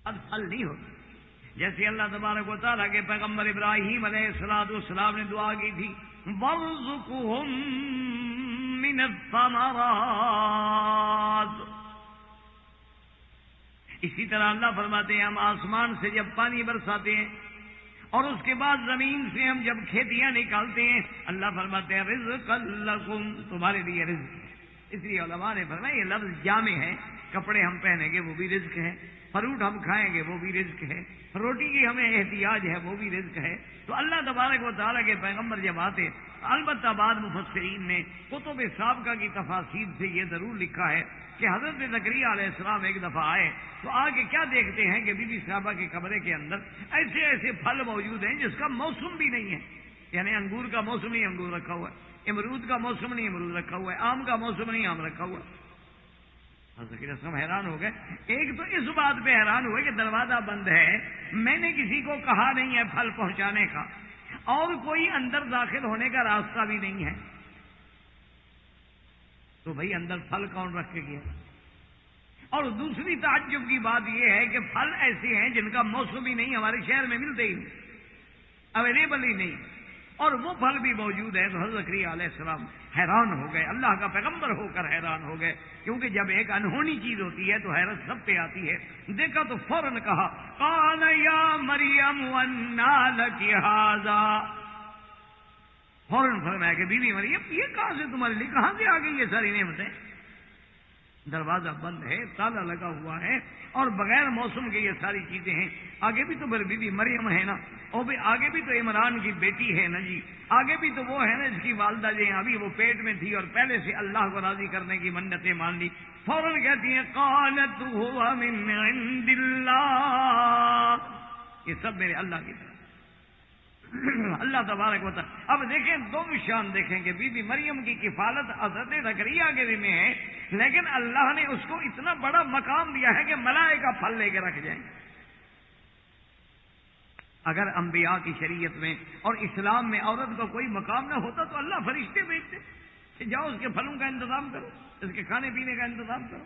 پھل نہیں ہوتا. جیسے اللہ تبارک و تعالیٰ کے پیغمبر ابراہیم علیہ السلام نے دعا کی تھی وَارْزُقْهُم مِّنَ الثَّمَرَاتِ. اسی طرح اللہ فرماتے ہیں ہم آسمان سے جب پانی برساتے ہیں اور اس کے بعد زمین سے ہم جب کھیتیاں نکالتے ہیں اللہ فرماتے ہیں رزقا لکم، تمہارے لیے رزق ہے. اس لیے علماء نے فرمایا یہ لفظ جامع ہے. کپڑے ہم پہنیں گے وہ بھی رزق ہے، فروٹ ہم کھائیں گے وہ بھی رزق ہے، روٹی کی ہمیں احتیاج ہے وہ بھی رزق ہے. تو اللہ تبارک و تعالیٰ کے پیغمبر جب آتے، البتہ بعد مفسرین نے کتب سابقہ کی تفاسیر سے یہ ضرور لکھا ہے کہ حضرت زکریا علیہ السلام ایک دفعہ آئے تو آگے کیا دیکھتے ہیں کہ بی بی صاحبہ کے کمرے کے اندر ایسے ایسے پھل موجود ہیں جس کا موسم بھی نہیں ہے. یعنی انگور کا موسم نہیں انگور رکھا ہوا ہے، امرود کا موسم نہیں امرود رکھا ہوا ہے، آم کا موسم نہیں آم رکھا ہوا ہے. حضرت رسم حیران ہو گئے. ایک تو اس بات پہ حیران ہوئے کہ دروازہ بند ہے، میں نے کسی کو کہا نہیں ہے پھل پہنچانے کا، اور کوئی اندر داخل ہونے کا راستہ بھی نہیں ہے، تو بھئی اندر پھل کون رکھ کے گیا؟ اور دوسری تعجب کی بات یہ ہے کہ پھل ایسے ہیں جن کا موسم ہی نہیں، ہمارے شہر میں ملتے ہی نہیں، اویلیبل ہی نہیں، اور وہ پھل بھی موجود ہے. تو حضرت زکریا علیہ السلام حیران ہو گئے، اللہ کا پیغمبر ہو کر حیران ہو گئے، کیونکہ جب ایک انہونی چیز ہوتی ہے تو حیرت سب پہ آتی ہے. دیکھا تو فوراً کہا قال یا مریم انا لک ھذا. فوراً فرمایا کہ بیوی مریم یہ کہاں سے تمہارے لیے، کہاں سے آ گئی یہ ساری نعمتیں؟ دروازہ بند ہے، تالا لگا ہوا ہے، اور بغیر موسم کے یہ ساری چیزیں ہیں. آگے بھی تو بی بی مریم ہے نا، اور بھی آگے بھی تو عمران کی بیٹی ہے نا جی، آگے بھی تو وہ ہے نا اس کی والدہ جو ابھی وہ پیٹ میں تھی اور پہلے سے اللہ کو راضی کرنے کی منتیں مان لی. فوراً کہتی ہیں قالت هو من عند اللہ، یہ سب میرے اللہ کی طرف اللہ تبارک و تعالی. اب دیکھیں دو شان دیکھیں کہ بی بی مریم کی کفالت حضرت زکریا کے ذمہ ہے، لیکن اللہ نے اس کو اتنا بڑا مقام دیا ہے کہ ملائکہ پھل لے کے رکھ جائیں. اگر انبیاء کی شریعت میں اور اسلام میں عورت کو کوئی مقام نہ ہوتا تو اللہ فرشتے بھیجتے کہ جاؤ اس کے پھلوں کا انتظام کرو، اس کے کھانے پینے کا انتظام کرو.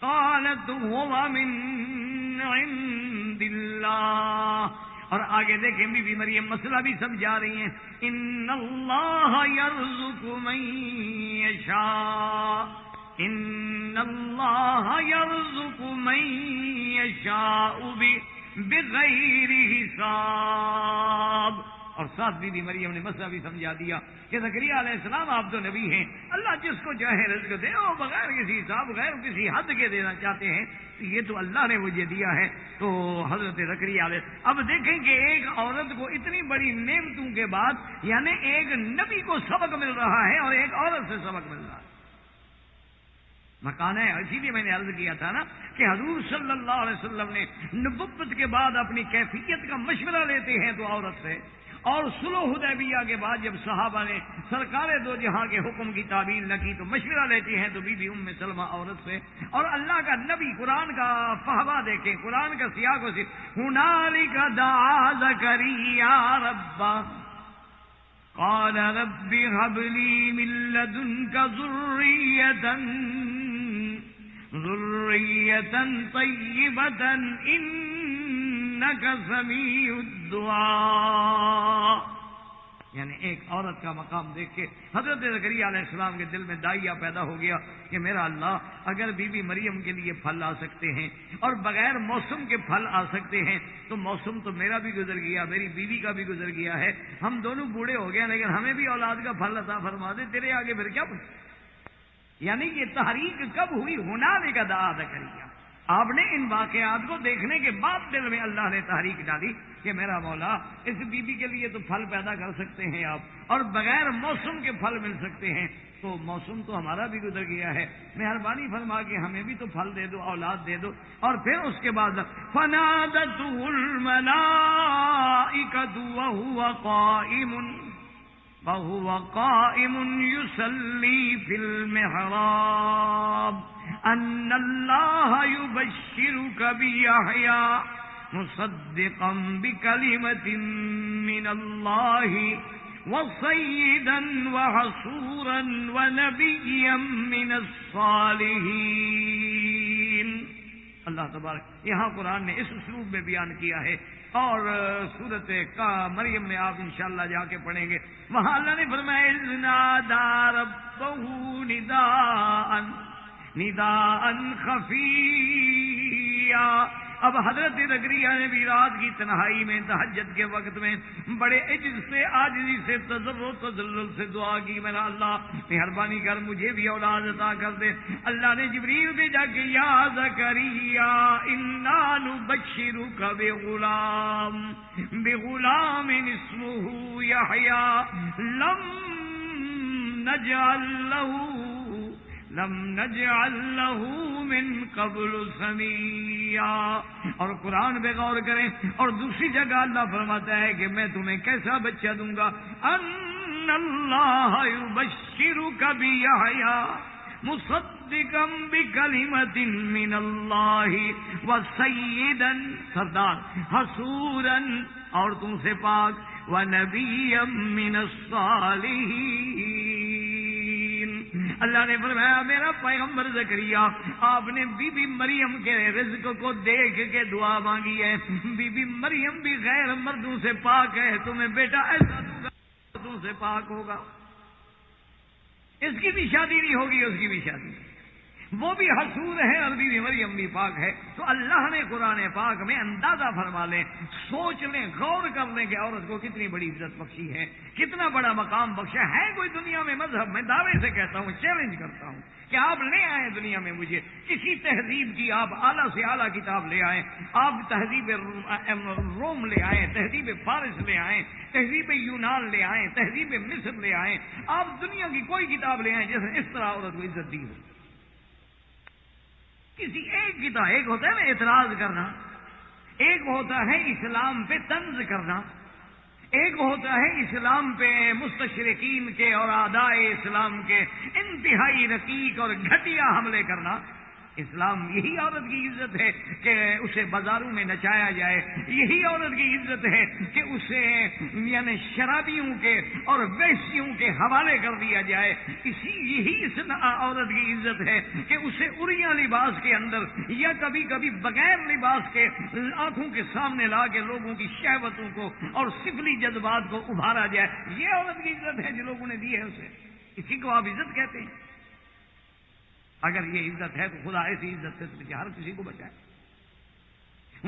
قالت هو من عند اللہ. اور آگے دیکھیں بی بی مریم مسئلہ بھی سمجھا رہی ہیں ان اللہ یرزق من یشاء، ان اللہ یرزق من یشاء بغیر حساب. اور ساتھ بی بی مریم نے مسئلہ بھی سمجھا دیا کہ زکریا علیہ السلام آپ تو نبی ہیں، اللہ جس کو چاہے رزق دے اور بغیر کسی حساب بغیر کسی حد کے دینا چاہتے ہیں، یہ تو اللہ نے مجھے دیا ہے. تو حضرت زکریا علیہ اب دیکھیں کہ ایک عورت کو اتنی بڑی نعمتوں کے بعد یعنی ایک نبی کو سبق مل رہا ہے اور ایک عورت سے سبق مل رہا ہے. مکان ہے. اسی لیے میں نے عرض کیا تھا نا کہ حضور صلی اللہ علیہ وسلم نے نبوت کے بعد اپنی کیفیت کا مشورہ لیتے ہیں تو عورت سے، اور صلح حدیبیہ کے بعد جب صحابہ نے سرکار دو جہاں کے حکم کی تعبیر نہ کی تو مشورہ لیتے ہیں تو بی بی ام سلمہ عورت سے. اور اللہ کا نبی قرآن کا فہوا دیکھیں، قرآن کا سیاق و ہنالک دعا زکریا ربہ قال رب هب لي من لدنك ذرية طيبة إنك سميع الدعاء. یعنی ایک عورت کا مقام دیکھ کے حضرت زکریا علیہ السلام کے دل میں داعیہ پیدا ہو گیا کہ میرا اللہ اگر بی بی مریم کے لیے پھل آ سکتے ہیں اور بغیر موسم کے پھل آ سکتے ہیں تو موسم تو میرا بھی گزر گیا، میری بیوی کا بھی گزر گیا ہے، ہم دونوں بوڑھے ہو گئے، لیکن ہمیں بھی اولاد کا پھل عطا فرما دے، تیرے آگے پھر کیا پوچھ. یعنی یہ تحریک کب ہوئی؟ ہنالک دعا زکریا. آپ نے ان واقعات کو دیکھنے کے بعد دل میں اللہ نے تحریک ڈالی کہ میرا مولا اس بی بی کے لیے تو پھل پیدا کر سکتے ہیں آپ، اور بغیر موسم کے پھل مل سکتے ہیں، تو موسم تو ہمارا بھی گزر گیا ہے، مہربانی فرما کے ہمیں بھی تو پھل دے دو، اولاد دے دو. اور پھر اس کے بعد فنادته الملائکۃ وهو قائم يصلي في المحراب ان اللہ یبشرک بیحییٰ مصدقا بکلمۃ من اللہ وسیدا وحصورا ونبیا من الصالحین. اللہ تبارک یہاں قرآن نے اس اسلوب میں بیان کیا ہے، اور سورت مریم میں آپ انشاءاللہ جا کے پڑھیں گے، وہاں اللہ نے فرمایا اذ نادى ربه نداء خفیا۔ اب حضرت زکریا نے بھی رات کی تنہائی میں تہجد کے وقت میں بڑے عجز سے، عاجزی سے، تضرع و تذلل سے دعا کی، میرا اللہ مہربانی کر مجھے بھی اولاد عطا کر دے۔ اللہ نے جبریل بھیجا کہ یا زکریا انا نبشرک بغلام اسمہ یحییٰ لم نجعل له من قبل سمیا۔ اور قرآن پہ غور کریں، اور دوسری جگہ اللہ فرماتا ہے کہ میں تمہیں کیسا بچہ دوں گا، ان اللہ یبشرک بیحییٰ مصدقا بکلمۃ من اللہ وسیدا، سردار، حصورا، عورتوں سے پاک، ونبیا من الصالحین۔ اللہ نے فرمایا میرا پیغمبر زکریا آپ نے بی بی مریم کے رزق کو دیکھ کے دعا مانگی ہے، بی بی مریم بھی غیر مردوں سے پاک ہے، تمہیں بیٹا ایسا دوں گا مردوں سے پاک ہوگا، اس کی بھی شادی نہیں ہوگی، اس کی بھی شادی، وہ بھی حصور ہے اور بی بی مریم بھی پاک ہے۔ تو اللہ نے قرآن پاک میں اندازہ فرما لیں، سوچ لیں، غور کر لیں کہ عورت کو کتنی بڑی عزت بخشی ہے، کتنا بڑا مقام بخشا ہے۔ کوئی دنیا میں مذہب، میں دعوے سے کہتا ہوں، چیلنج کرتا ہوں کہ آپ لے آئیں دنیا میں مجھے کسی تہذیب کی، آپ اعلیٰ سے اعلیٰ کتاب لے آئیں، آپ تہذیب روم لے آئیں، تہذیب فارس لے آئیں، تہذیب یونان لے آئیں، تہذیب مصر لے آئیں، آپ دنیا کی کوئی کتاب لے آئیں جیسے اس طرح عورت کو عزت دی ہو۔ کسی ایک کتاب، ایک ہوتا ہے نا اعتراض کرنا، ایک ہوتا ہے اسلام پہ طنز کرنا، ایک ہوتا ہے اسلام پہ مستشرقین کے اور اعدائے اسلام کے انتہائی رقیق اور گھٹیا حملے کرنا۔ اسلام یہی عورت کی عزت ہے کہ اسے بازاروں میں نچایا جائے، یہی عورت کی عزت ہے کہ اسے یعنی شرابیوں کے اور ویسیوں کے حوالے کر دیا جائے، یہی اس عورت کی عزت ہے کہ اسے عریاں لباس کے اندر یا کبھی کبھی بغیر لباس کے آنکھوں کے سامنے لا کے لوگوں کی شہوتوں کو اور سفلی جذبات کو ابھارا جائے۔ یہ عورت کی عزت ہے جو لوگوں نے دی ہے اسے، اسی کو آپ عزت کہتے ہیں۔ اگر یہ عزت ہے تو خدا ایسی عزت سے ہر کسی کو بچائے،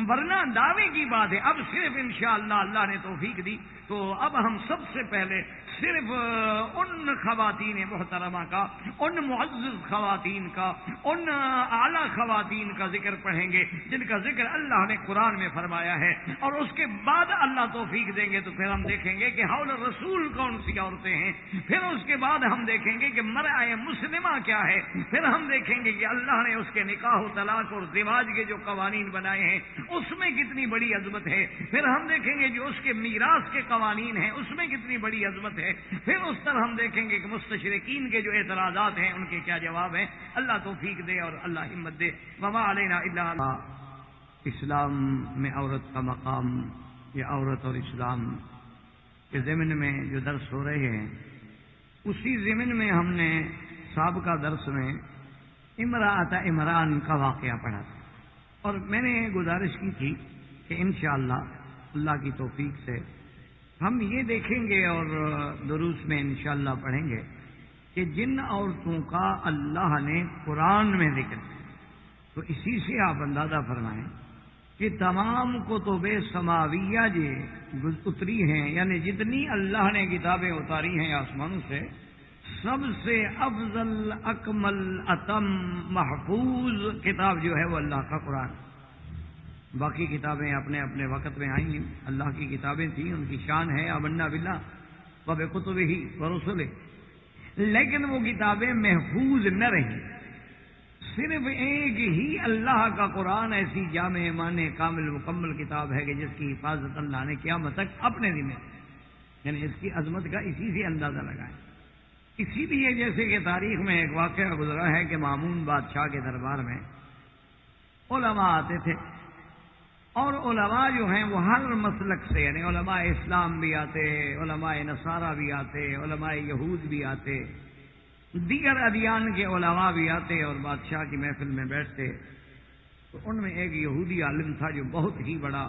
ورنہ دعوے کی بات ہے۔ اب صرف انشاءاللہ اللہ نے توفیق دی تو اب ہم سب سے پہلے صرف ان خواتین محترمہ کا، ان معزز خواتین کا، ان اعلیٰ خواتین کا ذکر پڑھیں گے جن کا ذکر اللہ نے قرآن میں فرمایا ہے، اور اس کے بعد اللہ توفیق دیں گے تو پھر ہم دیکھیں گے کہ حول رسول کون سی عورتیں ہیں، پھر اس کے بعد ہم دیکھیں گے کہ مرأة مسلمہ کیا ہے، پھر ہم دیکھیں گے کہ اللہ نے اس کے نکاح و طلاق اور زواج کے جو قوانین بنائے ہیں اس میں کتنی بڑی عظمت ہے، پھر ہم دیکھیں گے جو اس کے میراث کے قوانین ہیں اس میں کتنی بڑی عظمت ہے، پھر اس طرح ہم دیکھیں گے کہ مستشرقین کے جو اعتراضات ہیں ان کے کیا جواب ہیں۔ اللہ توفیق دے اور اللہ ہمت دے۔ وما علینا الا اسلام میں عورت کا مقام، یہ عورت اور اسلام کے ضمن میں جو درس ہو رہے ہیں اسی ضمن میں ہم نے سابقہ درس میں امرأۃ عمران کا واقعہ پڑھا تھا، اور میں نے گزارش کی تھی کہ انشاءاللہ اللہ کی توفیق سے ہم یہ دیکھیں گے اور دروس میں انشاءاللہ پڑھیں گے کہ جن عورتوں کا اللہ نے قرآن میں ذکر کیا، تو اسی سے آپ اندازہ فرمائیں کہ تمام کتب سماویہ جو اتری ہیں، یعنی جتنی اللہ نے کتابیں اتاری ہیں آسمانوں سے، سب سے افضل، اکمل، اتم، محفوظ کتاب جو ہے وہ اللہ کا قرآن۔ باقی کتابیں اپنے اپنے وقت میں آئیں، اللہ کی کتابیں تھیں، ان کی شان ہے آمنا باللہ وبکتبہ ورسلہ، لیکن وہ کتابیں محفوظ نہ رہیں۔ صرف ایک ہی اللہ کا قرآن ایسی جامع معنی کامل مکمل کتاب ہے کہ جس کی حفاظت اللہ نے قیامت تک اپنے ذمہ، یعنی اس کی عظمت کا اسی سے اندازہ لگائیں۔ اسی لیے جیسے کہ تاریخ میں ایک واقعہ گزرا ہے کہ مامون بادشاہ کے دربار میں علماء آتے تھے، اور علماء جو ہیں وہ ہر مسلک سے، یعنی علماء اسلام بھی آتے، علماء نصارہ بھی آتے، علماء یہود بھی آتے، دیگر ادیان کے علماء بھی آتے اور بادشاہ کی محفل میں بیٹھتے۔ تو ان میں ایک یہودی عالم تھا جو بہت ہی بڑا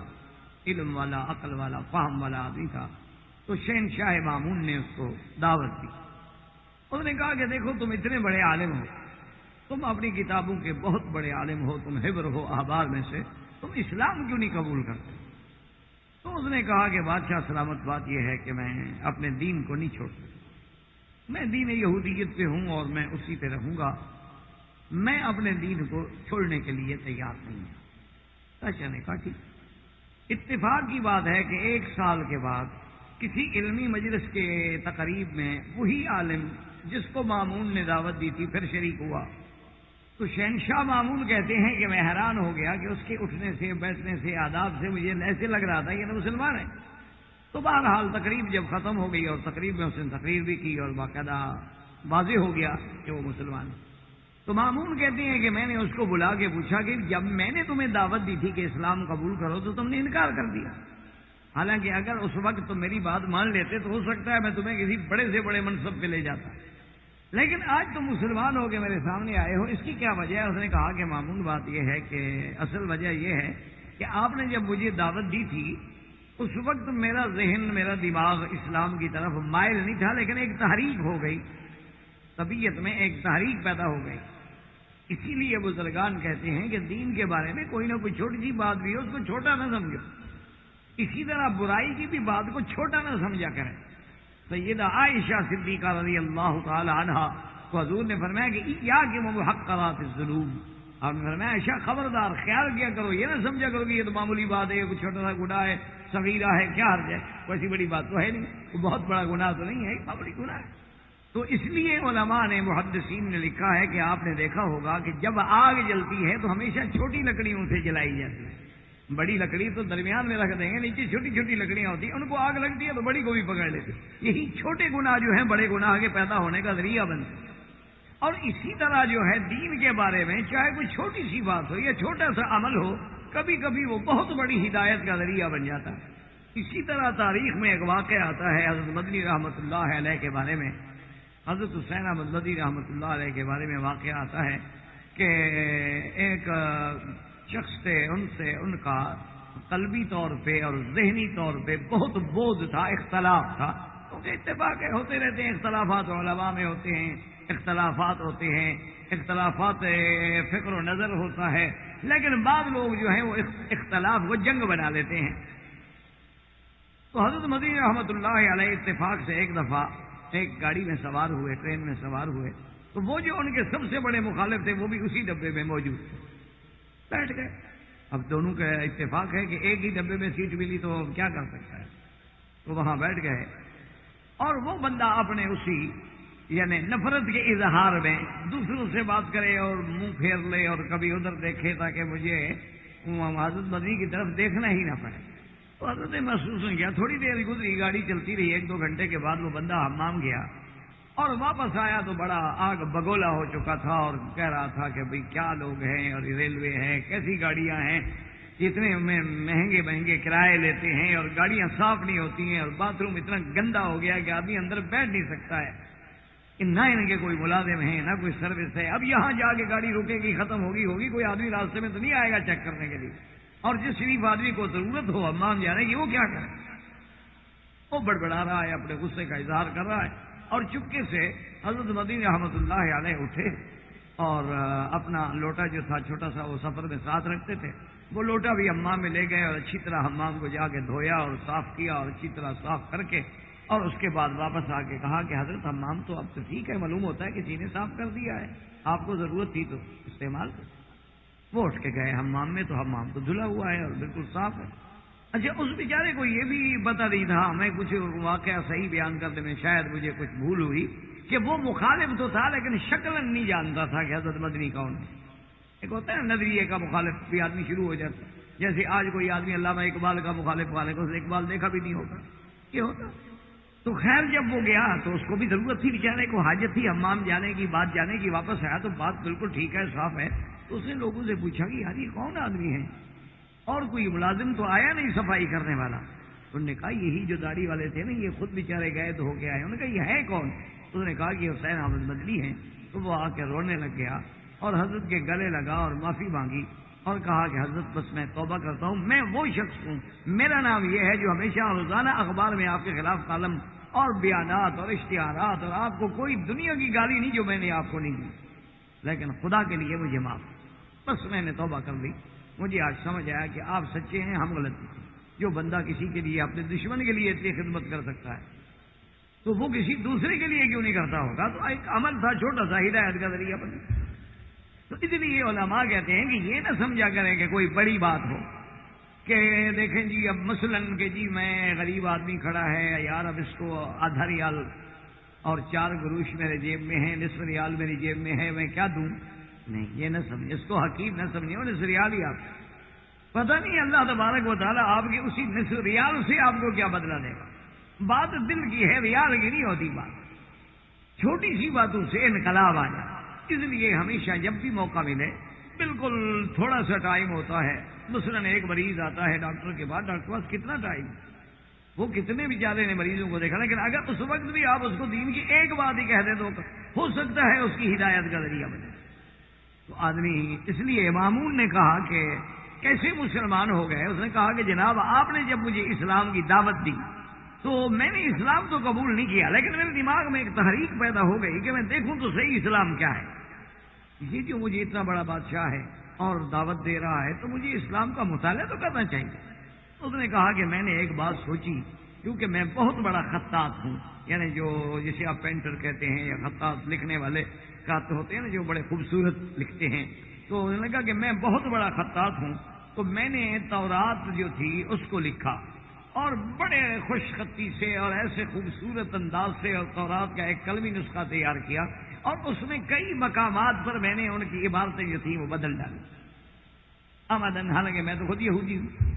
علم والا، عقل والا، فہم والا آدمی تھا. تو شہنشاہ مامون نے اس کو دعوت دی. انہوں نے کہا کہ دیکھو تم اتنے بڑے عالم ہو، تم اپنی کتابوں کے بہت بڑے عالم ہو، تم حبر ہو احبار میں سے، تم اسلام کیوں نہیں قبول کرتے؟ تو اس نے کہا کہ بادشاہ سلامت بات یہ ہے کہ میں اپنے دین کو نہیں چھوڑ سکتا، میں دین یہودیت پہ ہوں اور میں اسی پہ رہوں گا، میں اپنے دین کو چھوڑنے کے لیے تیار نہیں ہوں. بادشاہ نے کہا ٹھیک. اتفاق کی بات ہے کہ 1 سال کے بعد کسی علمی مجلس کے تقریب میں وہی عالم جس کو مامون نے دعوت دی تھی پھر شریک ہوا. تو شہنشاہ مامون کہتے ہیں کہ میں حیران ہو گیا کہ اس کے اٹھنے سے، بیٹھنے سے، آداب سے مجھے ایسے لگ رہا تھا یہ تو مسلمان ہے. تو بہرحال تقریب جب ختم ہو گئی اور تقریب میں اس نے تقریر بھی کی اور باقاعدہ واضح ہو گیا کہ وہ مسلمان ہے. تو مامون کہتے ہیں کہ میں نے اس کو بلا کے پوچھا کہ جب میں نے تمہیں دعوت دی تھی کہ اسلام قبول کرو تو تم نے انکار کر دیا. حالانکہ اگر اس وقت تم میری بات مان لیتے تو ہو سکتا ہے میں تمہیں کسی بڑے سے بڑے منصب پہ لے جاتا، لیکن آج تم مسلمان ہو کے میرے سامنے آئے ہو، اس کی کیا وجہ ہے؟ اس نے کہا کہ مامون بات یہ ہے کہ اصل وجہ یہ ہے کہ آپ نے جب مجھے دعوت دی تھی اس وقت میرا ذہن، میرا دماغ اسلام کی طرف مائل نہیں تھا، لیکن ایک تحریک ہو گئی، طبیعت میں ایک تحریک پیدا ہو گئی. اسی لیے بزرگان کہتے ہیں کہ دین کے بارے میں کوئی نہ کوئی چھوٹی سی بات بھی ہو اس کو چھوٹا نہ سمجھو، اسی طرح برائی کی بھی بات کو چھوٹا نہ سمجھا کریں. سیدہ عائشہ صدیقہ رضی اللہ تعالی عنہا کو حضور نے فرمایا کہ ایاک ومحقرات الذنوب، آپ نے فرمایا عائشہ خبردار، خیال کیا کرو، یہ نہ سمجھا کرو کہ یہ تو معمولی بات ہے، یہ کوئی چھوٹا سا گناہ ہے، صغیرہ ہے، کیا حرج ہے، کوئی ایسی بڑی بات تو ہے نہیں، وہ بہت بڑا گناہ تو نہیں ہے، ایک معمولی گناہ ہے. تو اس لیے علماء نے، محدثین نے لکھا ہے کہ آپ نے دیکھا ہوگا کہ جب آگ جلتی ہے تو ہمیشہ چھوٹی لکڑیوں سے جلائی جاتی ہے. بڑی لکڑی تو درمیان میں رکھ دیں گے، نیچے چھوٹی چھوٹی لکڑیاں ہوتی ہیں، ان کو آگ لگتی ہے تو بڑی کو بھی پکڑ لیتے. یہی چھوٹے گناہ جو ہیں بڑے گناہ کے پیدا ہونے کا ذریعہ بنتے ہیں. اور اسی طرح جو ہے دین کے بارے میں چاہے کوئی چھوٹی سی بات ہو یا چھوٹا سا عمل ہو، کبھی کبھی وہ بہت بڑی ہدایت کا ذریعہ بن جاتا ہے. اسی طرح تاریخ میں ایک واقعہ آتا ہے حضرت مدنی رحمۃ اللہ علیہ کے بارے میں. حضرت حسین احمد مدنی رحمۃ اللہ علیہ کے بارے میں واقعہ آتا ہے کہ ایک شخص تھے، ان سے ان کا قلبی طور پہ اور ذہنی طور پہ بہت بودھ تھا، اختلاف تھا. کیونکہ اتفاق ہے، ہوتے رہتے ہیں اختلافات، علماء میں ہوتے ہیں اختلافات، ہوتے ہیں اختلافات، فکر و نظر ہوتا ہے، لیکن بعض لوگ جو ہیں وہ اختلاف کو جنگ بنا لیتے ہیں. تو حضرت مدنی رحمۃ اللہ علیہ اتفاق سے ایک دفعہ ایک گاڑی میں سوار ہوئے، ٹرین میں سوار ہوئے، تو وہ جو ان کے سب سے بڑے مخالف تھے وہ بھی اسی ڈبے میں موجود تھے. بیٹھ گئے. اب دونوں کا اتفاق ہے کہ ایک ہی ڈبے میں سیٹ ملی تو کیا کر سکتا ہے، تو وہاں بیٹھ گئے. اور وہ بندہ اپنے اسی یعنی نفرت کے اظہار میں دوسروں سے بات کرے اور منہ پھیر لے اور کبھی ادھر دیکھے تاکہ مجھے حضرت مدنی کی طرف دیکھنا ہی نہ پڑے. تو حضرت نے محسوس نہیں کیا. تھوڑی دیر گزری، گاڑی چلتی رہی، 1-2 گھنٹے کے بعد وہ بندہ حمام گیا اور واپس آیا تو بڑا آگ بگولا ہو چکا تھا اور کہہ رہا تھا کہ بھئی کیا لوگ ہیں اور ریلوے ہے، کیسی گاڑیاں ہیں، اتنے مہنگے مہنگے کرائے لیتے ہیں اور گاڑیاں صاف نہیں ہوتی ہیں اور باتھ روم اتنا گندا ہو گیا کہ آدمی اندر بیٹھ نہیں سکتا ہے، کہ نہ ان کے کوئی ملازم ہیں نہ کوئی سروس ہے. اب یہاں جا کے گاڑی رکے گی، ختم ہوگی کوئی آدمی راستے میں تو نہیں آئے گا چیک کرنے کے لیے. اور جس شریف آدمی کو ضرورت ہو حمام جانے کی وہ کیا کرے؟ وہ بڑبڑا رہا ہے، اپنے غصے کا اظہار کر رہا ہے. اور چپکے سے حضرت مدنی رحمۃ اللہ علیہ اٹھے اور اپنا لوٹا جو تھا چھوٹا سا وہ سفر میں ساتھ رکھتے تھے، وہ لوٹا بھی حمام میں لے گئے اور اچھی طرح حمام کو جا کے دھویا اور صاف کیا اور اچھی طرح صاف کر کے اور اس کے بعد واپس آ کے کہا کہ حضرت حمام تو اب تو ٹھیک ہے، معلوم ہوتا ہے کسی نے صاف کر دیا ہے، آپ کو ضرورت تھی تو استعمال کرو. وہ اٹھ کے گئے حمام میں تو حمام تو دھلا ہوا ہے اور بالکل صاف ہے. اچھا اس بیچارے کو یہ بھی پتہ نہیں تھا، میں کچھ واقعہ صحیح بیان کرنے میں شاید مجھے کچھ بھول ہوئی کہ وہ مخالف تو تھا لیکن شکلاً نہیں جانتا تھا کہ حضرت مدنی کون ہے. ایک ہوتا ہے نظریے کا مخالف بھی آدمی شروع ہو جاتا ہے، جیسے آج کوئی آدمی علامہ اقبال کا مخالف والے کو اقبال دیکھا بھی نہیں ہوگا، یہ ہوتا. تو خیر جب وہ گیا تو اس کو بھی ضرورت تھی بیچارے کو، حاجت تھی حمام جانے کی، بات جانے کی. واپس آیا تو بات بالکل ٹھیک ہے، صاف ہے. تو اس نے لوگوں سے پوچھا کہ یار یہ کون آدمی ہے اور کوئی ملازم تو آیا نہیں صفائی کرنے والا؟ انہوں نے کہا یہی جو داڑھی والے تھے نا، یہ خود بیچارے گئے تو ہو کے آئے. انہوں نے کہا یہ ہے کون؟ اس نے کہا کہ حسین احمد مدنی ہیں. تو وہ آ کے رونے لگ گیا اور حضرت کے گلے لگا اور معافی مانگی اور کہا کہ حضرت بس میں توبہ کرتا ہوں، میں وہ شخص ہوں، میرا نام یہ ہے جو ہمیشہ روزانہ اخبار میں آپ کے خلاف کالم اور بیانات اور اشتہارات، اور آپ کو کوئی دنیا کی گالی نہیں جو میں نے آپ کو نہیں دی، لیکن خدا کے لیے مجھے معاف۔ بس میں نے توبہ کر لی۔ مجھے آج سمجھ آیا کہ آپ سچے ہیں، ہم غلط ہیں۔ جو بندہ کسی کے لیے اپنے دشمن کے لیے اتنی خدمت کر سکتا ہے تو وہ کسی دوسرے کے لیے کیوں نہیں کرتا ہوگا؟ تو ایک عمل تھا چھوٹا سا، ہدایت کا ذریعہ بن۔ تو اس لیے علماء کہتے ہیں کہ یہ نہ سمجھا کریں کہ کوئی بڑی بات ہو کہ دیکھیں جی اب مثلاً کہ جی میں غریب آدمی کھڑا ہے یار، اب اس کو آدھا ریال اور 4 گروش میرے جیب میں ہیں، نصف ریال میری جیب میں ہے، میں کیا دوں؟ نہیں، یہ نہ سمجھے، اس کو حقیر نہ سمجھے، اور نصف ریال ہی آپ پتہ نہیں اللہ تبارک و تعالیٰ آپ کے اسی نصف ریال سے آپ کو کیا بدلہ دے گا۔ بات دل کی ہے، ریال کی نہیں ہوتی بات، چھوٹی سی باتوں سے انقلاب آ جائے۔ اس لیے ہمیشہ جب بھی موقع ملے، بالکل تھوڑا سا ٹائم ہوتا ہے، مثلاً ایک مریض آتا ہے ڈاکٹر کے پاس، ڈاکٹر کے پاس کتنا ٹائم، وہ کتنے بیچارے نے مریضوں کو دیکھا، لیکن اگر اس وقت بھی آپ اس کو دین کی ایک بات ہی کہہ دیں تو ہو سکتا ہے اس کی ہدایت کا ذریعہ بنے۔ تو آدمی، اس لیے مامون نے کہا کہ کیسے مسلمان ہو گئے؟ اس نے کہا کہ جناب آپ نے جب مجھے اسلام کی دعوت دی تو میں نے اسلام تو قبول نہیں کیا، لیکن میرے دماغ میں ایک تحریک پیدا ہو گئی کہ میں دیکھوں تو صحیح اسلام کیا ہے۔ یہ جو مجھے اتنا بڑا بادشاہ ہے اور دعوت دے رہا ہے تو مجھے اسلام کا مطالعہ تو کرنا چاہیے۔ اس نے کہا کہ میں نے ایک بات سوچی، کیونکہ میں بہت بڑا خطاط ہوں، یعنی جو جسے آپ پینٹر کہتے ہیں یا خطاط لکھنے والے خط ہوتے ہیں نا جو بڑے خوبصورت لکھتے ہیں، تو انہوں نے کہا کہ میں بہت بڑا خطاط ہوں، تو میں نے تورات جو تھی اس کو لکھا اور بڑے خوش خطی سے اور ایسے خوبصورت انداز سے اور تورات کا ایک قلمی نسخہ تیار کیا، اور اس میں کئی مقامات پر میں نے ان کی عبارتیں جو تھیں وہ بدل ڈالی آمدن، حالانکہ میں تو خود یہودی ہوں۔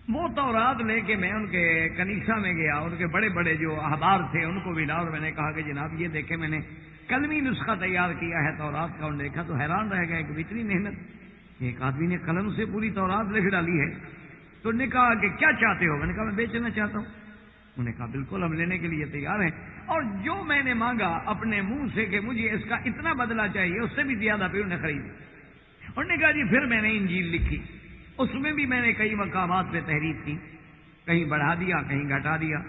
وہ تورات لے کے میں ان کے کنیسہ میں گیا، ان کے بڑے بڑے جو احبار تھے ان کو ملا، اور میں نے کہا کہ جناب یہ دیکھیں میں نے قلمی نسخہ تیار کیا ہے تورات کا۔ انہوں نے دیکھا تو حیران رہ گئے کہ اتنی محنت، ایک آدمی نے قلم سے پوری تورات لکھ ڈالی ہے۔ تو انہوں نے کہا کہ کیا چاہتے ہو؟ میں نے کہا میں بیچنا چاہتا ہوں۔ انہوں نے کہا بالکل ہم لینے کے لیے تیار ہیں، اور جو میں نے مانگا اپنے منہ سے کہ مجھے اس کا اتنا بدلہ چاہیے، اس سے بھی زیادہ پھر انہوں نے خریدی۔ انہوں نے کہا جی پھر میں نے انجیل لکھی، اس میں بھی میں نے کئی مقامات پہ تحریف کی، کہیں بڑھا دیا کہیں گھٹا دیا،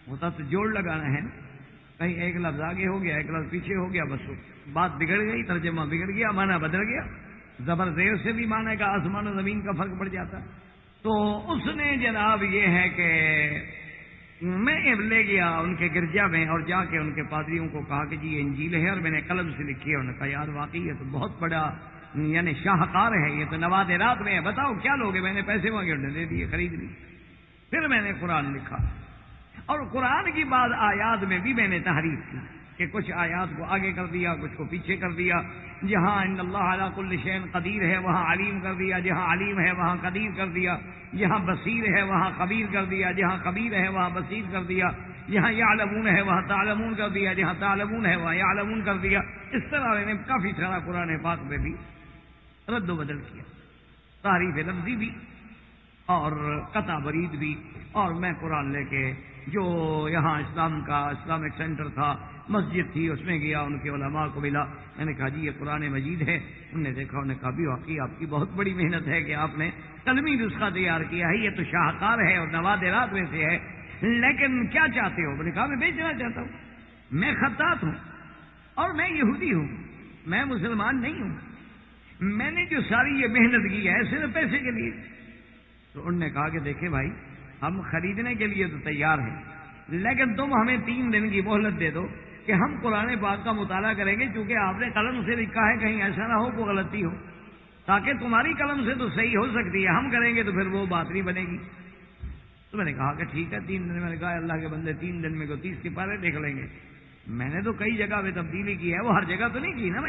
ہوتا تو جوڑ لگانا ہے، کہیں ایک لفظ آگے ہو گیا ایک لفظ پیچھے ہو گیا، بس بات بگڑ گئی، ترجمہ بگڑ گیا، معنی بدل گیا، زبر زیر سے بھی معنی کا آسمان و زمین کا فرق پڑ جاتا۔ تو اس نے جناب یہ ہے کہ میں لے گیا ان کے گرجا میں اور جا کے ان کے پادریوں کو کہا کہ جی یہ انجیل ہے اور میں نے قلم سے لکھی ہے۔ انہوں نے کہا یار واقعی یہ تو بہت بڑا یعنی شاہکار ہے، یہ تو نوادرات میں ہے، بتاؤ کیا لوگے؟ میں نے پیسے مانگے، انہوں نے دے دیے، خرید لی۔ پھر میں نے قرآن لکھا، اور قرآن کی بعد آیات میں بھی میں نے تحریف کی کہ کچھ آیات کو آگے کر دیا، کچھ کو پیچھے کر دیا، جہاں ان اللہ علی کل شیء قدیر ہے وہاں علیم کر دیا، جہاں علیم ہے وہاں قدیر کر دیا، جہاں بصیر ہے وہاں خبیر کر دیا، جہاں خبیر ہے وہاں بصیر کر دیا، جہاں یعلمون ہے وہاں تعلمون کر دیا، جہاں تعلمون ہے وہاں یعلمون کر دیا۔ اس طرح میں نے کافی سارا قرآن پاک میں بھی رد و بدل کیا، تعریف لفظی بھی اور قطع برید بھی۔ اور میں قرآن لے کے جو یہاں اسلام کا اسلامک سینٹر تھا، مسجد تھی، اس میں گیا، ان کے علماء کو ملا، میں نے کہا جی یہ قرآن مجید ہے۔ انہوں نے دیکھا، انہوں نے کہا بھی واقعی آپ کی بہت بڑی محنت ہے کہ آپ نے قلمی نسخہ تیار کیا ہے، یہ تو شاہکار ہے اور نوادرات میں سے ہے، لیکن کیا چاہتے ہو؟ میں نے کہا میں بیچنا چاہتا ہوں، میں خطاط ہوں اور میں یہودی ہوں، میں مسلمان نہیں ہوں، میں نے جو ساری یہ محنت کی ہے صرف پیسے کے لیے۔ تو انہوں نے کہا کہ دیکھیں بھائی ہم خریدنے کے لیے تو تیار ہیں، لیکن تم ہمیں 3 دن کی مہلت دے دو کہ ہم قرآن پاک کا مطالعہ کریں گے، چونکہ آپ نے قلم سے لکھا ہے، کہیں ایسا نہ ہو کوئی غلطی ہو، تاکہ تمہاری قلم سے تو صحیح ہو سکتی ہے، ہم کریں گے تو پھر وہ بات نہیں بنے گی۔ تو میں نے کہا کہ ٹھیک ہے 3 دن۔ میں نے کہا اللہ کے بندے 3 دن میں کو 30 کے پارے دیکھ لیں گے۔ میں نے تو کئی جگہ پہ تبدیلی کی ہے، وہ ہر جگہ تو نہیں کی نا،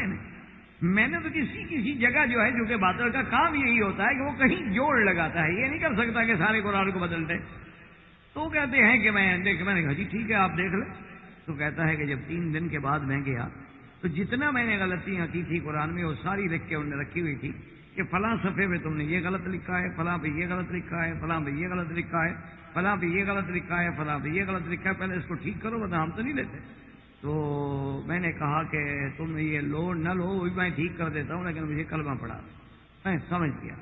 میں نے تو کسی جگہ جو ہے، جو کہ باطل کا کام یہی ہوتا ہے کہ وہ کہیں جوڑ لگاتا ہے، یہ نہیں کر سکتا کہ سارے قرآن کو بدل دے۔ تو وہ کہتے ہیں کہ میں نے کہا جی ٹھیک ہے آپ دیکھ لیں۔ تو کہتا ہے کہ جب 3 دن کے بعد میں گیا تو جتنا میں نے غلطیاں کی تھی قرآن میں وہ ساری لکھ کے انہوں نے رکھی ہوئی تھی کہ فلاں صفحے میں تم نے یہ غلط لکھا ہے، فلاں پہ یہ غلط لکھا ہے، فلاں پہ یہ غلط لکھا ہے، فلاں پہ یہ غلط لکھا ہے، فلاں پہ یہ غلط لکھا ہے، پہلے اس کو ٹھیک کرو ورنہ ہم تو نہیں لیتے۔ تو میں نے کہا کہ تم یہ لو نہ لو وہ بھی میں ٹھیک کر دیتا ہوں، لیکن مجھے کلمہ پڑھا۔ میں سمجھ گیا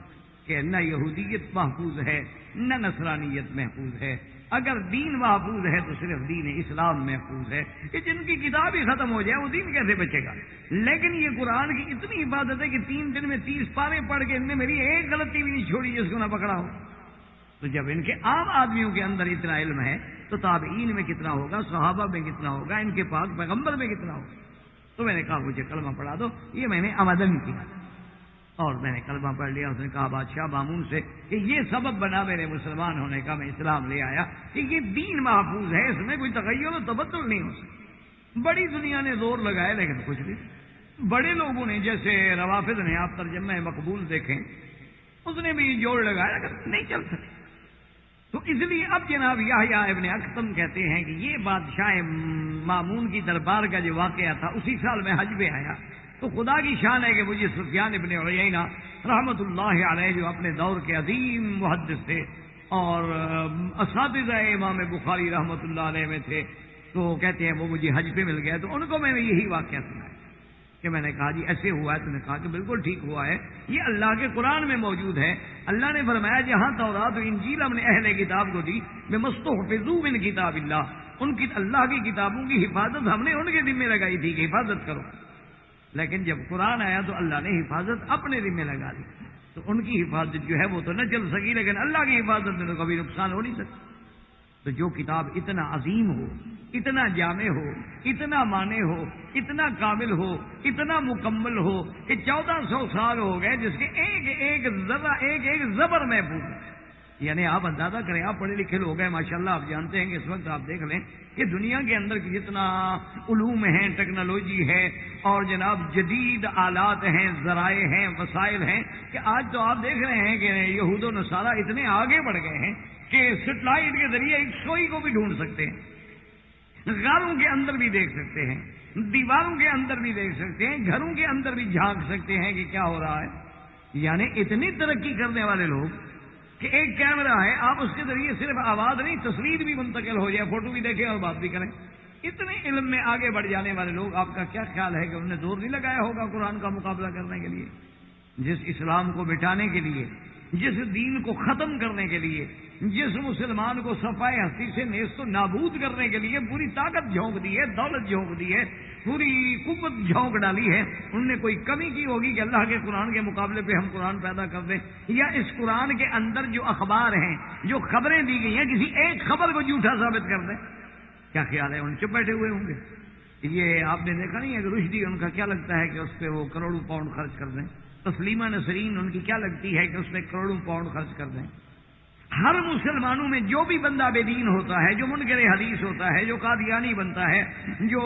کہ نہ یہودیت محفوظ ہے نہ نصرانیت محفوظ ہے، اگر دین محفوظ ہے تو صرف دین اسلام محفوظ ہے، کہ جن کی کتاب ہی ختم ہو جائے وہ دین کیسے بچے گا؟ لیکن یہ قرآن کی اتنی عبادت ہے کہ 3 دن میں 30 پارے پڑھ کے ان نے میری ایک غلطی بھی نہیں چھوڑی جس کو نہ پکڑا ہو۔ تو جب ان کے عام آدمیوں کے اندر اتنا علم ہے تو تابعین میں کتنا ہوگا، صحابہ میں کتنا ہوگا، ان کے پاک پیغمبر میں کتنا ہوگا؟ تو میں نے کہا مجھے کلمہ پڑھا دو، یہ میں نے آمدن کیا اور میں نے کلمہ پڑھ لیا۔ اس نے کہا بادشاہ مامون سے کہ یہ سبب بنا میرے مسلمان ہونے کا، میں اسلام لے آیا کہ یہ دین محفوظ ہے، اس میں کوئی تغیر و تبدل نہیں ہو سکتا۔ بڑی دنیا نے زور لگایا لیکن کچھ نہیں، بڑے لوگوں نے جیسے روافض نے، آپ ترجمہ مقبول دیکھیں، اس نے بھی جوڑ لگایا لیکن نہیں چل سکے۔ تو اس لیے اب جناب یحییٰ ابن اکثم کہتے ہیں کہ یہ بادشاہ مامون کی دربار کا جو واقعہ تھا اسی سال میں حج پہ آیا، تو خدا کی شان ہے کہ مجھے سفیان ابن عیینہ رحمۃ اللہ علیہ جو اپنے دور کے عظیم محدث تھے اور اساتذہ امام بخاری رحمۃ اللہ علیہ میں تھے، تو کہتے ہیں وہ مجھے حج پہ مل گیا، تو ان کو میں نے یہی واقعہ سنایا کہ میں نے کہا جی ایسے ہوا ہے، تو نے کہا کہ بالکل ٹھیک ہوا ہے، یہ اللہ کے قرآن میں موجود ہے۔ اللہ نے فرمایا جہاں تورات و انجیل ہم نے اہل کتاب کو دی، بِمَسْتُحْفِظُوا مِنْ کتاب اللہ، ان کی اللہ کی کتابوں کی حفاظت ہم نے ان کے ذمہ لگائی تھی کہ حفاظت کرو، لیکن جب قرآن آیا تو اللہ نے حفاظت اپنے ذمہ لگا دی، تو ان کی حفاظت جو ہے وہ تو نہ چل سکی، لیکن اللہ کی حفاظت میں تو کبھی نقصان ہو نہیں سکتا۔ تو جو کتاب اتنا عظیم ہو، اتنا جامع ہو، اتنا مانے ہو، اتنا کامل ہو، اتنا مکمل ہو کہ 1400 سال ہو گئے جس کے ایک ایک ذرہ ایک ایک زبر محفوظ ہے، یعنی آپ اندازہ کریں، آپ پڑھے لکھے لوگ ہیں ماشاءاللہ، آپ جانتے ہیں کہ اس وقت آپ دیکھ لیں کہ دنیا کے اندر جتنا علوم ہیں، ٹیکنالوجی ہے اور جناب جدید آلات ہیں، ذرائع ہیں، وسائل ہیں، کہ آج تو آپ دیکھ رہے ہیں کہ یہود و نصارہ اتنے آگے بڑھ گئے ہیں کہ سیٹلائٹ کے ذریعے ایک سوئی کو بھی ڈھونڈ سکتے ہیں، غاروں کے اندر بھی دیکھ سکتے ہیں، دیواروں کے اندر بھی دیکھ سکتے ہیں، گھروں کے اندر بھی جھانک سکتے ہیں کہ کیا ہو رہا ہے۔ یعنی اتنی ترقی کرنے والے لوگ کہ ایک کیمرہ ہے، آپ اس کے ذریعے صرف آواز نہیں تصویر بھی منتقل ہو جائے، فوٹو بھی دیکھیں اور بات بھی کریں۔ اتنے علم میں آگے بڑھ جانے والے لوگ، آپ کا کیا خیال ہے کہ انہوں نے زور نہیں لگایا ہوگا قرآن کا مقابلہ کرنے کے لیے؟ جس اسلام کو مٹانے کے لیے، جس دین کو ختم کرنے کے لیے، جس مسلمان کو صفائے ہستی سے نیست و نابود کرنے کے لیے پوری طاقت جھونک دی ہے، دولت جھونک دی ہے، پوری قوت جھونک ڈالی ہے، انہوں نے کوئی کمی کی ہوگی کہ اللہ کے قرآن کے مقابلے پہ ہم قرآن پیدا کر دیں؟ یا اس قرآن کے اندر جو اخبار ہیں، جو خبریں دی گئی ہیں، کسی ایک خبر کو جھوٹا ثابت کر دیں؟ کیا خیال ہے؟ ان چپ بیٹھے ہوئے ہوں گے؟ یہ آپ نے دیکھا نہیں ہے کہ رشدی ان کا کیا لگتا ہے کہ اس پہ وہ کروڑوں پاؤنڈ خرچ کر دیں؟ تسلیمہ نسرین ان کی کیا لگتی ہے کہ اس پہ کروڑوں پاؤنڈ خرچ کر دیں؟ ہر مسلمانوں میں جو بھی بندہ بے دین ہوتا ہے، جو منکر حدیث ہوتا ہے، جو قادیانی بنتا ہے، جو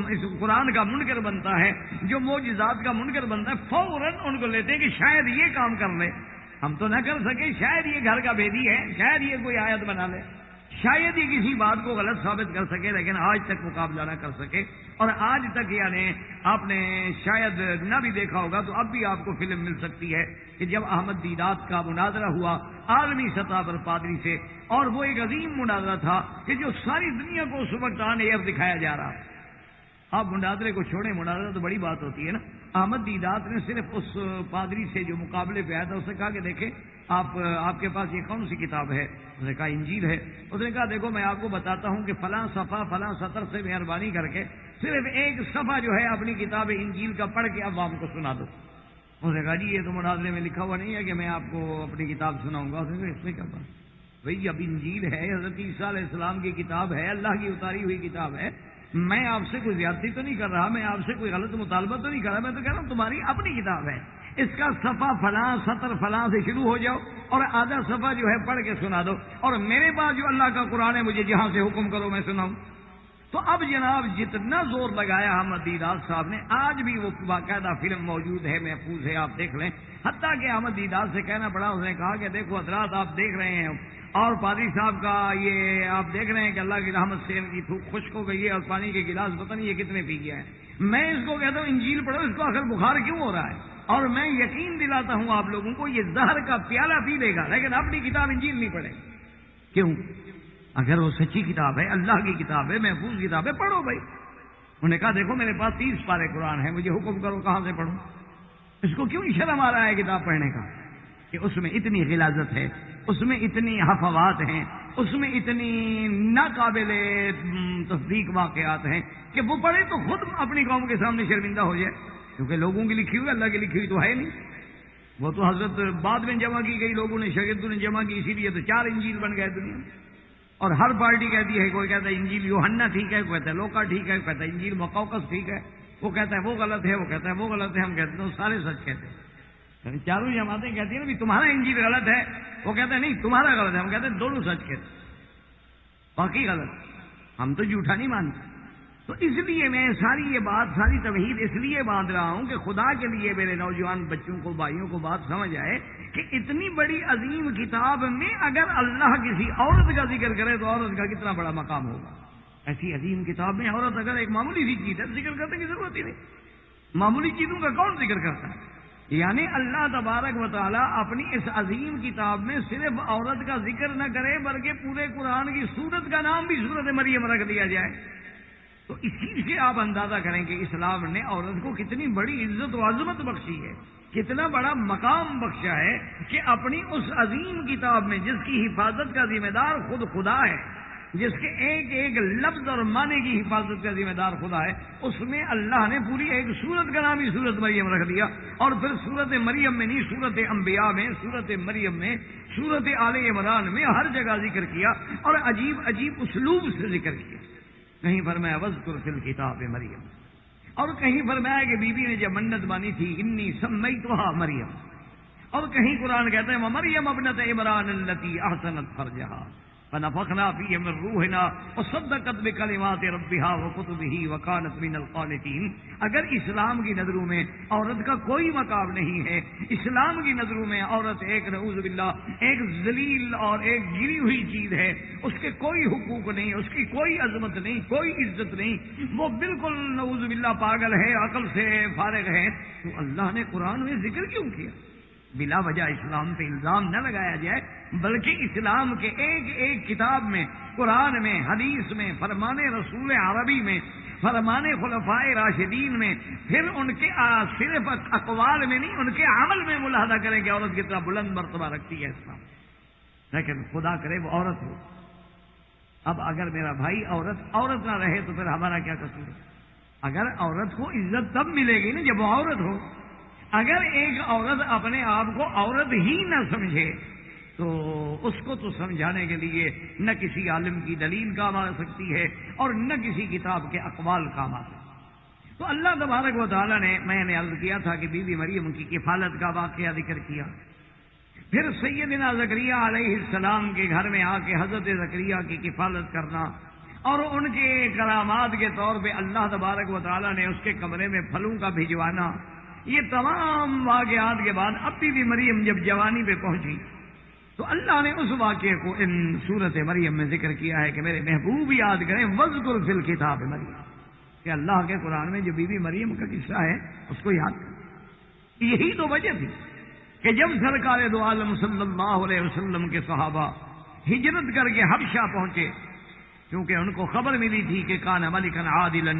اس قرآن کا منکر بنتا ہے، جو معجزات کا منکر بنتا ہے، فوراً ان کو لیتے ہیں کہ شاید یہ کام کر لے، ہم تو نہ کر سکے، شاید یہ گھر کا بیدی ہے، شاید یہ کوئی آیت بنا لے، شاید یہ کسی بات کو غلط ثابت کر سکے، لیکن آج تک مقابلہ نہ کر سکے۔ اور آج تک یعنی آپ نے شاید نہ بھی دیکھا ہوگا تو اب بھی آپ کو فلم مل سکتی ہے کہ جب احمد دیدات کا مناظرہ ہوا عالمی سطح پر پادری سے، اور وہ ایک عظیم مناظرہ تھا کہ جو ساری دنیا کو اس وقت آن ایئر دکھایا جا رہا۔ آپ مناظرے کو چھوڑیں، مناظرہ تو بڑی بات ہوتی ہے نا۔ احمد دیدات نے صرف اس پادری سے جو مقابلے پہ آیا تھا، اس نے کہا کہ دیکھیں آپ کے پاس یہ کون سی کتاب ہے؟ اس نے کہا انجیل ہے۔ اس نے کہا دیکھو میں آپ کو بتاتا ہوں کہ فلاں صفحہ فلاں سطر سے مہربانی کر کے صرف ایک صفحہ جو ہے اپنی کتاب انجیل کا پڑھ کے عوام کو سنا دو۔ اس نے کہا جی یہ تو مناظرے میں لکھا ہوا نہیں ہے کہ میں آپ کو اپنی کتاب سناؤں گا۔ اس نے کہا اس میں کیا بات بھائی، اب انجیل ہے، حضرت عیسیٰ علیہ السلام کی کتاب ہے، اللہ کی اتاری ہوئی کتاب ہے، میں آپ سے کوئی زیادتی تو نہیں کر رہا، میں آپ سے کوئی غلط مطالبہ تو نہیں کر رہا، میں تو کہہ رہا ہوں تمہاری اپنی کتاب ہے، اس کا صفحہ فلاں سطر فلاں سے شروع ہو جاؤ اور آدھا صفحہ جو ہے پڑھ کے سنا دو، اور میرے پاس جو اللہ کا قرآن ہے مجھے جہاں سے حکم کرو میں سناؤں۔ تو اب جناب جتنا زور لگایا احمد دیدات صاحب نے، آج بھی وہ باقاعدہ فلم موجود ہے، محفوظ ہے، آپ دیکھ لیں۔ حتیٰ کہ احمد دیدات سے کہنا پڑا، اس نے کہا کہ دیکھو حضرات آپ دیکھ رہے ہیں، اور پادری صاحب کا یہ آپ دیکھ رہے ہیں کہ اللہ کی رحمت سے ان کی تھوک خشک ہو گئی ہے اور پانی کے گلاس پتہ نہیں یہ کتنے پی گیا ہے۔ میں اس کو کہتا ہوں انجیل پڑھو، اس کو آخر بخار کیوں ہو رہا ہے؟ اور میں یقین دلاتا ہوں آپ لوگوں کو یہ زہر کا پیالہ پی لے گا لیکن اپنی کتاب انجیل نہیں پڑھے۔ کیوں؟ اگر وہ سچی کتاب ہے، اللہ کی کتاب ہے، محفوظ کتاب ہے، پڑھو بھائی۔ انہوں نے کہا دیکھو میرے پاس 30 پارے قرآن ہے، مجھے حکم کرو کہاں سے پڑھوں۔ اس کو کیوں شرم آ رہا ہے کتاب پڑھنے کا؟ کہ اس میں اتنی غلاظت ہے، اس میں اتنی حفوات ہیں، اس میں اتنی ناقابل تصدیق واقعات ہیں کہ وہ پڑھے تو خود اپنی قوم کے سامنے شرمندہ ہو جائے، کیونکہ لوگوں کی لکھی ہوئی، اللہ کی لکھی ہوئی تو ہے نہیں. وہ تو حضرت بعد میں جمع کی گئی، لوگوں نے، شاگردوں نے جمع کی، اسی لیے تو 4 انجیل بن گئے دنیا میں. اور ہر پارٹی کہتی ہے، کوئی کہتا ہے انجیل یوحنا ٹھیک ہے، کوئی کہتا ہے لوکا ٹھیک ہے، کوئی کہتا ہے انجیل مقوقس ٹھیک ہے، وہ کہتا ہے وہ غلط ہے، وہ کہتا ہے وہ غلط ہے. ہم کہتے ہیں وہ سارے سچ کہتے ہیں. چاروں جماعتیں کہتی ہیں نا بھی تمہارا انجیل غلط ہے، وہ کہتے ہیں نہیں تمہارا غلط ہے. ہم کہتے ہیں دونوں سچ کہتے ہیں، باقی غلط. ہم تو جھوٹا نہیں مانتے. تو اس لیے میں ساری یہ بات، ساری توحید اس لیے باندھ رہا ہوں کہ خدا کے لیے میرے نوجوان بچوں کو، بھائیوں کو بات سمجھ آئے کہ اتنی بڑی عظیم کتاب میں اگر اللہ کسی عورت کا ذکر کرے تو عورت کا کتنا بڑا مقام ہوگا. ایسی عظیم کتاب میں عورت اگر ایک معمولی سی چیز ہے ذکر کرنے کی ضرورت ہی نہیں. معمولی چیزوں کا کون ذکر کرتا ہے؟ یعنی اللہ تبارک و تعالیٰ اپنی اس عظیم کتاب میں صرف عورت کا ذکر نہ کرے بلکہ پورے قرآن کی سورت کا نام بھی سورت مریم رکھ دیا جائے. تو اس چیز سے آپ اندازہ کریں کہ اسلام نے عورت کو کتنی بڑی عزت و عظمت بخشی ہے، کتنا بڑا مقام بخشا ہے کہ اپنی اس عظیم کتاب میں جس کی حفاظت کا ذمہ دار خود خدا ہے، جس کے ایک ایک لفظ اور معنی کی حفاظت کا ذمہ دار خدا ہے، اس میں اللہ نے پوری ایک سورت کا نام ہی سورت مریم رکھ دیا. اور پھر سورت مریم میں نہیں، سورت انبیاء میں، سورت مریم میں، سورت آل عمران میں ہر جگہ ذکر کیا اور عجیب عجیب اسلوب سے ذکر کیا. کہیں فرمایا وذکر فی الکتاب مریم، اور کہیں فرمایا کہ بی بی نے جب منت مانی تھی انی سمیتھا مریم، اور کہیں قرآن کہتا ہے مریم ابنت عمران التی احسنت فرجہا فنفخنا فیہ من روحنا وصدقت بکلمات ربہا وکتبہ وکانت من القانتین. اگر اسلام کی نظروں میں عورت کا کوئی مقام نہیں ہے، اسلام کی نظروں میں عورت ایک نعوذ باللہ ایک ذلیل اور ایک گری ہوئی چیز ہے، اس کے کوئی حقوق نہیں، اس کی کوئی عظمت نہیں، کوئی عزت نہیں، وہ بالکل نعوذ باللہ پاگل ہے، عقل سے فارغ ہے، تو اللہ نے قرآن میں ذکر کیوں کیا؟ بلا وجہ اسلام پہ الزام نہ لگایا جائے، بلکہ اسلام کے ایک ایک کتاب میں، قرآن میں، حدیث میں، فرمان رسول عربی میں، فرمان خلفائے راشدین میں، پھر ان کے صرف اقوال میں نہیں، ان کے عمل میں ملاحظہ کریں کہ عورت کتنا بلند مرتبہ رکھتی ہے اسلام. لیکن خدا کرے وہ عورت ہو. اب اگر میرا بھائی عورت نہ رہے تو پھر ہمارا کیا قصور ہے؟ اگر عورت کو عزت تب ملے گی نا جب وہ عورت ہو. اگر ایک عورت اپنے آپ کو عورت ہی نہ سمجھے تو اس کو تو سمجھانے کے لیے نہ کسی عالم کی دلیل کام آ سکتی ہے اور نہ کسی کتاب کے اقوال کام آ سکتے. تو اللہ تبارک و تعالیٰ نے، میں نے عرض کیا تھا کہ بی بی مریم کی کفالت کا واقعہ ذکر کیا. پھر سیدنا زکریا علیہ السلام کے گھر میں آ کے حضرت زکریا کی کفالت کرنا اور ان کے کرامات کے طور پہ اللہ تبارک و تعالیٰ نے اس کے کمرے میں پھلوں کا بھجوانا، یہ تمام واقعات کے بعد اب بھی مریم جب جوانی پہ پہنچی تو اللہ نے اس واقعے کو ان سورت مریم میں ذکر کیا ہے کہ میرے محبوب یاد کریں وذکر فی الکتاب مریم، کہ اللہ کے قرآن میں جو بی بی مریم کا قصہ ہے اس کو یاد کریں. یہی تو وجہ تھی کہ جب سرکار دو عالم صلی اللہ علیہ وسلم کے صحابہ ہجرت کر کے حبشہ پہنچے، کیونکہ ان کو خبر ملی تھی کہ کان ملکا عادلا،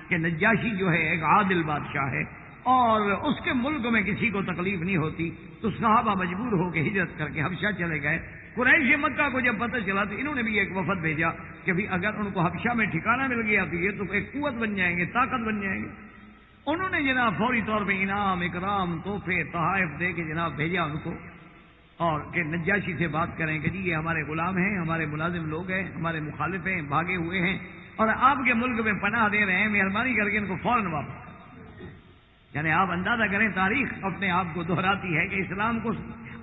کہ نجاشی جو ہے ایک عادل بادشاہ ہے اور اس کے ملک میں کسی کو تکلیف نہیں ہوتی، تو صحابہ مجبور ہو کے ہجرت کر کے حبشہ چلے گئے. قریش مکہ کو جب پتہ چلا تو انہوں نے بھی ایک وفد بھیجا کہ بھی اگر ان کو حبشہ میں ٹھکانہ مل گیا تو یہ تو ایک قوت بن جائیں گے، طاقت بن جائیں گے. انہوں نے جناب فوری طور پہ انعام، اکرام، تحفے، تحائف دے کے جناب بھیجا ان کو، اور کہ نجاشی سے بات کریں کہ جی یہ ہمارے غلام ہیں، ہمارے ملازم لوگ ہیں، ہمارے مخالف ہیں، بھاگے ہوئے ہیں اور آپ کے ملک میں پناہ دے رہے ہیں، مہربانی کر کے ان کو فوراً واپس. یعنی آپ اندازہ کریں تاریخ اپنے آپ کو دہراتی ہے کہ اسلام کو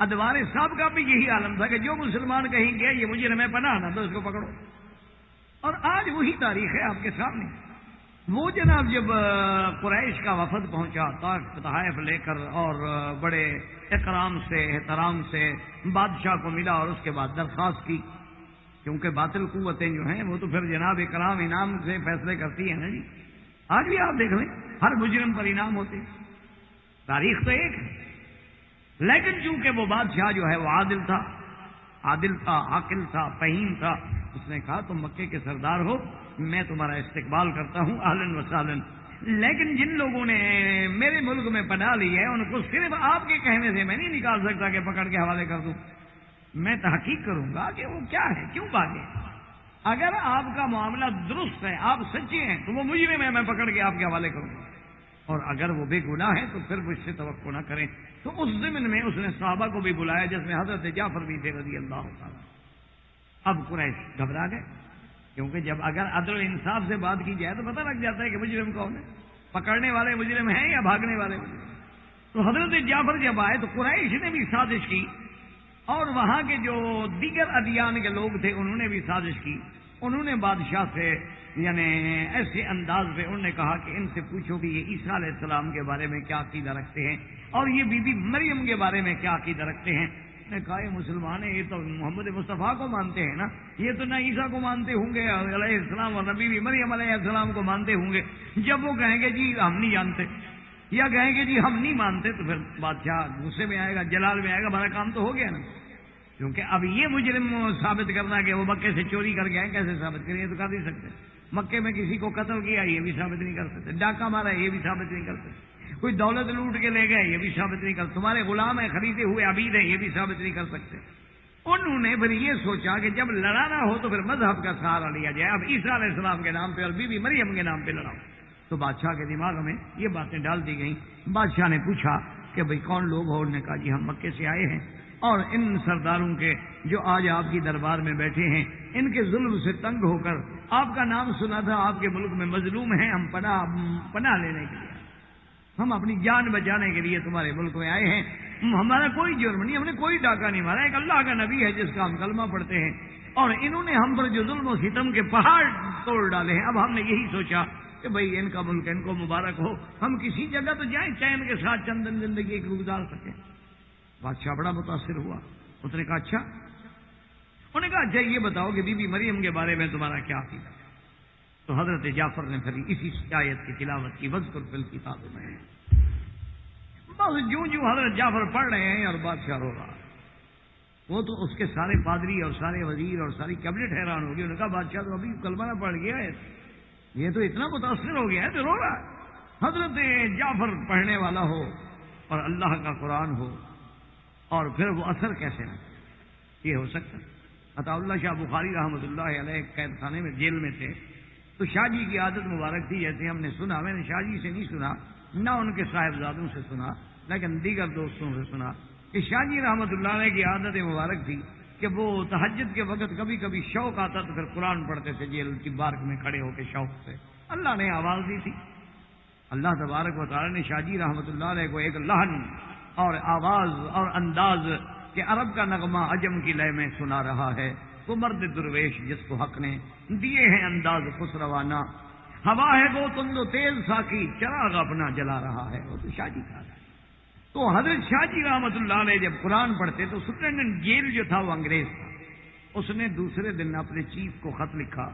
ادوار سابقہ بھی یہی عالم تھا کہ جو مسلمان کہیں گے یہ مجھے میں پناہ نہ تو اس کو پکڑو. اور آج وہی تاریخ ہے آپ کے سامنے. وہ جناب جب قریش کا وفد پہنچا تحائف لے کر اور بڑے اکرام سے احترام سے بادشاہ کو ملا اور اس کے بعد درخواست کی، کیونکہ باطل قوتیں جو ہیں وہ تو پھر جناب اکرام انعام سے فیصلے کرتی ہیں نا جی. آج بھی آپ دیکھ لیں ہر مجرم پر انعام ہوتے، تاریخ تو ایک ہے. لیکن چونکہ وہ بادشاہ جو ہے وہ عادل تھا، عاقل تھا، فہیم تھا، اس نے کہا تم مکے کے سردار ہو، میں تمہارا استقبال کرتا ہوں، اہلاً و سہلاً. لیکن جن لوگوں نے میرے ملک میں پناہ لی ہے ان کو صرف آپ کے کہنے سے میں نہیں نکال سکتا کہ پکڑ کے حوالے کر دوں. میں تحقیق کروں گا کہ وہ کیا ہے, کیوں بھاگے. اگر آپ کا معاملہ درست ہے, آپ سچے ہیں, تو وہ مجرم ہے, میں پکڑ کے آپ کے حوالے کروں گا. اور اگر وہ بے گناہ ہے تو پھر مجھ سے توقع نہ کریں. تو اس ضمن میں اس نے صحابہ کو بھی بلایا جس میں حضرت جعفر بھی تھے رضی اللہ تعالیٰ. اب قریش گھبرا گئے, کیونکہ جب اگر عدل و انصاف سے بات کی جائے تو پتہ لگ جاتا ہے کہ مجرم کون ہے, پکڑنے والے مجرم ہیں یا بھاگنے والے مجرم. تو حضرت جعفر جب آئے تو قریش نے بھی سازش کی, اور وہاں کے جو دیگر ادیان کے لوگ تھے انہوں نے بھی سازش کی. انہوں نے بادشاہ سے یعنی ایسے انداز پہ انہوں نے کہا کہ ان سے پوچھو کہ یہ عیسیٰ علیہ السلام کے بارے میں کیا عقیدہ رکھتے ہیں اور یہ بی بی مریم کے بارے میں کیا عقیدہ رکھتے ہیں. نے کہا یہ مسلمان ہیں, یہ تو محمد مصطفیٰ کو مانتے ہیں نا, یہ تو نہ عیسیٰ کو مانتے ہوں گے علیہ السلام اور نبی بھی مریم علیہ السلام کو مانتے ہوں گے. جب وہ کہیں گے جی ہم نہیں جانتے یا کہیں گے جی ہم نہیں مانتے تو پھر بادشاہ غصے میں آئے گا, جلال میں آئے گا, ہمارا کام تو ہو گیا نا. کیونکہ اب یہ مجرم ثابت کرنا کہ وہ مکے سے چوری کر گئے کیسے ثابت کریں, یہ تو کر نہیں سکتے. مکے میں کسی کو قتل کیا یہ بھی ثابت نہیں کر سکتے, ڈاکہ مارا یہ بھی ثابت نہیں کر سکتے, کوئی دولت لوٹ کے لے گئے یہ بھی ثابت نہیں کر سکتے, تمہارے غلام ہیں خریدے ہوئے عبید ہیں یہ بھی ثابت نہیں کر سکتے. انہوں نے پھر یہ سوچا کہ جب لڑانا ہو تو پھر مذہب کا سہارا لیا جائے. اب عیسیٰ علیہ السلام کے نام پہ اور بی بی مریم کے نام پہ لڑاؤ. تو بادشاہ کے دماغ میں یہ باتیں ڈال دی گئیں. بادشاہ نے پوچھا کہ بھئی کون لوگ ہو؟ انہوں نے کہا جی ہم مکے سے آئے ہیں اور ان سرداروں کے جو آج آپ کی دربار میں بیٹھے ہیں ان کے ظلم سے تنگ ہو کر آپ کا نام سنا تھا, آپ کے ملک میں مظلوم ہیں, ہم پناہ لینے کے لیے, ہم اپنی جان بچانے کے لیے تمہارے ملک میں آئے ہیں. ہمارا کوئی جرم نہیں, ہم نے کوئی ڈاکہ نہیں مارا, ایک اللہ کا نبی ہے جس کا ہم کلمہ پڑھتے ہیں, اور انہوں نے ہم پر جو ظلم و ستم کے پہاڑ توڑ ڈالے ہیں. اب ہم نے یہی سوچا کہ بھئی ان کا ملک ان کو مبارک ہو, ہم کسی جگہ تو جائیں چین کے ساتھ چندن زندگی ایک گزار سکیں. بادشاہ بڑا متاثر ہوا. اس نے کہا اچھا, انہوں نے کہا اچھا یہ بتاؤ کہ بی بی مریم کے بارے میں تمہارا کیا عقیدہ ہے. تو حضرت جعفر نے پھر اسی آیت کی تلاوت کی, وذکر فی الکتاب میں. بس جو حضرت جعفر پڑھ رہے ہیں اور بادشاہ رو رہا, وہ تو اس کے سارے پادری اور سارے وزیر اور ساری کیبنٹ حیران ہو گئی. انہوں نے کہا بادشاہ تو ابھی کلمہ نہ پڑھ گیا ہے, یہ تو اتنا متاثر ہو گیا ہے تو رو رہا ہے. حضرت جعفر پڑھنے والا ہو اور اللہ کا قرآن ہو اور پھر وہ اثر کیسے نہ, یہ ہو سکتا. عطا اللہ شاہ بخاری رحمۃ اللہ علیہ قید خانے میں جیل میں تھے, تو شاہ جی کی عادت مبارک تھی, جیسے ہم نے سنا, میں نے شاہ جی سے نہیں سنا, نہ ان کے صاحبزادوں سے سنا, لیکن دیگر دوستوں سے سنا کہ شاہ جی رحمۃ اللہ علیہ کی عادت مبارک تھی کہ وہ تہجد کے وقت کبھی کبھی شوق آتا تو پھر قرآن پڑھتے تھے جیل کی بارک میں کھڑے ہو کے شوق سے. اللہ نے آواز دی تھی, اللہ تبارک و تعالی نے شاہ جی رحمۃ اللہ علیہ کو ایک لحن اور آواز اور انداز کہ عرب کا نغمہ عجم کی لے میں سنا رہا ہے, وہ مرد درویش جس کو حق نے دیے ہیں انداز خسروانہ, ہوا ہے وہ تند و تیز ساکی چراغ اپنا جلا رہا ہے. وہ تو شاہ جی کا. تو حضرت شاہ جی رحمۃ اللہ علیہ جب قرآن پڑھتے تو سپرنٹینڈنٹ جیل جو تھا وہ انگریز تھا, اس نے دوسرے دن اپنے چیف کو خط لکھا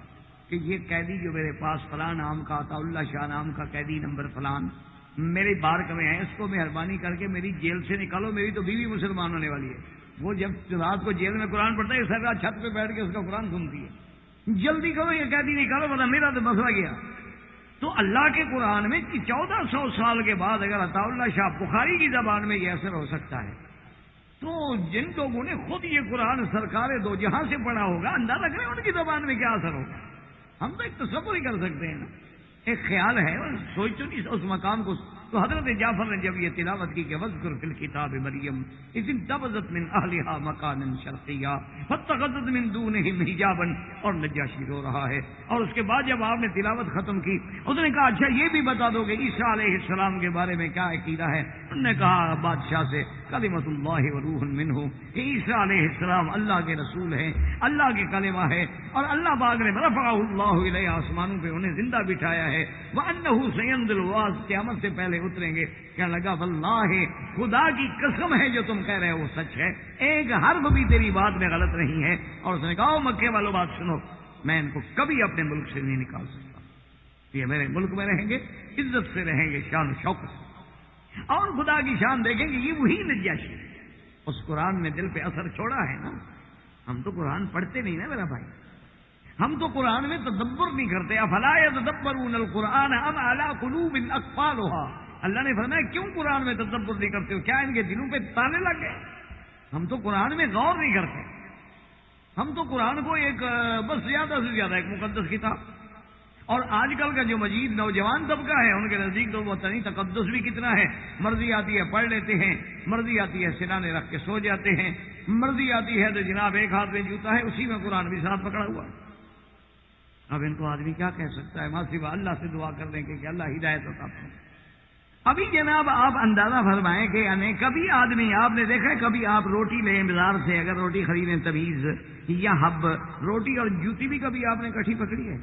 کہ یہ قیدی جو میرے پاس فلاں نام کا عطا اللہ شاہ نام کا قیدی نمبر فلان میری بارک میں ہے, اس کو مہربانی کر کے میری جیل سے نکالو, میری تو بیوی مسلمان ہونے والی ہے. وہ جب رات کو جیل میں قرآن پڑھتا ہے سر رات چھت پہ بیٹھ کے اس کا قرآن سنتی ہے, جلدی کرو یہ قیدی نکالو ورنہ میرا تو مسئلہ گیا. تو اللہ کے قرآن میں 1400 سال کے بعد اگر عطا اللہ شاہ بخاری کی زبان میں یہ اثر ہو سکتا ہے, تو جن لوگوں نے خود یہ قرآن سرکار دو جہاں سے پڑھا ہوگا اندازہ کریں ان کی زبان میں کیا اثر ہوگا. ہم تو ایک تصور ہی کر سکتے ہیں نا, ایک خیال ہے, سوچ تو نہیں اس مقام کو. تو حضرت جعفر نے جب یہ تلاوت کی کہ وذکر فی الکتاب مریم اذ انتبذت من اہلہا مکانا شرقیا فاتخذت من دونہم حجابا, اور نجاشی رو رہا ہے. اور اس کے بعد جب آپ نے تلاوت ختم کی اس نے کہا اچھا یہ بھی بتا دو کہ عیسیٰ علیہ السلام کے بارے میں کیا عقیدہ ہے. انہوں نے کہا بادشاہ سے کلمۃ اللہ و روح منہ, کہ عیسیٰ علیہ السلام اللہ کے رسول ہیں, اللہ کے کلمہ ہے, اور اللہ پاک نے رفعہ اللہ الیہ, آسمانوں پہ انہیں زندہ بٹھایا ہے, وانہ سینزل, واز قیامت سے پہلے اتریں گے. کیا لگا واللہ خدا کی قسم ہے جو تم کہہ رہے ہو وہ سچ ہے, ایک حرف بھی تیری بات میں غلط نہیں ہے. اور اس نے کہا مکے والوں بات سنو, میں ان کو کبھی اپنے ملک سے نہیں نکال سکتا, یہ میرے ملک میں رہیں گے, عزت سے رہیں گے, شان و شوکت سے, اور خدا کی شان دیکھیں گے. یہ وہی نجاشی ہے, اس قرآن نے دل پہ اثر چھوڑا ہے نا. ہم تو قرآن پڑھتے نہیں نا میرا بھائی, ہم تو قرآن میں تدبر نہیں کرتے. افلا یتدبرون القرآن ام علی قلوب اقفالها. اللہ نے فرمایا کیوں قرآن میں تدبر نہیں کرتے ہو؟ کیا ان کے دلوں پہ تالے لگ گئے؟ ہم تو قرآن میں غور نہیں کرتے. ہم تو قرآن کو ایک بس زیادہ سے زیادہ ایک مقدس کتاب. اور آج کل کا جو مجید نوجوان طبقہ ہے ان کے نزدیک تو وہ تنی تقدس بھی کتنا ہے. مرضی آتی ہے پڑھ لیتے ہیں، مرضی آتی ہے سرانے رکھ کے سو جاتے ہیں، مرضی آتی ہے تو جناب ایک ہاتھ میں جوتا ہے اسی میں قرآن بھی ساتھ پکڑا ہوا. اب ان کو آدمی کیا کہہ سکتا ہے؟ ماں سوا اللہ سے دعا کر دیں کہ اللہ ہدایت عطا فرمائے. ابھی جناب آپ اندازہ فرمائیں کہ یعنی کبھی آدمی آپ نے دیکھا ہے کبھی آپ روٹی لیں بازار سے، اگر روٹی خریدیں تمیز یا حب روٹی اور جوتی بھی کبھی آپ نے کٹھی پکڑی ہے؟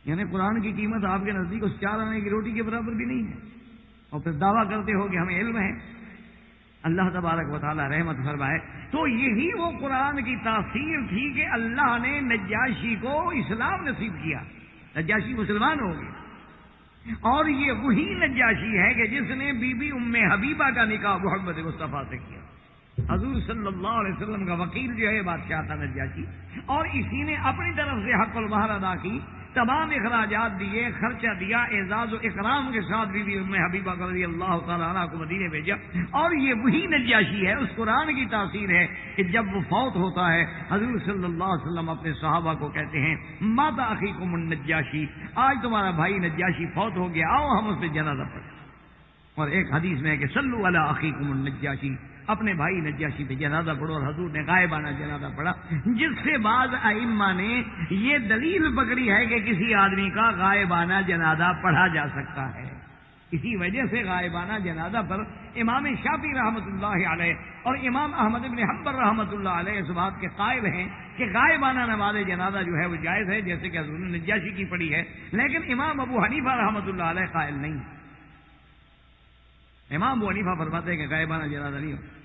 یعنی قرآن کی قیمت آپ کے نزدیک اس 4 آنے کی روٹی کے برابر بھی نہیں ہے، اور پھر دعویٰ کرتے ہو کہ ہمیں علم ہے. اللہ تبارک و تعالی رحمت فرمائے. تو یہی وہ قرآن کی تاثیر تھی کہ اللہ نے نجاشی کو اسلام نصیب کیا، نجاشی مسلمان ہو گیا. اور یہ وہی نجاشی ہے کہ جس نے بی بی ام حبیبہ کا نکاح محمد مصطفیٰ سے کیا. حضور صلی اللہ علیہ وسلم کا وکیل جو ہے بادشاہ تھا نجاشی، اور اسی نے اپنی طرف سے حق المہر ادا کی، تمام اخراجات دیے، خرچہ دیا، اعزاز و اکرام کے ساتھ بی بی ام حبیبہ رضی اللہ تعالیٰ عنہ کو مدینے بھیجا. اور یہ وہی نجاشی ہے، اس قرآن کی تاثیر ہے کہ جب وہ فوت ہوتا ہے حضور صلی اللہ علیہ وسلم اپنے صحابہ کو کہتے ہیں مات اخیکم النجاشی، آج تمہارا بھائی نجاشی فوت ہو گیا، آؤ ہم اس پہ جنازہ پڑھیں. اور ایک حدیث میں ہے کہ صلوا علی اخیکم النجاشی، اپنے بھائی نجاشی پہ جنازہ پڑھو. اور حضور نے غائبانہ جنازہ پڑھا، جس سے بعض ائمہ نے یہ دلیل پکڑی ہے کہ کسی آدمی کا غائبانہ جنازہ پڑھا جا سکتا ہے. اسی وجہ سے غائبانہ جنازہ پر امام شافعی رحمۃ اللہ علیہ اور امام احمد بن حنبل رحمۃ اللہ علیہ اس بات کے قائل ہیں کہ غائبانہ نماز جنازہ جو ہے وہ جائز ہے، جیسے کہ حضور نے نجاشی کی پڑھی ہے. لیکن امام ابو حنیفہ رحمۃ اللہ علیہ قائل نہیں. امام ابو حنیفہ فرماتے ہیں کہ غائبانہ جنازہ نہیں ہوتا.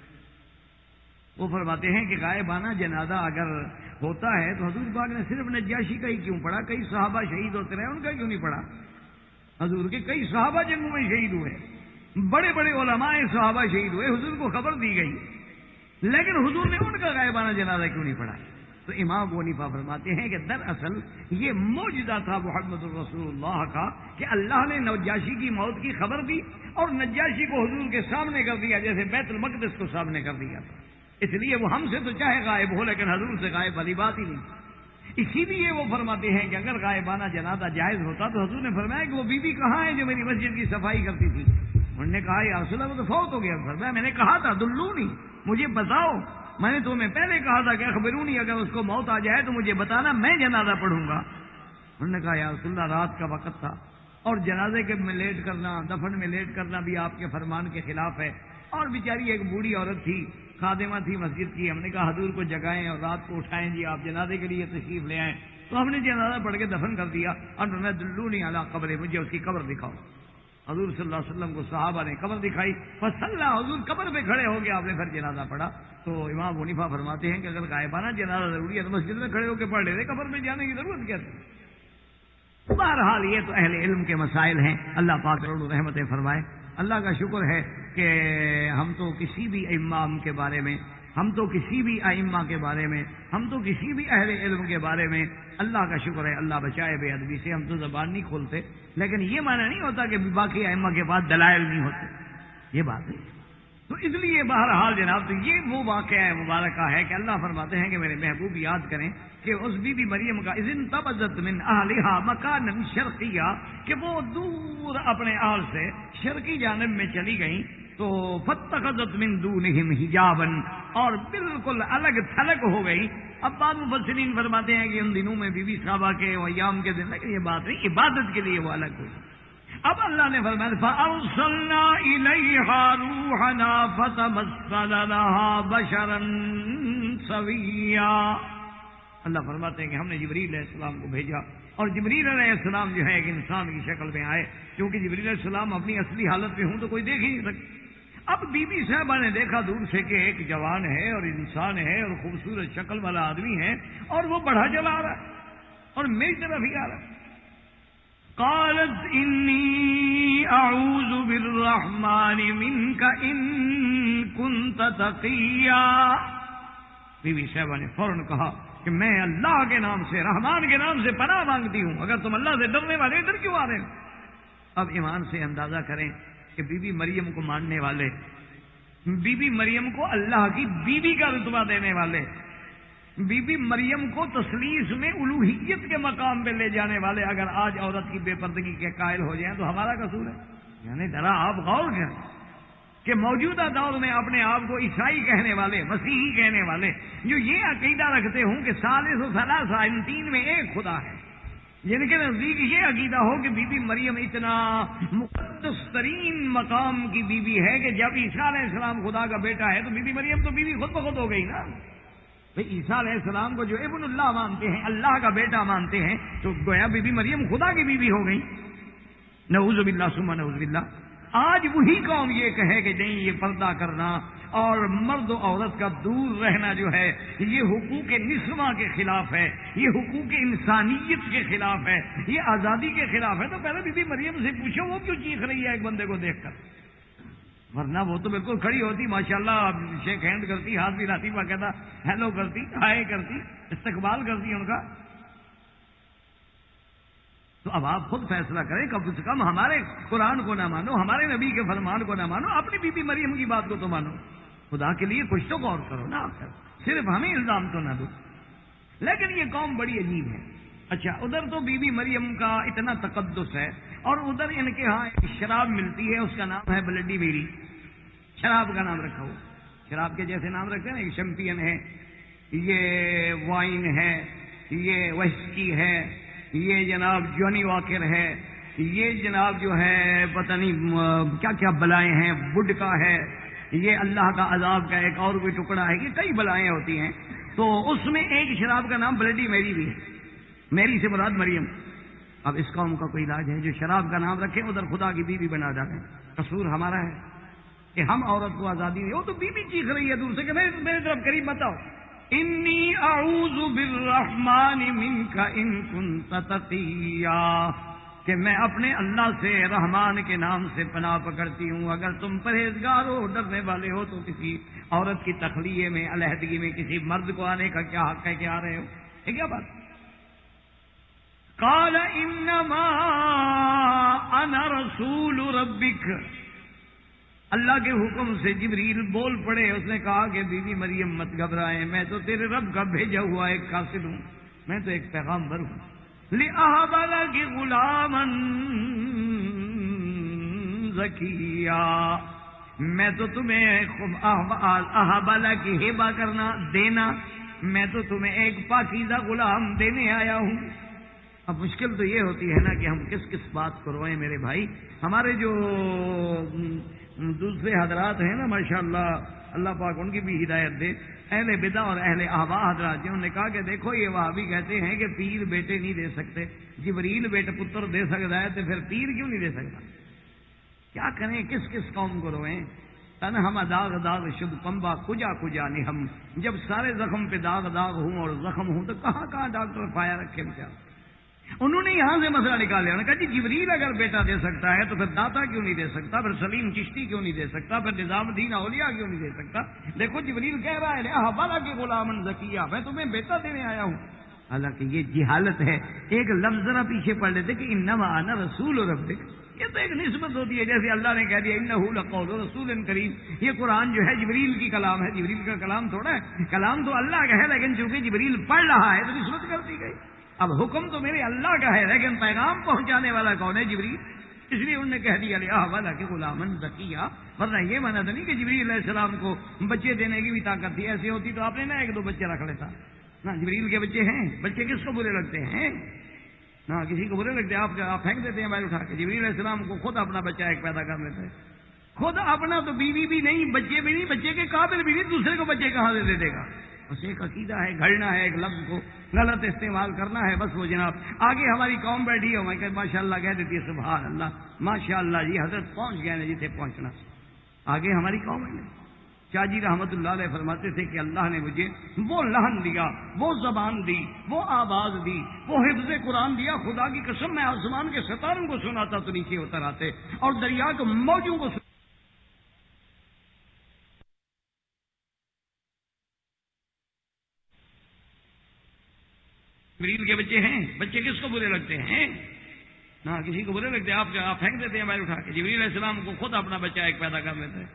وہ فرماتے ہیں کہ غائبانہ جنازہ اگر ہوتا ہے تو حضور پاک نے صرف نجاشی کا ہی کیوں پڑھا؟ کئی صحابہ شہید ہوتے رہے، ان کا کیوں نہیں پڑھا؟ حضور کے کئی صحابہ جنگوں میں شہید ہوئے، بڑے بڑے علماء صحابہ شہید ہوئے، حضور کو خبر دی گئی، لیکن حضور نے ان کا غائبانہ جنازہ کیوں نہیں پڑھا؟ تو امام ابو حنیفہ فرماتے ہیں کہ دراصل یہ معجزہ تھا محمد رسول اللہ کا کہ اللہ نے نجاشی کی موت کی خبر دی اور نجاشی کو حضور کے سامنے کر دیا، جیسے بیت المقدس کو سامنے کر دیا تھا. اس لیے وہ ہم سے تو چاہے غائب ہو لیکن حضور سے غائب والی بات ہی نہیں. اسی لیے وہ فرماتے ہیں کہ اگر غائبانہ جنازہ جائز ہوتا تو حضور نے فرمایا کہ وہ بی بی کہاں ہے جو میری مسجد کی صفائی کرتی تھی؟ انہوں نے کہا یا رسول اللہ وہ تو فوت ہو گیا. فرمایا میں نے کہا تھا دلونی، مجھے بتاؤ، میں نے تمہیں پہلے کہا تھا کہ اخبرونی، اگر اس کو موت آ جائے تو مجھے بتانا، میں جنازہ پڑھوں گا. انہوں نے کہا یا رسول اللہ رات کا وقت تھا اور جنازے کے میں لیٹ کرنا، دفن میں لیٹ کرنا بھی آپ کے فرمان کے خلاف ہے، اور بیچاری ایک بوڑھی عورت تھی، خادمہ تھی مسجد کی. ہم نے کہا حضور کو جگائیں اور رات کو اٹھائیں، جی آپ جنازے کے لیے تشریف لے آئیں. تو ہم نے جنازہ پڑھ کے دفن کر دیا. اور انہوں نے دلونی علی قبر، مجھے اس کی قبر دکھاؤ. حضور صلی اللہ علیہ وسلم کو صحابہ نے قبر دکھائی، فصلى، حضور قبر پہ کھڑے ہو گیا، آپ نے پھر جنازہ پڑھا. تو امام ابو حنیفہ فرماتے ہیں کہ اگر غائبانہ جنازہ ضروری ہے تو مسجد میں کھڑے ہو کے پڑھ لیتے، قبر میں جانے کی ضرورت کیا تھی؟ بہرحال یہ تو اہل علم کے مسائل ہیں، اللہ پاک کروڑوں رحمتیں فرمائے. اللہ کا شکر ہے کہ ہم تو کسی بھی امام کے بارے میں، ہم تو کسی بھی ائمہ کے بارے میں، ہم تو کسی بھی اہل علم کے بارے میں، اللہ کا شکر ہے، اللہ بچائے بے ادبی سے، ہم تو زبان نہیں کھولتے. لیکن یہ معنی نہیں ہوتا کہ باقی ائمہ کے پاس دلائل نہیں ہوتے، یہ بات نہیں. تو اس لیے بہرحال جناب تو یہ وہ واقعہ مبارکہ ہے کہ اللہ فرماتے ہیں کہ میرے محبوب یاد کریں کہ اس بی بی مریم کا اذن تبذت من اہلہا مکانا شرقیہ، کہ وہ دور اپنے اہل سے شرقی جانب میں چلی گئیں. تو فاتخذت من دونہم حجابا، اور بالکل الگ تھلگ ہو گئی. اب بعض مفسرین فرماتے ہیں کہ ان دنوں میں بی بی صحابہ کے ایام کے دن، لیکن یہ بات نہیں، عبادت کے لیے وہ الگ ہوئی. اب اللہ نے فرمایا فَأَرْسَلْنَا إِلَيْهَا رُوحَنَا فَتَمَثَّلَ لَهَا بَشَرًا سَوِيًّا. اللہ فرماتے ہیں کہ ہم نے جبریل علیہ السلام کو بھیجا، اور جبریل علیہ السلام جو ہے ایک انسان کی شکل میں آئے، کیونکہ جبریل علیہ السلام اپنی اصلی حالت میں ہوں تو کوئی دیکھ ہی نہیں سکتا. اب بی بی صاحبہ نے دیکھا دور سے کہ ایک جوان ہے اور انسان ہے اور خوبصورت شکل والا آدمی ہے، اور وہ بڑھا چلا آ رہا ہے اور میری طرف ہی آ رہا ہے. قالت انی اعوذ بالرحمن منک ان کنت تقیا. بی بی صاحبہ نے فوراً کہا کہ میں اللہ کے نام سے، رحمان کے نام سے پناہ مانگتی ہوں، اگر تم اللہ سے ڈرنے والے ادھر کیوں آ رہے ہو؟ اب ایمان سے اندازہ کریں کہ بی بی مریم کو ماننے والے، بی بی مریم کو اللہ کی بیوی کا رتبہ دینے والے، بی بی مریم کو تثلیث میں الوہیت کے مقام پہ لے جانے والے اگر آج عورت کی بے پردگی کے قائل ہو جائیں تو ہمارا قصور ہے؟ یعنی ذرا آپ غور کریں کہ موجودہ دور میں اپنے آپ کو عیسائی کہنے والے، مسیحی کہنے والے، جو یہ عقیدہ رکھتے ہوں کہ ثالث و ثلاثہ، ان تین میں ایک خدا ہے، جن کے نزدیک یہ عقیدہ ہو کہ بی بی مریم اتنا مقدس ترین مقام کی بی بی ہے کہ جب عیسیٰ علیہ السلام خدا کا بیٹا ہے تو بی بی مریم تو بیوی خود بخود ہو گئی نا۔ بھئی عیسیٰ علیہ السلام کو جو ابن اللہ مانتے ہیں، اللہ کا بیٹا مانتے ہیں، تو گویا بی بی مریم خدا کی بیوی ہو گئی۔ نعوذ باللہ ثم نعوذ باللہ۔ آج وہی قوم یہ کہے کہ نہیں، یہ پردہ کرنا اور مرد و عورت کا دور رہنا جو ہے یہ حقوق نسواں کے خلاف ہے، یہ حقوق انسانیت کے خلاف ہے، یہ آزادی کے خلاف ہے، تو پہلے بی بی مریم سے پوچھو وہ کیوں چیخ رہی ہے ایک بندے کو دیکھ کر؟ ورنہ وہ تو بالکل کھڑی ہوتی، ماشاءاللہ شیک ہینڈ کرتی، ہاتھ بھی لاتی، باقاعدہ ہیلو کرتی، ہائے کرتی، استقبال کرتی ان کا۔ تو اب آپ خود فیصلہ کریں، کم سے کم ہمارے قرآن کو نہ مانو، ہمارے نبی کے فرمان کو نہ مانو، اپنی بی بی مریم کی بات کو تو مانو۔ خدا کے لیے کچھ تو غور کرو نا، آپ صرف ہمیں الزام تو نہ دو۔ لیکن یہ قوم بڑی عجیب ہے۔ اچھا، ادھر تو بی بی مریم کا اتنا تقدس ہے، اور ادھر ان کے ہاں ایک شراب ملتی ہے، اس کا نام ہے بلڈی میری، شراب کا نام رکھا ہو، شراب کے جیسے نام رکھتے ہیں نا، یہ شیمپین ہے، یہ وائن ہے، یہ وہسکی ہے، یہ جناب جونی واکر ہے، یہ جناب جو ہے پتہ نہیں کیا کیا بلائیں ہیں، وڈکا ہے، یہ اللہ کا عذاب کا ایک اور کوئی ٹکڑا ہے، یہ کئی بلائیں ہوتی ہیں۔ تو اس میں ایک شراب کا نام بلڈی میری بھی ہے، میری سے مراد مریم۔ اب اس قوم کا کوئی علاج ہے جو شراب کا نام رکھے ادھر خدا کی بیوی بنا ڈالیں؟ قصور ہمارا ہے کہ ہم عورت کو آزادی نہیں، وہ تو بیوی چیخ رہی ہے دور سے کہ میرے طرف قریب مت آؤ۔ انی اعوذ بالرحمن منک ان کنت تقیا، کہ میں اپنے اللہ سے، رحمان کے نام سے پناہ پکڑتی ہوں، اگر تم پرہیزگار ہو، ڈرنے والے ہو، تو کسی عورت کی تخلیے میں، علیحدگی میں کسی مرد کو آنے کا کیا حق ہے کہ آ رہے ہو؟ یہ کیا بات؟ قال انما انا رسول ربک، اللہ کے حکم سے جبریل بول پڑے، اس نے کہا کہ بی بی مریم مت گھبرائیں، میں تو تیرے رب کا بھیجا ہوا ایک قاصد ہوں، میں تو ایک پیغامبر ہوں۔ لِأَهَبَ لَكِ غُلَامًا زَكِيًّا، میں تو تمہیں اہب لک ہبہ کرنا، دینا، میں تو تمہیں ایک پاکیزہ غلام دینے آیا ہوں۔ اب مشکل تو یہ ہوتی ہے نا کہ ہم کس کس بات کو روئیں میرے بھائی۔ ہمارے جو دوسرے حضرات ہیں نا، ماشاءاللہ اللہ پاک ان کی بھی ہدایت دے، اہل بدع اور اہل احوا حضرات جنہوں نے کہا کہ دیکھو یہ وہابی کہتے ہیں کہ پیر بیٹے نہیں دے سکتے، جبریل بیٹے پتر دے سکتا ہے تو پھر پیر کیوں نہیں دے سکتا؟ کیا کریں، کس کس قوم کو روئیں؟ تن ہم داغ داغ شد پمبا کجا کجا نہم، جب سارے زخم پہ داغ داغ ہوں اور زخم ہوں تو کہاں کہاں ڈاکٹر پایا رکھے بچا۔ انہوں نے یہاں سے مسئلہ نکالیا، انہوں نے کہا جی جبریل اگر بیٹا دے سکتا ہے تو پھر داتا کیوں نہیں دے سکتا، پھر سلیم چشتی کیوں نہیں دے سکتا، پھر نظام الدین اولیاء کیوں نہیں دے سکتا؟ دیکھو جبریل کہہ رہا ہے احبا کہ غلام زکیہ، میں تمہیں بیٹا دینے آیا ہوں۔ حالانکہ یہ جہالت ہے۔ ایک لفظ ذرا پیچھے پڑھ لیتے کہ انما انا رسول ربک، یہ تو ایک نسبت ہوتی ہے، جیسے اللہ نے کہہ دیا انہ لقول رسول کریم، یہ قرآن جو ہے جبریل کی کلام ہے، جبریل کا کلام تھوڑا ہے، کلام تو اللہ کا ہے، لیکن چونکہ جبریل پڑھ رہا ہے تو نسبت کر دی گئی۔ اب حکم تو میرے اللہ کا ہے، لیکن پیغام پہنچانے والا کون ہے؟ جبریل۔ اس لیے انہوں نے کہہ دیا لِأَهْبَ لَكِ غُلَامًا زَكِيًّا، ورنہ یہ مانا تو نہیں کہ جبریل علیہ السلام کو بچے دینے کی بھی طاقت تھی، ایسی ہوتی تو آپ نے نہ ایک دو بچے رکھ لیتا نا۔ جبریل کے بچے ہیں، بچے کس کو برے لگتے ہیں؟ نہ کسی کو برے لگتے ہیں، آپ پھینک دیتے ہیں باہر اٹھا کے۔ جبریل علیہ السلام کو خود اپنا بچہ ایک پیدا کر لیتے ہیں، خود اپنا تو بیوی بھی نہیں، بچے بھی نہیں، بچے کے قابل بھی نہیں، دوسرے کو بچے کہاں سے دے دے گا؟ بس ایک عقیدہ ہے، گھڑنا ہے، ایک لفظ کو غلط استعمال کرنا ہے، بس وہ جناب آگے ہماری قوم بیٹھی ہے، میں کہ ماشاء اللہ کہہ دیتی ہے سبحان اللہ، ماشاء اللہ جی حضرت پہنچ گئے ہیں جسے پہنچنا، آگے ہماری قوم ہے۔ شاہ جی رحمت اللہ علیہ فرماتے تھے کہ اللہ نے مجھے وہ لہن دیا، وہ زبان دی، وہ آواز دی، وہ حفظ قرآن دیا، خدا کی قسم میں آسمان کے ستاروں کو سناتا تو نیچے اتر آتے، اور دریا کے موجوں کو جبریل کے بچے ہیں، بچے کس کو برے لگتے ہیں؟ نہ کسی کو برے لگتے ہیں. آپ پھینک دیتے ہیں باہر اٹھا کے. جبریل علیہ السلام کو خود اپنا بچہ ایک پیدا کر لیتے ہیں.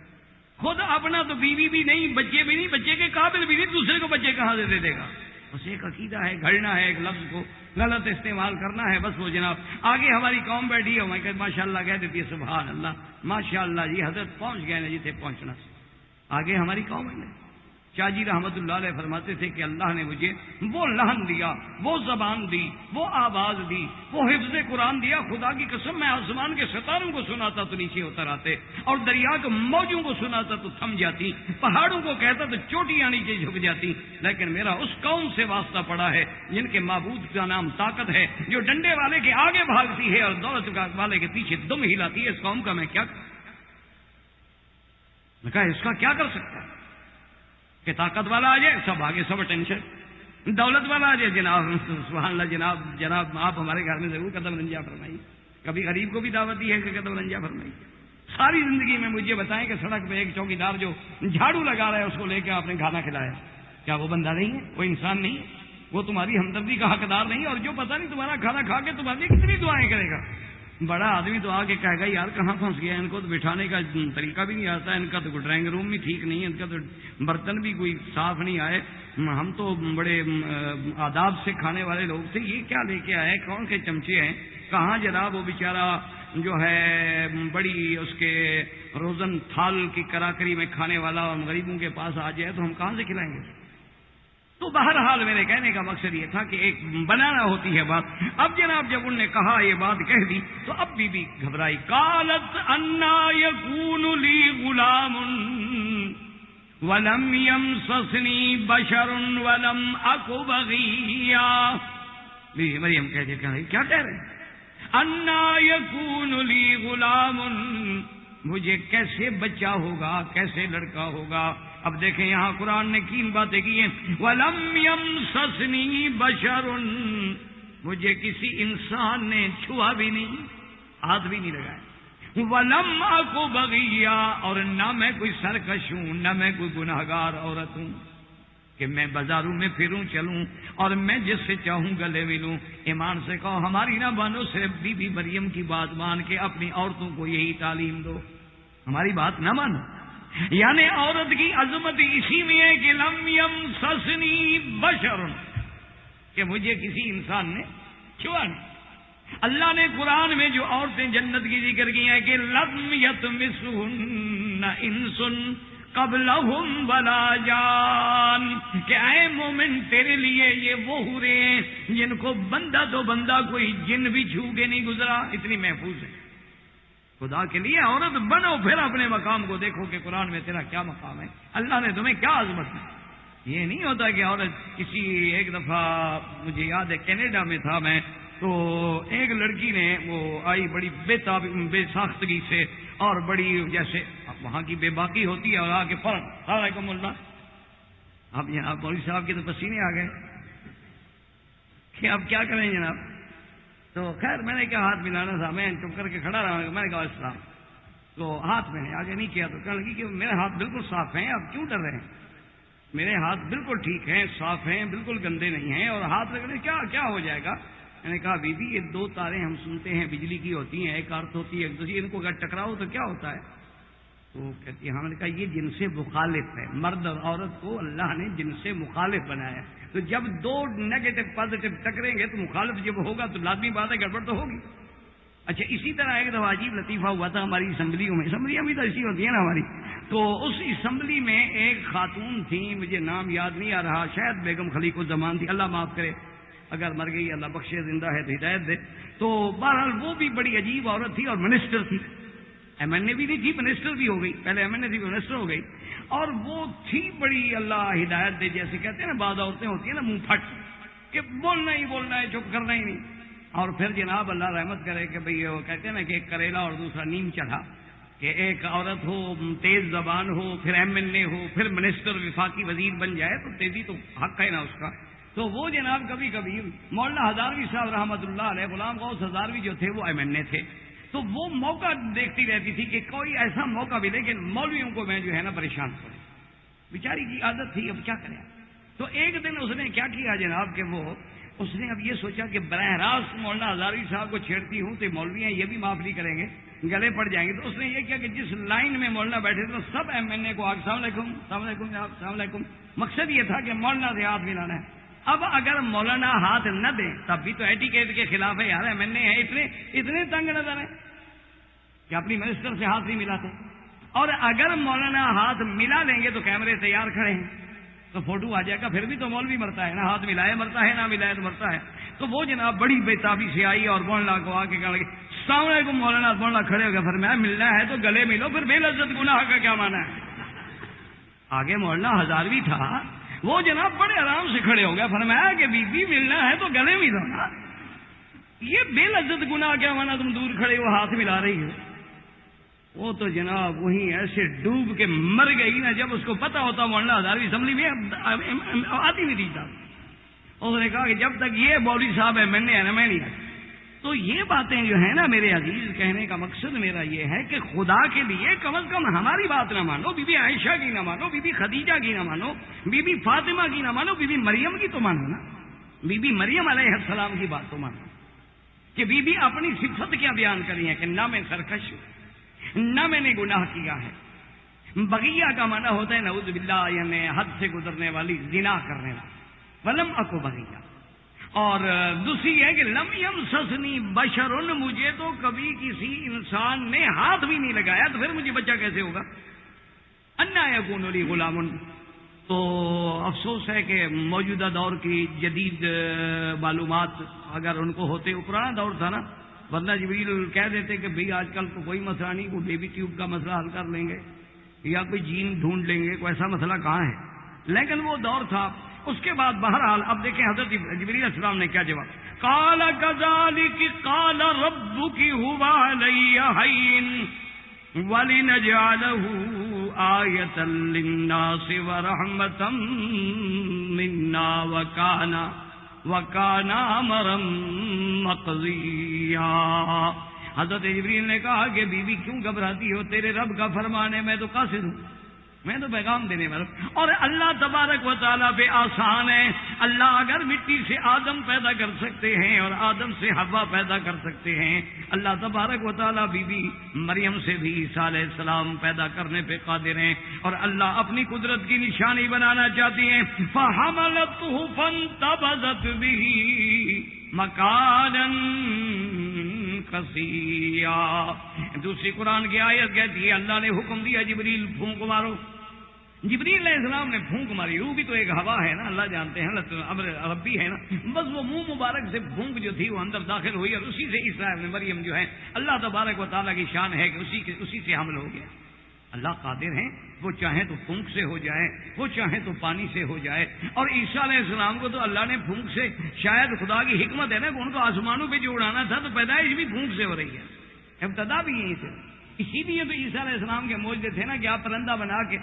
خود اپنا تو بیوی بھی نہیں، بچے بھی نہیں، بچے کے قابل بھی نہیں، دوسرے کو بچے کہاں سے دے دے گا؟ بس ایک عقیدہ ہے، گھڑنا ہے، ایک لفظ کو غلط استعمال کرنا ہے، بس وہ جناب. آگے ہماری قوم بیٹھی ہے، میں کہ ماشاء اللہ کہہ دیتی ہے سبحان اللہ، ماشاء اللہ جی حضرت پہنچ گئے نا جتنے پہنچنا. آگے ہماری قوم ہے. شاہ جی رحمت اللہ علیہ فرماتے تھے کہ اللہ نے مجھے وہ لہن دیا، وہ زبان دی، وہ آواز دی، وہ حفظ قرآن دیا. خدا کی قسم میں آسمان کے ستاروں کو سناتا تو نیچے اتر آتے، اور دریا کے موجوں کو سناتا تو تھم جاتی، پہاڑوں کو کہتا تو چوٹیاں نیچے جھک جاتی. لیکن میرا اس قوم سے واسطہ پڑا ہے جن کے معبود کا نام طاقت ہے، جو ڈنڈے والے کے آگے بھاگتی ہے اور دولت والے کے پیچھے دم ہلاتی ہے. اس قوم کا میں کیا کہا، اس کا کیا کر سکتا ہے کہ طاقت والا آ جائے سب آگے، سب ٹینشن. دولت والا آ جائے جناب سبحان اللہ، جناب آپ ہمارے گھر میں ضرور قدم رنجا فرمائیے. کبھی غریب کو بھی دعوت دی ہے کہ قدم رنجا فرمائیے. ساری زندگی میں مجھے بتائیں کہ سڑک پہ ایک چوکیدار جو جھاڑو لگا رہا ہے اس کو لے کے آپ نے کھانا کھلایا، کیا وہ بندہ نہیں ہے؟ وہ انسان نہیں ہے؟ وہ تمہاری ہمدردی کا حقدار نہیں ہے؟ اور جو پتہ نہیں تمہارا کھانا کھا کے تمہارے لیے کتنی دعائیں کرے گا. بڑا آدمی تو آ کے کہے گا یار کہاں پھنس گیا، ان کو تو بٹھانے کا طریقہ بھی نہیں آتا، ان کا تو ڈرائنگ روم بھی ٹھیک نہیں ہے، ان کا تو برتن بھی کوئی صاف نہیں آئے. ہم تو بڑے آداب سے کھانے والے لوگ تھے، یہ کیا لے کے آئے، کون کے چمچے ہیں؟ کہاں جناب وہ بیچارہ جو ہے بڑی اس کے روزن تھال کی کراکری میں کھانے والا اور غریبوں کے پاس آ جائے تو ہم کہاں سے کھلائیں گے؟ تو بہرحال میرے کہنے کا مقصد یہ تھا کہ ایک بنانا ہوتی ہے بات. اب جناب جب انہوں نے کہا یہ بات کہہ دی تو اب بی گھبرائی. قالت انا یکون لی غلام ولم یمسسنی بشر ولم اک بغیا. بی مریم کہتے ہیں کیا کہہ رہے ہیں؟ انا یکون لی غلام، مجھے کیسے بچہ ہوگا، کیسے لڑکا ہوگا؟ اب دیکھیں یہاں قرآن نے تین باتیں کی ہیں. وَلَمْ يَمْسَسْنِي بَشَرٌ، مجھے کسی انسان نے چھوا بھی نہیں، ہاتھ بھی نہیں لگایا. وَلَمْ أَكُ بَغِيًّا، اور نہ میں کوئی سرکش ہوں، نہ میں کوئی گناہگار عورت ہوں کہ میں بازاروں میں پھروں چلوں اور میں جس سے چاہوں گلے ملوں. ایمان سے کہو ہماری نہ مانو، صرف بی مریم کی بات مان کے اپنی عورتوں کو یہی تعلیم دو، ہماری بات نہ مانو. یعنی عورت کی عظمت اسی میں ہے کہ لم یمسسنی بشر، کہ مجھے کسی انسان نے چھوا نہیں. اللہ نے قرآن میں جو عورتیں جنت کی ذکر کی ہیں کہ لم یطمثہن انس قبلہم ولا جان، کہ اے مومن تیرے لیے یہ وہ حوریں ہیں جن کو بندہ تو بندہ کوئی جن بھی چھو کے نہیں گزرا، اتنی محفوظ ہے. خدا کے لیے عورت بنو، پھر اپنے مقام کو دیکھو کہ قرآن میں تیرا کیا مقام ہے، اللہ نے تمہیں کیا عظمت دی. یہ نہیں ہوتا کہ عورت کسی، ایک دفعہ مجھے یاد ہے کینیڈا میں تھا میں، تو ایک لڑکی نے وہ آئی بڑی بے ساختگی سے اور بڑی جیسے وہاں کی بے باکی ہوتی ہے، اور آ کے فوراً علیکم اللہ. اب جناب مولوی صاحب کے تو پسینے آ گئے کہ اب کیا کریں جناب. تو خیر میں نے کیا ہاتھ ملانا تھا، میں چپ کر کے کھڑا رہا، میں نے کہا السلام. تو ہاتھ میں نے آگے نہیں کیا، تو کہنے لگی کہ میرے ہاتھ بالکل صاف ہیں، آپ کیوں ڈر رہے ہیں؟ میرے ہاتھ بالکل ٹھیک ہیں، صاف ہیں، بالکل گندے نہیں ہیں، اور ہاتھ لگنے کیا ہو جائے گا؟ میں نے کہا بی بی یہ دو تاریں ہم سنتے ہیں بجلی کی ہوتی ہیں، ایک ارتھ ہوتی ہے ایک دوسری، ان کو اگر ٹکراؤ تو کیا ہوتا ہے؟ تو کہتی ہے ہم نے کہا یہ جن سے مخالف ہے، مرد اور عورت کو اللہ نے جن سے مخالف بنایا. تو جب دو نیگیٹو پازیٹو ٹکریں گے تو مخالف جب ہوگا تو لازمی بات ہے گڑبڑ تو ہوگی. اچھا اسی طرح ایک دفعہ عجیب لطیفہ ہوا تھا ہماری اسمبلیوں میں، اسمبلیاں بھی تو ایسی ہوتی ہیں نا ہماری. تو اس اسمبلی میں ایک خاتون تھی، مجھے نام یاد نہیں آ رہا، شاید بیگم خلیق الزمان تھی، اللہ معاف کرے اگر مر گئی، اللہ بخشے، زندہ ہے تو ہدایت دے. تو بہرحال وہ بھی بڑی عجیب عورت تھی اور منسٹر تھی، ایم این اے بھی نہیں تھی، منسٹر بھی ہو گئی، پہلے ایم این اے تھی منسٹر ہو گئی. اور وہ تھی بڑی اللہ ہدایت دے، جیسے کہتے ہیں نا بعض عورتیں ہوتی ہیں نا منہ پھٹ کہ بولنا ہی بولنا ہے، چپ کرنا ہی نہیں. اور پھر جناب اللہ رحمت کرے کہ بھئی وہ کہتے ہیں نا کہ ایک کریلا اور دوسرا نیم چڑھا، کہ ایک عورت ہو تیز زبان ہو، پھر ایم این اے ہو، پھر منسٹر وفاقی وزیر بن جائے تو تیزی تو حق ہے نا اس کا. تو وہ جناب کبھی کبھی مولانا ہزاروی صاحب رحمۃ اللہ علیہ، غلام غوث ہزاروی جو تھے وہ ایم این اے تھے، تو وہ موقع دیکھتی رہتی تھی کہ کوئی ایسا موقع بھی لیکن مولویوں کو میں جو ہے نا پریشان کروں. بیچاری کی عادت تھی، اب کیا کریں. تو ایک دن اس نے کیا کیا جناب کہ وہ اس نے اب یہ سوچا کہ براہ راست مولانا ہزاروی صاحب کو چھیڑتی ہوں تو مولوی ہیں یہ بھی معاف نہیں کریں گے، گلے پڑ جائیں گے. تو اس نے یہ کیا کہ جس لائن میں مولانا بیٹھے تھے سب MNA کو السلام علیکم السلام علیکم جناب السلام علیکم. مقصد یہ تھا کہ مولانا سے ہاتھ ملانا ہے. اب اگر مولانا ہاتھ نہ دیں تب بھی تو ایٹیکیٹ کے خلاف ہے یار. MNA ہے اتنے تنگ نظر ہیں کہ اپنی منسٹر سے ہاتھ نہیں ملاتے. اور اگر مولانا ہاتھ ملا لیں گے تو کیمرے تیار کھڑے ہیں تو فوٹو آ جائے گا. پھر بھی تو مولوی مرتا ہے، نہ ہاتھ ملائے مرتا ہے، نہ ملائے تو مرتا ہے. تو وہ جناب بڑی بےتابی سے آئی اور مولانا کو آ کے کہنے لگی السلام علیکم. مولانا کھڑے ہو گئے. فرمایا ملنا ہے تو گلے ملو، پھر بے لذت گناہ کا کیا مانا ہے. آگے مولانا ہزاروی تھا، وہ جناب بڑے آرام سے کھڑے ہو گیا. فرمایا کہ بی بی ملنا ہے تو گلے ملو نا، یہ بے لذت گناہ کیا مانا، تم دور کھڑے ہو ہاتھ ملا رہی ہو. وہ تو جناب وہیں ایسے ڈوب کے مر گئی نا. جب اس کو پتا ہوتا مولانا ہزاروی اسمبلی میں آتی نہیں تھی صاحب. اس نے کہا کہ جب تک یہ مولوی صاحب ہے میں نہیں آتی. تو یہ باتیں جو ہیں نا میرے عزیز، کہنے کا مقصد میرا یہ ہے کہ خدا کے لیے کم از کم ہماری بات نہ مانو، بی بی عائشہ کی نہ مانو، بی بی خدیجہ کی نہ مانو، بی بی فاطمہ کی نہ مانو، بی بی مریم کی تو مانو نا. بی بی مریم علیہ السلام کی بات تو مانو کہ بی بی اپنی صفت کیا بیان کری ہے کہ نہ میں سرکش ہوں، نہ میں نے گناہ کیا ہے. بغیہ کا معنی ہوتا ہے نعوذ باللہ یعنی حد سے گزرنے والی، زنا کرنے والی. ولم اکو بغیہ. اور دوسری ہے کہ لم یمسسنی بشر، مجھے تو کبھی کسی انسان نے ہاتھ بھی نہیں لگایا تو پھر مجھے بچہ کیسے ہوگا. انا یکون لی غلام. تو افسوس ہے کہ موجودہ دور کی جدید معلومات اگر ان کو ہوتے، وہ پرانا دور تھا نا، ورنہ جبریل کہہ دیتے کہ بھئی آج کل تو کوئی مسئلہ نہیں، کوئی بیبی ٹیوب کا مسئلہ حل کر لیں گے یا کوئی جین ڈھونڈ لیں گے، کوئی ایسا مسئلہ کہاں ہے. لیکن وہ دور تھا. اس کے بعد بہرحال اب دیکھیں حضرت جبریل علیہ السلام نے کیا جواب. قال كذلك قال ربك هو علي هين ولنجعله آية للناس ورحمة منا وكان أمرا مقضيا. حضرت جبریل نے کہا کہ بی بی کیوں گھبراتی ہو، تیرے رب کا فرمان ہے، میں تو قاصد ہوں، میں تو پیغام دینے والا ہوں. اور اللہ تبارک و تعالیٰ پہ آسان ہے. اللہ اگر مٹی سے آدم پیدا کر سکتے ہیں اور آدم سے حوا پیدا کر سکتے ہیں، اللہ تبارک و تعالیٰ بی بی مریم سے بھی عیسیٰ علیہ السلام پیدا کرنے پہ قادر ہیں. اور اللہ اپنی قدرت کی نشانی بنانا چاہتی ہیں. فَحَمَلَتْهُ فَانْتَبَذَتْ بِهِ مَكَانًا قَصِيًّا. دوسری قرآن کی آیت کہتی ہے اللہ نے حکم دیا جبریل پھونک مارو. جبریل علیہ السلام نے پھونک ماری. روح بھی تو ایک ہوا ہے نا، اللہ جانتے ہیں، امر ربی ہے نا. بس وہ منہ مبارک سے پھونک جو تھی وہ اندر داخل ہوئی اور اسی سے عیسیٰ ابن مریم جو ہے، اللہ تبارک و تعالیٰ کی شان ہے کہ اسی سے حمل ہو گیا. اللہ قادر ہیں، وہ چاہیں تو پھونک سے ہو جائے، وہ چاہیں تو پانی سے ہو جائے. اور عیسیٰ علیہ السلام کو تو اللہ نے پھونک سے، شاید خدا کی حکمت ہے نا کہ ان کو آسمانوں پہ جو اڑانا تھا تو پیدائش بھی پھونک سے ہو رہی ہے، ابتدا بھی یہیں سے. اسی لیے تو عیسیٰ علیہ السلام کے معجزے تھے نا کہ آپ پرندہ بنا کے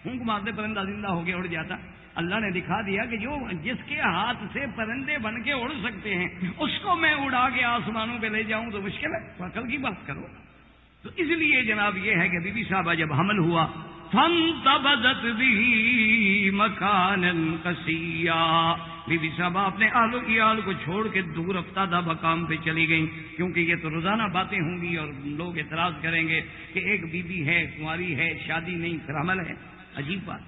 پھونک مارتے پرندہ زندہ ہو کے اڑ جاتا. اللہ نے دکھا دیا کہ جس کے ہاتھ سے پرندے بن کے اڑ سکتے ہیں اس کو میں اڑا کے آسمانوں پہ لے جاؤں تو مشکل ہے، عقل کی بات کرو. تو اس لیے جناب یہ ہے کہ بی بی صاحبہ جب حمل ہوا فَانْتَبَذَتْ بِهِ مَكَانًا قَصِيًّا. بی بی صاحبہ اپنے اہل و عیال کو چھوڑ کے دور افتادہ مقام پہ چلی گئیں، کیونکہ یہ تو روزانہ باتیں ہوں گی اور لوگ اعتراض کریں گے کہ ایک بی بی ہے، کنواری ہے، شادی نہیں، پھر حمل ہے. عجیب بات.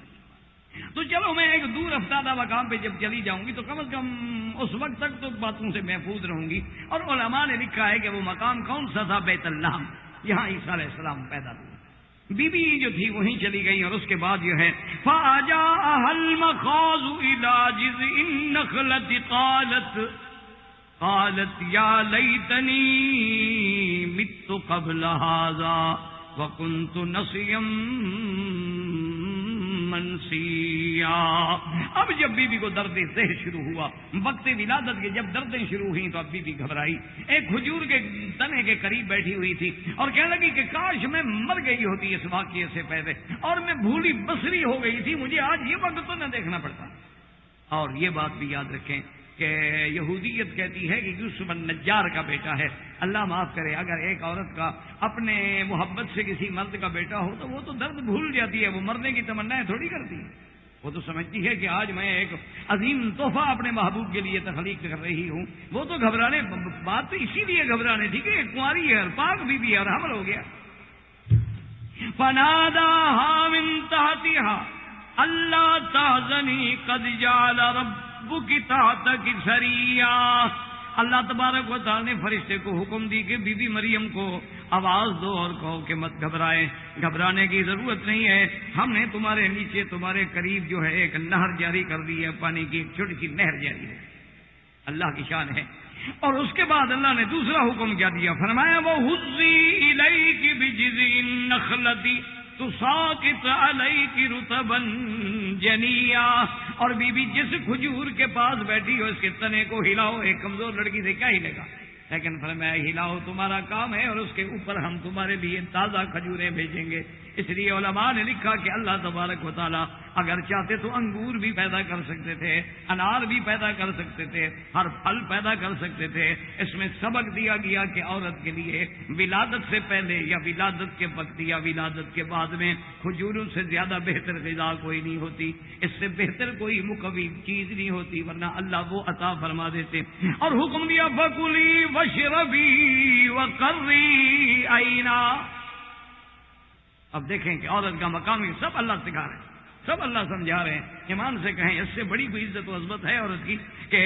تو چلو میں ایک دور افتادہ مقام پہ جب چلی جاؤں گی تو کم از کم اس وقت تک تو باتوں سے محفوظ رہوں گی. اور علماء نے لکھا ہے کہ وہ مقام کون سا تھا؟ بیت اللہ، یہاں عیسیٰ علیہ السلام پیدا ہوئے. بی بی جو تھی وہیں چلی گئی. اور اس کے بعد جو ہے فَأَجَاءَهَا الْمَخَاضُ إِلَىٰ جِذْعِ النَّخْلَةِ قَالَتْ يَا لَيْتَنِي مِتُّ قَبْلَ هَٰذَا وَكُنتُ نَسِيًّا منسیا. اب جب بی بی کو درد ذہ شروع ہوا، وقت ولادت کے جب دردیں شروع ہوئیں تو اب بی بی گھبرائی. ایک کھجور کے تنے کے قریب بیٹھی ہوئی تھی اور کہنے لگی کہ کاش میں مر گئی ہوتی اس واقعے سے پہلے، اور میں بھولی بصری ہو گئی تھی، مجھے آج یہ وقت تو نہ دیکھنا پڑتا. اور یہ بات بھی یاد رکھیں کہ یہودیت کہتی ہے کہ یوسف النجار کا بیٹا ہے. اللہ معاف کرے، اگر ایک عورت کا اپنے محبت سے کسی مرد کا بیٹا ہو تو وہ تو درد بھول جاتی ہے، وہ مرنے کی تمنائیں تھوڑی کرتی ہے. وہ تو سمجھتی ہے کہ آج میں ایک عظیم تحفہ اپنے محبوب کے لیے تخلیق کر رہی ہوں. وہ تو گھبرانے، بات تو اسی لیے گھبرانے تھی کہ کنواری ہے، پاک بی بی ہے اور حمل ہو گیا. فناداها من تحتها الا تحزني قد جعل ربك تحتك سريا. اللہ تبارک و تعالی نے فرشتے کو حکم دی کہ بی بی مریم کو آواز دو اور کہو کہ مت گھبرائے، گھبرانے کی ضرورت نہیں ہے، ہم نے تمہارے نیچے تمہارے قریب جو ہے ایک نہر جاری کر دی ہے، پانی کی ایک چھوٹی سی نہر جاری ہے. اللہ کی شان ہے. اور اس کے بعد اللہ نے دوسرا حکم کیا دیا، فرمایا وَهُزِّي إِلَيْكِ بِجِذْعِ النَّخْلَةِ تُسَاقِطْ عَلَيْكِ رُطَبًا جَنِيًّا. اور بی بی جس کھجور کے پاس بیٹھی ہو اس کے تنے کو ہلاؤ. ایک کمزور لڑکی سے کیا ہلے گا، لیکن فرمایا ہلاؤ، تمہارا کام ہے، اور اس کے اوپر ہم تمہارے لیے تازہ کھجوریں بھیجیں گے. اس لیے علماء نے لکھا کہ اللہ تبارک و تعالیٰ اگر چاہتے تو انگور بھی پیدا کر سکتے تھے، انار بھی پیدا کر سکتے تھے، ہر پھل پیدا کر سکتے تھے. اس میں سبق دیا گیا کہ عورت کے لیے ولادت سے پہلے یا ولادت کے وقت یا ولادت کے بعد میں کھجوروں سے زیادہ بہتر غذا کوئی نہیں ہوتی، اس سے بہتر کوئی مقوی چیز نہیں ہوتی، ورنہ اللہ وہ عطا فرما دیتے. اور حکم دیا فَكُلِي وَاشْرَبِي وَقَرِّي عَيْنًا. اب دیکھیں کہ عورت کا مقام سب اللہ سکھا رہے ہیں، سب اللہ سمجھا رہے ہیں. ایمان سے کہیں اس سے بڑی کوئی عزت و عظمت ہے عورت کی کہ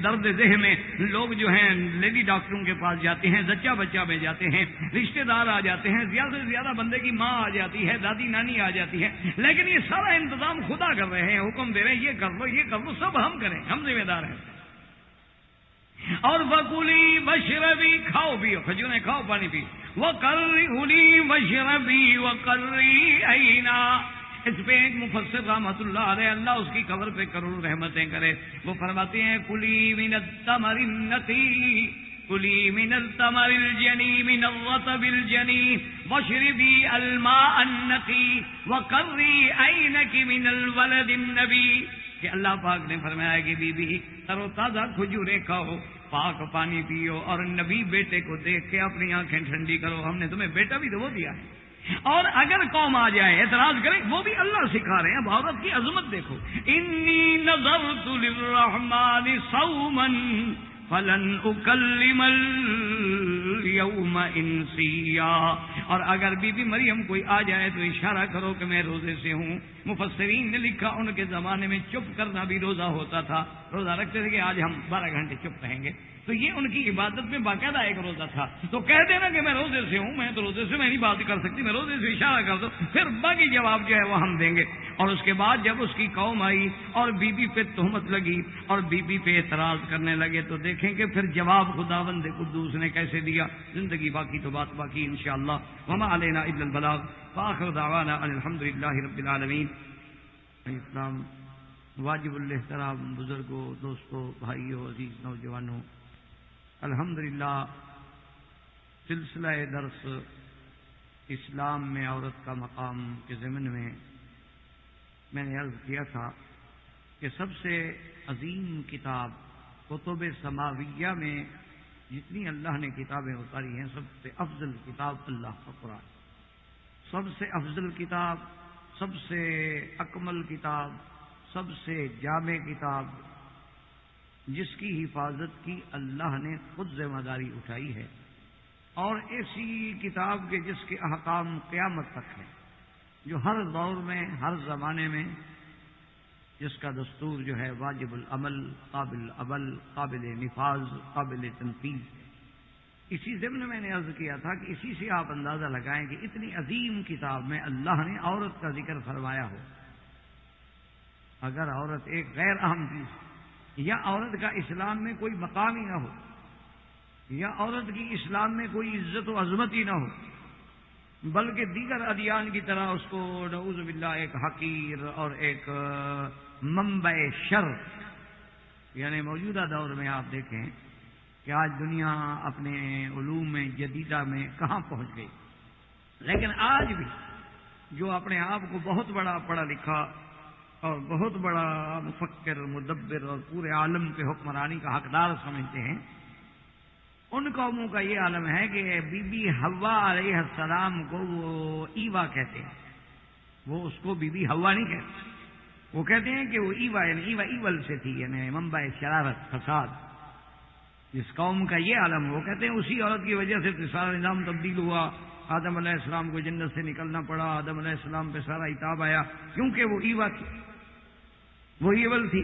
درد ذہ میں لوگ جو ہیں لیڈی ڈاکٹروں کے پاس جاتے ہیں، زچہ بچہ میں جاتے ہیں، رشتہ دار آ جاتے ہیں، زیادہ سے زیادہ بندے کی ماں آ جاتی ہے، دادی نانی آ جاتی ہے، لیکن یہ سارا انتظام خدا کر رہے ہیں، حکم دے رہے ہیں یہ کر لو یہ کر لو، سب ہم کریں، ہم ذمہ دار ہیں. اور وَكُلِي وَاشْرَبِي، کھاؤ پیو، کھجوریں کھاؤ، پانی پیو. وَقَرِّي وَاشْرَبِي وَقَرِّي عَيْنًا. اس پہ ایک مفسر رحمۃ اللہ علیہ، اللہ اس کی قبر پہ کروڑوں رحمتیں کرے، وہ فرماتے ہیں کُلِی مِنَ التَّمَرِ النَّقِی کُلِی مِنَ التَّمَرِ الْجَنِی مِنَ الرَّطَبِ الْجَنِی وَاشْرِبِی الْمَاءَ النَّقِی وَقَرِّی عَیْنَکِ مِنَ الْوَلَدِ النَّبِی. کہ اللہ پاک نے فرمایا کہ بی بی تر و تازہ کھجوریں کھاؤ، پاک پانی پیو، اور نبی بیٹے کو دیکھ کے اپنی آنکھیں ٹھنڈی کرو، ہم نے تمہیں بیٹا بھی تو وہ دیا ہے. اور اگر قوم آ جائے اعتراض کرے، وہ بھی اللہ سکھا رہے ہیں. اب عورت کی عظمت دیکھو، انی نذرت للرحمن صوما فلن اکلم اليوم انسیا. اور اگر بی بی مریم کوئی آ جائے تو اشارہ کرو کہ میں روزے سے ہوں. مفسرین نے لکھا ان کے زمانے میں چپ کرنا بھی روزہ ہوتا تھا، روزہ رکھتے تھے کہ آج ہم 12 گھنٹے چپ رہیں گے، تو یہ ان کی عبادت میں باقاعدہ ایک روزہ تھا. تو کہہ دینا کہ میں روزے سے ہوں، میں تو روزے سے میں نہیں بات کر سکتی، میں روزے سے اشارہ کر دو، پھر باقی جواب جو ہے وہ ہم دیں گے. اور اس کے بعد جب اس کی قوم آئی اور بی بی پہ تہمت لگی اور بی بی پہ اعتراض کرنے لگے، تو دیکھیں کہ پھر جواب خداوند قدوس نے کیسے دیا. زندگی باقی تو بات باقی انشاءاللہ. وما علینا الا البلاغ، وآخر دعوانا ان الحمدللہ رب العالمین. اسلام واجب الاحترام بزرگوں، دوستوں، بھائیوں، عزیز نوجوانوں، الحمدللہ سلسلہ درس اسلام میں عورت کا مقام کے ضمن میں نے عرض کیا تھا کہ سب سے عظیم کتاب کتب سماویہ میں جتنی اللہ نے کتابیں اتاری ہیں، سب سے افضل کتاب اللہ کا قرآن، سب سے افضل کتاب، سب سے اکمل کتاب، سب سے جامع کتاب، جس کی حفاظت کی اللہ نے خود ذمہ داری اٹھائی ہے، اور ایسی کتاب کے جس کے احکام قیامت تک ہیں، جو ہر دور میں ہر زمانے میں جس کا دستور جو ہے واجب العمل، قابل عمل، قابل نفاذ، قابل تنفیذ. اسی ضمن میں نے عرض کیا تھا کہ اسی سے آپ اندازہ لگائیں کہ اتنی عظیم کتاب میں اللہ نے عورت کا ذکر فرمایا ہو. اگر عورت ایک غیر اہم چیز، یا عورت کا اسلام میں کوئی مقام ہی نہ ہو، یا عورت کی اسلام میں کوئی عزت و عظمت ہی نہ ہو، بلکہ دیگر ادیان کی طرح اس کو نعوذ باللہ ایک حقیر اور ایک منبع شر، یعنی موجودہ دور میں آپ دیکھیں کہ آج دنیا اپنے علوم جدیدہ میں کہاں پہنچ گئی، لیکن آج بھی جو اپنے آپ کو بہت بڑا پڑھا لکھا اور بہت بڑا مفکر، مدبر اور پورے عالم کے حکمرانی کا حقدار سمجھتے ہیں، ان قوموں کا یہ عالم ہے کہ بی بی حوا علیہ السلام کو وہ ایوا کہتے ہیں. وہ اس کو بی بی حوا نہیں کہتے، وہ کہتے ہیں کہ وہ ایوا یعنی ایول سے تھی، یعنی منبع شرارت فساد، جس قوم کا یہ عالم، وہ کہتے ہیں اسی عورت کی وجہ سے سارا نظام تبدیل ہوا، آدم علیہ السلام کو جنت سے نکلنا پڑا، آدم علیہ السلام پہ سارا عتاب آیا، کیونکہ وہ ایوا تھی، وہ ایول تھی۔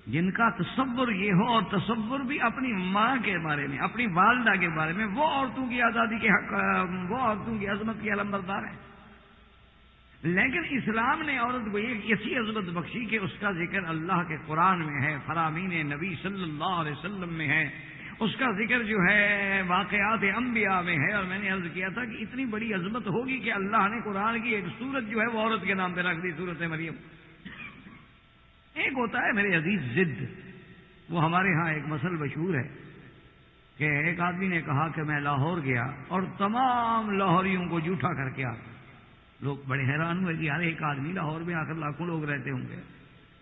جن کا تصور یہ ہو، اور تصور بھی اپنی ماں کے بارے میں، اپنی والدہ کے بارے میں، وہ عورتوں کی آزادی کے حق، وہ عورتوں کی عظمت کی علمبردار ہے۔ لیکن اسلام نے عورت کو ایک ایسی عظمت بخشی کہ اس کا ذکر اللہ کے قرآن میں ہے، فرامین نبی صلی اللہ علیہ وسلم میں ہے، اس کا ذکر جو ہے واقعات انبیاء میں ہے۔ اور میں نے عرض کیا تھا کہ اتنی بڑی عظمت ہوگی کہ اللہ نے قرآن کی ایک سورت جو ہے وہ عورت کے نام پہ رکھ دی، سورت مریم۔ ایک ہوتا ہے میرے عزیز ضد، وہ ہمارے ہاں ایک مثل مشہور ہے کہ ایک آدمی نے کہا کہ میں لاہور گیا اور تمام لاہوریوں کو جھوٹا کر کے آ گیا۔ لوگ بڑے حیران ہوئے کہ یار ایک آدمی لاہور میں آ کر لاکھوں لوگ رہتے ہوں گے،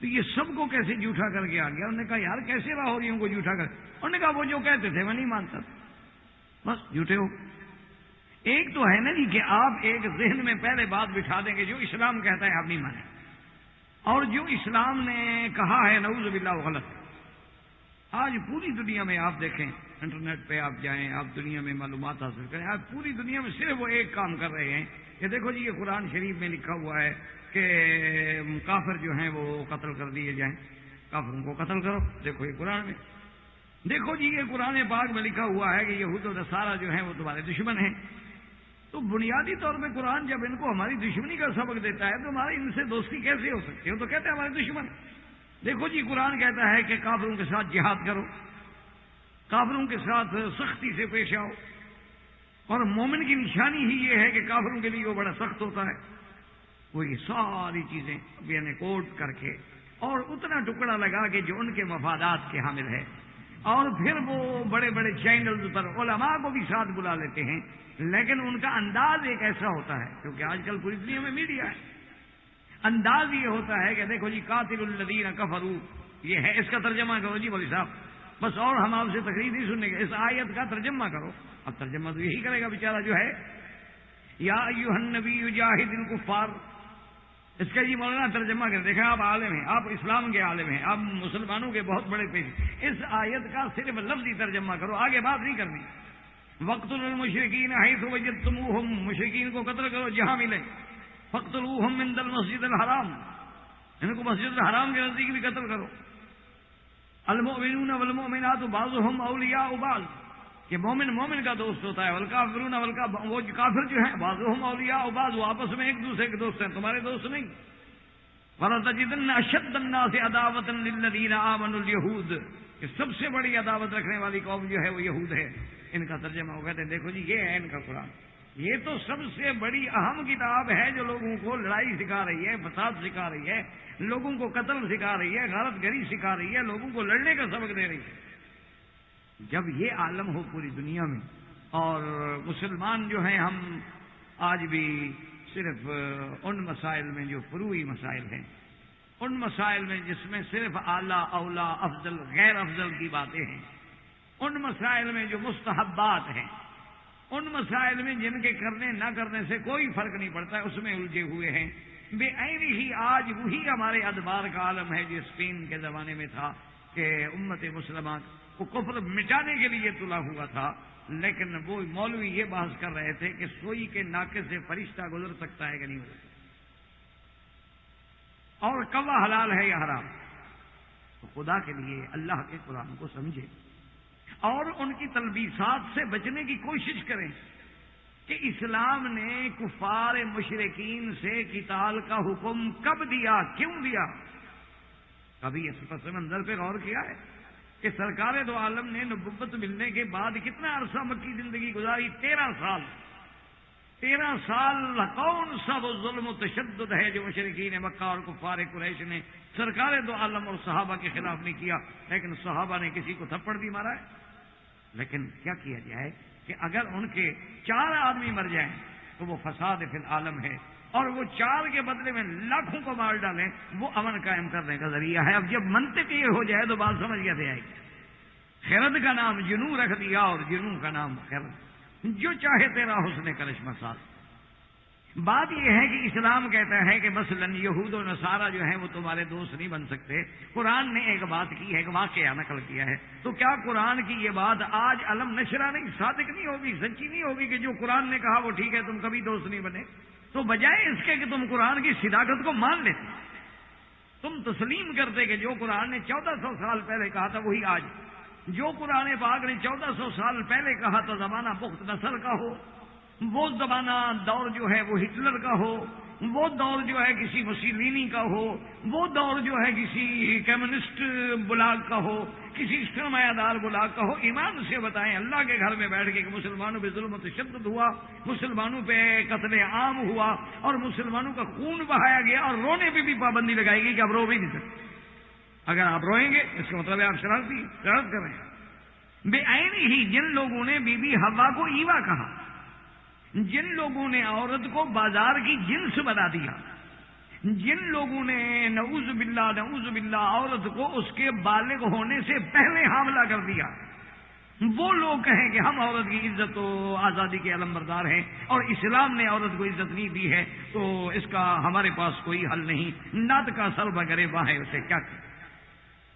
تو یہ سب کو کیسے جھوٹا کر کے آ گیا؟ انہوں نے کہا یار کیسے لاہوریوں کو جھوٹا کر؟ انہوں نے کہا وہ جو کہتے تھے میں نہیں مانتا، بس جھوٹے ہو۔ ایک تو ہے نا جی کہ آپ ایک ذہن میں پہلے بات بٹھا دیں گے جو اسلام کہتا ہے آپ نہیں مانیں، اور جو اسلام نے کہا ہے نعوذ باللہ وہ غلط ہے۔ آج پوری دنیا میں آپ دیکھیں، انٹرنیٹ پہ آپ جائیں، آپ دنیا میں معلومات حاصل کریں، آج پوری دنیا میں صرف وہ ایک کام کر رہے ہیں کہ دیکھو جی یہ قرآن شریف میں لکھا ہوا ہے کہ کافر جو ہیں وہ قتل کر دیے جائیں، کافروں کو قتل کرو، دیکھو یہ قرآن میں، دیکھو جی یہ قرآن پاک میں لکھا ہوا ہے کہ یہود و نصارہ جو ہیں وہ تمہارے دشمن ہیں۔ تو بنیادی طور پہ قرآن جب ان کو ہماری دشمنی کا سبق دیتا ہے تو ہماری ان سے دوستی کیسے ہو سکتی ہے؟ وہ تو کہتے ہیں ہمارے دشمن۔ دیکھو جی قرآن کہتا ہے کہ کافروں کے ساتھ جہاد کرو، کافروں کے ساتھ سختی سے پیش آؤ، اور مومن کی نشانی ہی یہ ہے کہ کافروں کے لیے وہ بڑا سخت ہوتا ہے۔ وہ یہ ساری چیزیں یعنی کوٹ کر کے اور اتنا ٹکڑا لگا کے جو ان کے مفادات کے حامل ہے، اور پھر وہ بڑے بڑے چینلز پر علماء کو بھی ساتھ بلا لیتے ہیں، لیکن ان کا انداز ایک ایسا ہوتا ہے، کیونکہ آج کل پوری دنیا میں میڈیا ہے، انداز یہ ہوتا ہے کہ دیکھو جی قاتل الذین کفروا، یہ ہے، اس کا ترجمہ کرو جی مولوی صاحب، بس اور ہم آپ سے تقریر نہیں سننے گے، اس آیت کا ترجمہ کرو۔ اب ترجمہ تو یہی کرے گا بیچارہ جو ہے، یا ایھا النبی جاہد الکفار، اس کا یہ مولانا ترجمہ کر، دیکھیں آپ عالم ہیں، آپ اسلام کے عالم ہیں، آپ مسلمانوں کے بہت بڑے پیش، اس آیت کا صرف لفظی ترجمہ کرو، آگے بات نہیں کرنی۔ وَاقْتُلُوا الْمُشْرِكِينَ حَيْثُ وَجَدتُّمُوهُمْ، مشرکین کو قتل کرو جہاں ملے، فَاقْتُلُوهُمْ عِندَ الْمَسْجِدِ الْحَرَامِ، ان کو مسجد الحرام کے نزدیک بھی قتل کرو۔ المؤمنون والمؤمنات بعضهم اولیاء بعض، کہ مومن مومن کا دوست ہوتا ہے، والکافرون وہ کافر جو ہیں بعضهم اولیاء بعض، وہ آپس میں ایک دوسرے کے دوست ہیں، تمہارے دوست نہیں۔ وَلَتَجِدَنَّ أَشَدَّ النَّاسِ عَدَاوَةً لِلَّذِينَ آمَنُوا الْيَهُودَ، کہ سب سے بڑی عداوت رکھنے والی قوم جو ہے وہ یہود ہے۔ ان کا ترجمہ وہ کہتے ہیں دیکھو جی یہ ہے ان کا قرآن، یہ تو سب سے بڑی اہم کتاب ہے جو لوگوں کو لڑائی سکھا رہی ہے، فساد سکھا رہی ہے، لوگوں کو قتل سکھا رہی ہے، غارت گری سکھا رہی ہے، لوگوں کو لڑنے کا سبق دے رہی ہے۔ جب یہ عالم ہو پوری دنیا میں، اور مسلمان جو ہیں ہم آج بھی صرف ان مسائل میں جو فروعی مسائل ہیں، ان مسائل میں جس میں صرف اعلیٰ اولا افضل غیر افضل کی باتیں ہیں، ان مسائل میں جو مستحبات ہیں، ان مسائل میں جن کے کرنے نہ کرنے سے کوئی فرق نہیں پڑتا ہے، اس میں الجھے ہوئے ہیں۔ بے عین ہی آج وہی ہمارے ادبار کا عالم ہے جو اسپین کے زمانے میں تھا کہ امت مسلمہ کو کفر مٹانے کے لیے تلا ہوا تھا، لیکن وہ مولوی یہ بحث کر رہے تھے کہ سوئی کے ناکے سے فرشتہ گزر سکتا ہے کہ نہیں گزر سکتا، اور کوا حلال ہے یا حرام۔ تو خدا کے لیے اللہ کے قرآن کو سمجھے اور ان کی تلبیسات سے بچنے کی کوشش کریں کہ اسلام نے کفار مشرکین سے قتال کا حکم کب دیا، کیوں دیا؟ کبھی اس پس منظر پہ غور کیا ہے کہ سرکار دو عالم نے نبوت ملنے کے بعد کتنا عرصہ مکی زندگی گزاری؟ 13 سال۔ 13 سال کون سا وہ ظلم و تشدد ہے جو مشرکین مکہ اور کفار قریش نے سرکار دو عالم اور صحابہ کے خلاف نہیں کیا؟ لیکن صحابہ نے کسی کو تھپڑ بھی مارا ہے۔ لیکن کیا کیا جائے کہ اگر ان کے 4 آدمی مر جائیں تو وہ فساد فی العالم ہے، اور وہ 4 کے بدلے میں لاکھوں کو مار ڈالیں وہ امن قائم کرنے کا ذریعہ ہے۔ اب جب منطق یہ ہو جائے تو بات سمجھ کیسے آئے گی؟ خرد کا نام جنوں رکھ دیا اور جنوں کا نام خرد، جو چاہے تیرا حسن کرشمہ ساز۔ بات یہ ہے کہ اسلام کہتا ہے کہ مثلا یہود و نصارہ جو ہیں وہ تمہارے دوست نہیں بن سکتے. قرآن نے ایک بات کی ہے، ایک واقعہ نقل کیا ہے. تو کیا قرآن کی یہ بات آج علم نشرہ نہیں، صادق نہیں ہوگی، سچی نہیں ہوگی کہ جو قرآن نے کہا وہ ٹھیک ہے، تم کبھی دوست نہیں بنے؟ تو بجائے اس کے کہ تم قرآن کی صداقت کو مان لیتے، تم تسلیم کرتے کہ جو قرآن نے 1400 سال پہلے کہا تھا وہی آج. جو قرآن پاک نے 1400 سال پہلے کہا تھا زمانہ بخت نصر کا ہو، وہ زمانہ دور جو ہے وہ ہٹلر کا ہو، وہ دور جو ہے کسی مسولینی کا ہو، وہ دور جو ہے کسی کمیونسٹ بلاک کا ہو، کسی سرمایہ دار بلاک کا ہو، ایمان سے بتائیں اللہ کے گھر میں بیٹھ کے کہ مسلمانوں پہ ظلم و تشدد ہوا، مسلمانوں پہ قتل عام ہوا اور مسلمانوں کا خون بہایا گیا، اور رونے پہ بھی پابندی لگائی گئی کہ آپ رو بھی نہیں سکتے. اگر آپ روئیں گے اس کا مطلب ہے آپ شرارت کر رہے ہیں. بے عین ہی جن لوگوں نے بی بی حوا کو ایوا کہا، جن لوگوں نے عورت کو بازار کی جنس بنا دیا، جن لوگوں نے نعوذ باللہ عورت کو اس کے بالغ ہونے سے پہلے حاملہ کر دیا، وہ لوگ کہیں کہ ہم عورت کی عزت و آزادی کے علمبردار ہیں اور اسلام نے عورت کو عزت نہیں دی ہے، تو اس کا ہمارے پاس کوئی حل نہیں، نت کا سر بغیر ہے اسے کیا کہ.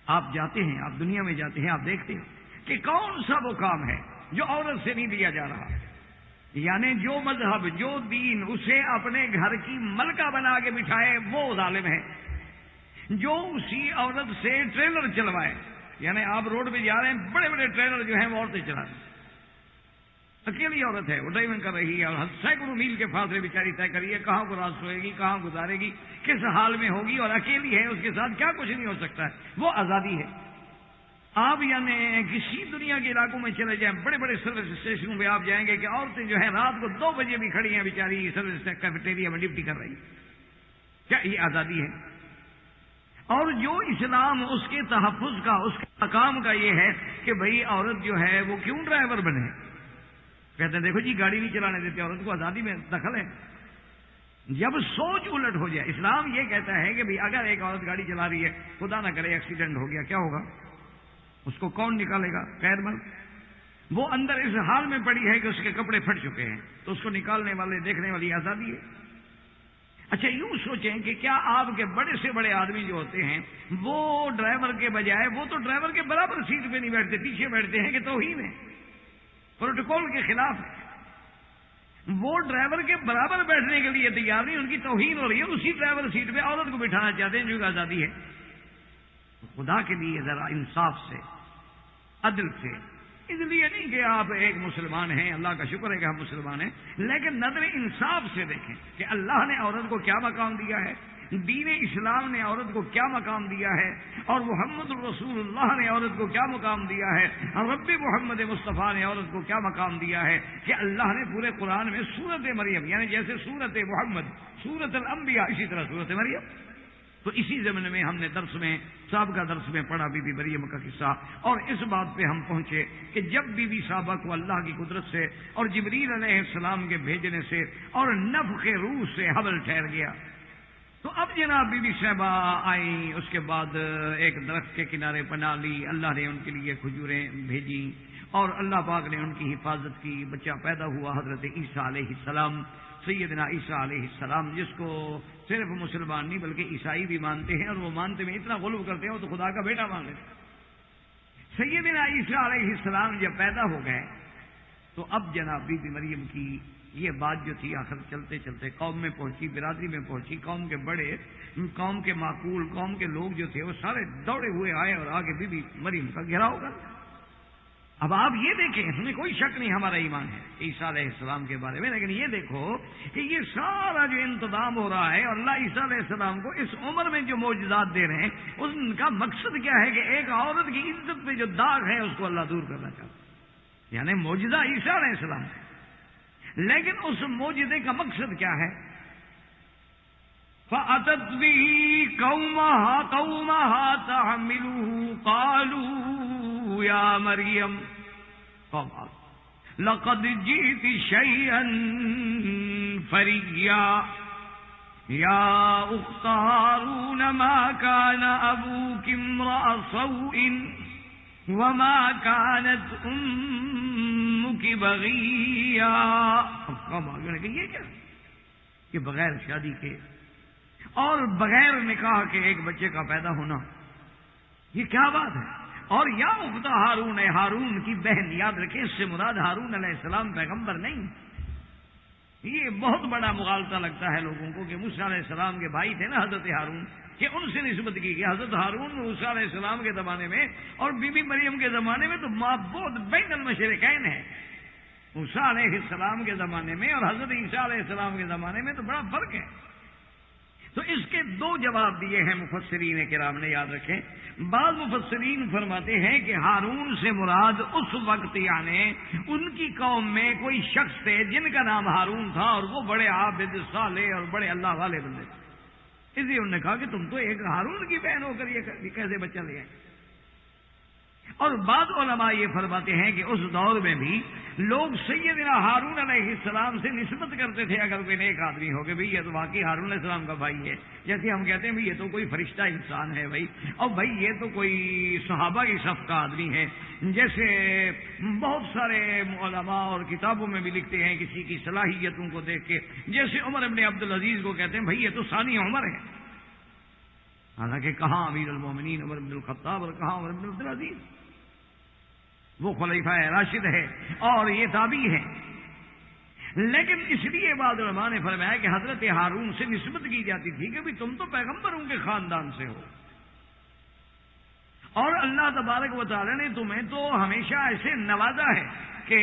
آپ جاتے ہیں، آپ دنیا میں جاتے ہیں، آپ دیکھتے ہیں کہ کون سا وہ کام ہے جو عورت سے نہیں دیا جا رہا. یعنی جو مذہب، جو دین اسے اپنے گھر کی ملکہ بنا کے بٹھائے وہ ظالم ہے. جو اسی عورت سے ٹریلر چلوائے، یعنی آپ روڈ پہ جا رہے ہیں، بڑے بڑے ٹریلر جو ہیں وہ عورتیں چلا رہی ہیں، اکیلی عورت ہے، وہ ڈرائیونگ کر رہی ہے اور سینکڑوں میل کے فاصلے بیچاری طے کری ہے، کہاں کو رات سوئے گی، کہاں گزارے گی، کس حال میں ہوگی، اور اکیلی ہے، اس کے ساتھ کیا کچھ نہیں ہو سکتا ہے. وہ آزادی ہے. آپ یعنی کسی دنیا کے علاقوں میں چلے جائیں، بڑے بڑے سروس اسٹیشنوں پہ آپ جائیں گے کہ عورتیں جو ہیں رات کو 2 بجے بھی کھڑی ہیں بیچاری سروس کیفیٹیریا میں ڈیوٹی کر رہی ہیں. کیا یہ آزادی ہے؟ اور جو اسلام اس کے تحفظ کا، اس کے مقام کا یہ ہے کہ بھئی عورت جو ہے وہ کیوں ڈرائیور بنے. کہتے ہیں دیکھو جی گاڑی نہیں چلانے دیتے، عورت کو آزادی میں دخل ہے. جب سوچ الٹ ہو جائے، اسلام یہ کہتا ہے کہ بھئی اگر ایک عورت گاڑی چلا رہی ہے، خدا نہ کرے ایکسیڈنٹ ہو گیا، کیا ہوگا؟ اس کو کون نکالے گا؟ خیر مند. وہ اندر اس حال میں پڑی ہے کہ اس کے کپڑے پھٹ چکے ہیں، تو اس کو نکالنے والے، دیکھنے والی آزادی ہے. اچھا یوں سوچیں کہ کیا آپ کے بڑے سے بڑے آدمی جو ہوتے ہیں وہ ڈرائیور کے بجائے، وہ تو ڈرائیور کے برابر سیٹ پہ نہیں بیٹھتے، پیچھے بیٹھتے ہیں کہ توہین ہے، پروٹوکول کے خلاف ہے. وہ ڈرائیور کے برابر بیٹھنے کے لیے تیار نہیں، ان کی توہین ہو رہی ہے، اسی ڈرائیور سیٹ پہ عورت کو بٹھانا چاہتے ہیں جو کہ آزادی ہے. خدا کے لیے ذرا انصاف سے، عدل سے، اس لیے نہیں کہ آپ ایک مسلمان ہیں، اللہ کا شکر ہے کہ ہم مسلمان ہیں، لیکن نظر انصاف سے دیکھیں کہ اللہ نے عورت کو کیا مقام دیا ہے، دین اسلام نے عورت کو کیا مقام دیا ہے، اور محمد رسول اللہ نے عورت کو کیا مقام دیا ہے، اور رب محمد مصطفیٰ نے عورت کو کیا مقام دیا ہے. کہ اللہ نے پورے قرآن میں سورت مریم، یعنی جیسے سورت محمد، سورت الانبیاء، اسی طرح سورت مریم. تو اسی زمانے میں ہم نے درس میں، سابقہ درس میں پڑھا بی بی مریم کا قصہ، اور اس بات پہ ہم پہنچے کہ جب بی بی صاحبہ کو اللہ کی قدرت سے اور جبریل علیہ السلام کے بھیجنے سے اور نفخ روح سے حمل ٹھہر گیا، تو اب جناب بی بی صاحبہ آئیں، اس کے بعد ایک درخت کے کنارے پناہ لی، اللہ نے ان کے لیے کھجوریں بھیجی اور اللہ پاک نے ان کی حفاظت کی. بچہ پیدا ہوا حضرت عیسیٰ علیہ السلام، سیدنا عیسیٰ علیہ السلام، جس کو صرف مسلمان نہیں بلکہ عیسائی بھی مانتے ہیں، اور وہ مانتے میں اتنا غلو کرتے ہیں وہ تو خدا کا بیٹا مان لیتے. سیدنا عیسیٰ علیہ السلام جب پیدا ہو گئے تو اب جناب بی بی مریم کی یہ بات جو تھی آخر چلتے چلتے قوم میں پہنچی، برادری میں پہنچی. قوم کے بڑے، قوم کے معقول، قوم کے لوگ جو تھے وہ سارے دوڑے ہوئے آئے اور آگے بی بی مریم کا گھیراؤ کر. اب آپ یہ دیکھیں، اس میں کوئی شک نہیں ہمارا ایمان ہے عیسیٰ علیہ السلام کے بارے میں، لیکن یہ دیکھو کہ یہ سارا جو انتظام ہو رہا ہے، اور اللہ عیسیٰ علیہ السلام کو اس عمر میں جو معجزات دے رہے ہیں، ان کا مقصد کیا ہے کہ ایک عورت کی عزت پہ جو داغ ہے اس کو اللہ دور کرنا چاہتا ہے. یعنی معجزہ عیسیٰ علیہ السلام ہے، لیکن اس معجزے کا مقصد کیا ہے؟ فَأَتَتْ بِهِ قَوْمَهَا تَحْمِلُهُ قَالُوا يَا مَرْيَمُ لَقَدْ جِئْتِ شَيْئًا فَرِيًّا يَا أُخْتَ هَارُونَ مَا كَانَ أَبُوكِ امْرَأَ سَوْءٍ وَمَا كَانَتْ أُمُّكِ بَغِيًّا. اب قوم آگے کہ یہ کیا؟ کہ بغیر شادی کے اور بغیر نکاح کے ایک بچے کا پیدا ہونا، یہ کیا بات ہے؟ اور یا اخت ہارون ہے، ہارون کی بہن، یاد رکھیں اس سے مراد ہارون علیہ السلام پیغمبر نہیں۔ یہ بہت بڑا مغالطہ لگتا ہے لوگوں کو کہ موسیٰ علیہ السلام کے بھائی تھے نا حضرت ہارون، کہ ان سے نسبت کی گئی۔ حضرت ہارون موسیٰ علیہ السلام کے زمانے میں اور بی بی مریم کے زمانے میں تو معبود بین المشرکین ہے۔ موسیٰ علیہ السلام کے زمانے میں اور حضرت عیسیٰ علیہ السلام کے زمانے میں تو بڑا فرق ہے۔ تو اس کے دو جواب دیے ہیں مفسرین کرام نے، یاد رکھیں۔ بعض مفسرین فرماتے ہیں کہ ہارون سے مراد اس وقت یعنی ان کی قوم میں کوئی شخص تھے جن کا نام ہارون تھا، اور وہ بڑے عابد صالح اور بڑے اللہ والے بندے تھے، اس لیے انہوں نے کہا کہ تم تو ایک ہارون کی بہن ہو کر یہ کیسے بچہ لے آئے۔ اور بعض علماء یہ فرماتے ہیں کہ اس دور میں بھی لوگ سیدنا ہارون علیہ السلام سے نسبت کرتے تھے اگر کوئی نیک آدمی ہو کہ بھئی یہ تو واقعی ہارون علیہ السلام کا بھائی ہے، جیسے ہم کہتے ہیں بھئی یہ تو کوئی فرشتہ انسان ہے بھائی، اور بھئی یہ تو کوئی صحابہ کی صف کا آدمی ہے، جیسے بہت سارے علماء اور کتابوں میں بھی لکھتے ہیں کسی کی صلاحیتوں کو دیکھ کے، جیسے عمر ابن عبدالعزیز کو کہتے ہیں بھئی یہ تو ثانی عمر ہے، حالانکہ کہاں امیر المومنین عمر بن الخطاب اور کہاں عمر بن عبدالعزیز، وہ خلیفہ راشد ہے اور یہ تابعی ہے۔ لیکن اس لیے بعض علماء نے فرمایا کہ حضرت ہارون سے نسبت کی جاتی تھی کہ بھی تم تو پیغمبروں کے خاندان سے ہو، اور اللہ تبارک و تعالی نے تمہیں تو ہمیشہ ایسے نوازا ہے کہ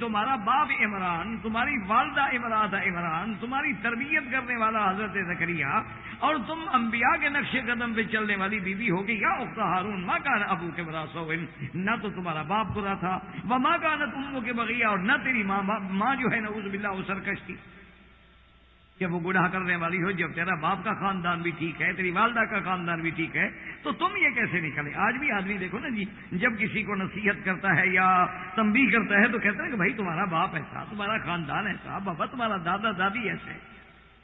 تمہارا باپ عمران، تمہاری والدہ امرأۃ عمران، تمہاری تربیت کرنے والا حضرت زکریا، اور تم انبیاء کے نقش قدم پہ چلنے والی بیوی ہوگی۔ یا اخت ہارون ما کان ابوک امرأ سوء، نہ تو تمہارا باپ برا تھا، وما کانت امک بغیہ، اور نہ تیری ماں جو ہے نعوذ باللہ وہ سرکش تھی کہ وہ گناہ کرنے والی ہو۔ جب تیرا باپ کا خاندان بھی ٹھیک ہے، تیری والدہ کا خاندان بھی ٹھیک ہے، تو تم یہ کیسے نکلے؟ آج بھی آدمی دیکھو نا جی، جب کسی کو نصیحت کرتا ہے یا تنبیہ کرتا ہے تو کہتا ہے کہ بھائی تمہارا باپ ایسا، تمہارا خاندان ایسا، بابا تمہارا دادا دادی ایسے،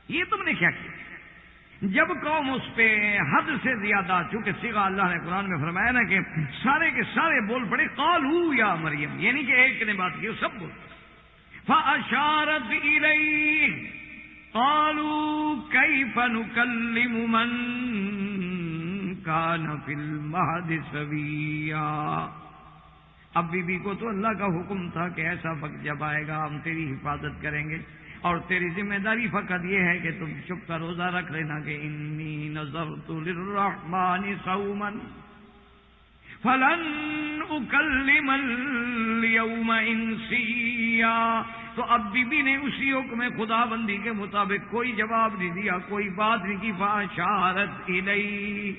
یہ تم نے کیا کیا؟ جب قوم اس پہ حد سے زیادہ، چونکہ صیغہ اللہ نے قرآن میں فرمایا نا کہ سارے کے سارے بول پڑے قالوا یا مریم، یعنی کہ ایک نے بات کی سب بول، فاشارت الیہ قالوا کیف نکلم من کان فی المہد صبیا۔ اب بی بی کو تو اللہ کا حکم تھا کہ ایسا وقت جب آئے گا ہم تیری حفاظت کریں گے، اور تیری ذمہ داری فقط یہ ہے کہ تم چپ کا روزہ رکھ لینا کہ انی نذرت للرحمن صوما فلن اکلم اليوم انسیا۔ تو اب بی بی نے اسی حکم خدا بندی کے مطابق کوئی جواب نہیں دیا، کوئی بات نہیں کی۔ فاشارت الیہ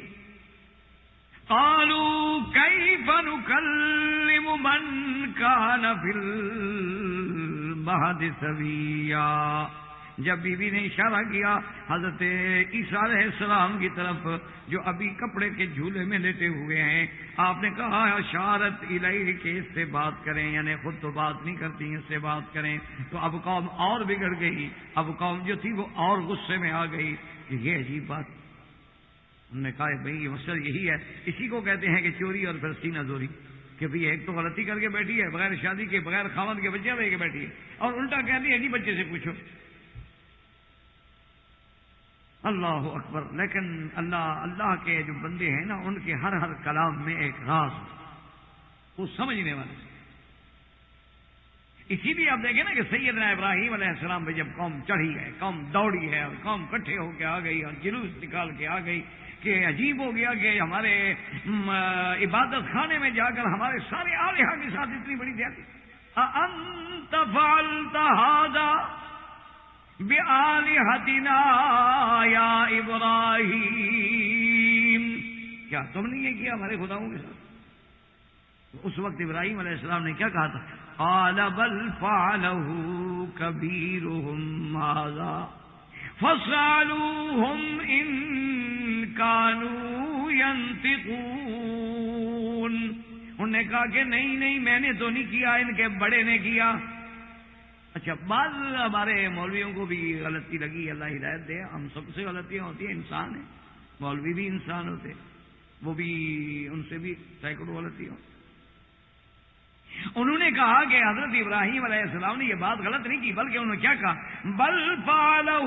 قالوا کیف نکلم من کان فی المہد صبیا۔ جب بی بی نے اشارہ کیا حضرت عیسیٰ علیہ السلام کی طرف جو ابھی کپڑے کے جھولے میں لیٹے ہوئے ہیں، آپ نے کہا اشارت الیہ کہ اس سے بات کریں، یعنی خود تو بات نہیں کرتی اس سے بات کریں، تو اب قوم اور بگڑ گئی، اب قوم جو تھی وہ اور غصے میں آ گئی کہ یہ عجیب بات۔ انہوں نے کہا بھائی یہ مسئلہ یہی ہے، اسی کو کہتے ہیں کہ چوری اور پھر سینہ زوری، کہ بھئی ایک تو غلطی کر کے بیٹھی ہے، بغیر شادی کے بغیر خاوند کے بچہ لے کے بیٹھی ہے، اور الٹا کہتی ہے جی بچے سے پوچھو۔ اللہ اکبر۔ لیکن اللہ کے جو بندے ہیں نا ان کے ہر کلام میں ایک راز وہ سمجھنے والے۔ اسی لیے آپ دیکھیں نا کہ سیدنا ابراہیم علیہ السلام پہ جب قوم چڑھی ہے، قوم دوڑی ہے، اور قوم کٹھے ہو کے آ گئی اور جلوس نکال کے آ گئی کہ عجیب ہو گیا کہ ہمارے عبادت خانے میں جا کر ہمارے سارے آلہہ کے ساتھ اتنی بڑی زیادتی۔ اَأَنْتَ فَعَلْتَ هَذَا بِآلِهَتِنَا یا ابراہیم، کیا تم نے یہ کیا ہمارے خداؤں کے ساتھ؟ اس وقت ابراہیم علیہ السلام نے کیا کہا تھا؟ قال بل فعله كبيرهم هذا فاسألوهم إن كانوا ينطقون۔ انہوں نے کہا کہ نہیں میں نے تو نہیں کیا، ان کے بڑے نے کیا۔ اچھا، بعض ہمارے مولویوں کو بھی غلطی لگی، اللہ ہدایت دے، ہم سب سے غلطیاں ہوتی ہیں، انسان ہیں، مولوی بھی انسان ہوتے، وہ بھی ان سے بھی سینکڑوں غلطیاں ہوتی۔ انہوں نے کہا کہ حضرت ابراہیم علیہ السلام نے یہ بات غلط نہیں کی، بلکہ انہوں نے کیا کہا، بل فعلہ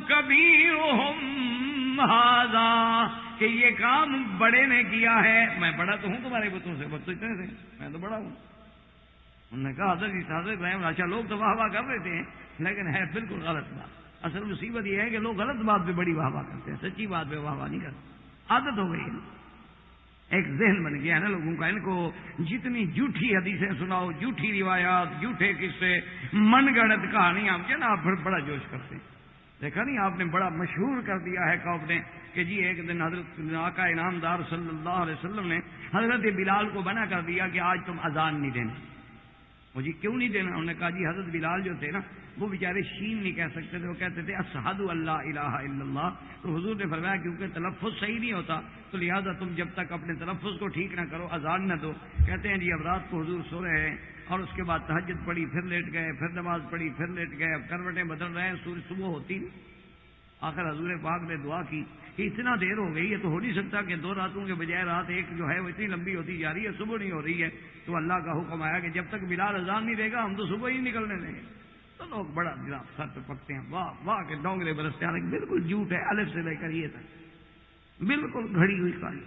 کبیرہم ھذا، کہ یہ کام بڑے نے کیا ہے، میں بڑا تو ہوں تمہارے بتوں سے، بت تو اتنے سے، میں تو بڑا ہوں۔ انہوں نے کہا حضرت ابراہیم، اچھا لوگ تو واہ واہ کر رہے تھے، لیکن ہے بالکل غلط بات۔ اصل مصیبت یہ ہے کہ لوگ غلط بات پہ بڑی واہ واہ کرتے ہیں، سچی بات پہ واہ واہ نہیں کرتے، عادت ہو گئی ہے، ایک ذہن بن گیا ہے نا لوگوں کا۔ ان کو جتنی جھوٹی حدیثیں سناؤ، جھوٹی روایات، جھوٹے قصے، من گڑت کہانیاں جناب پھر بڑا جوش کرتے ہیں۔ دیکھا نہیں آپ نے، بڑا مشہور کر دیا ہے قوم نے کہ جی ایک دن حضرت آقا انعامدار صلی اللہ علیہ وسلم نے حضرت بلال کو منع کر دیا کہ آج تم اذان نہیں دینا۔ وہ جی کیوں نہیں دینا؟ انہوں نے کہا جی حضرت بلال جو تھے نا وہ بیچارے شین نہیں کہہ سکتے تھے، وہ کہتے تھے اشہد اللہ الہ الا اللہ۔ تو حضور نے فرمایا کیونکہ تلفظ صحیح نہیں ہوتا تو لہذا تم جب تک اپنے تلفظ کو ٹھیک نہ کرو اذان نہ دو۔ کہتے ہیں جی اب رات کو حضور سو رہے ہیں اور اس کے بعد تہجد پڑھی، پھر لیٹ گئے، پھر نماز پڑھی، پھر لیٹ گئے، اب کروٹیں بدل رہے ہیں، سورج صبح ہوتی نہیں۔ آخر حضور پاک نے دعا کی کہ اتنا دیر ہو گئی ہے تو ہو نہیں سکتا کہ 2 راتوں کے بجائے رات ایک جو ہے وہ اتنی لمبی ہوتی جا رہی ہے، صبح نہیں ہو رہی ہے۔ تو اللہ کا حکم آیا کہ جب تک بلال اذان نہیں دے گا ہم تو صبح ہی نکلنے دیں گے۔ تو لوگ بڑا جناب سر پہ پکتے ہیں، واہ واہ کے ڈونگرے برستے ہیں، بالکل جھوٹ ہے الف سے لے کر یہ تک، بالکل گھڑی ہوئی کہانی۔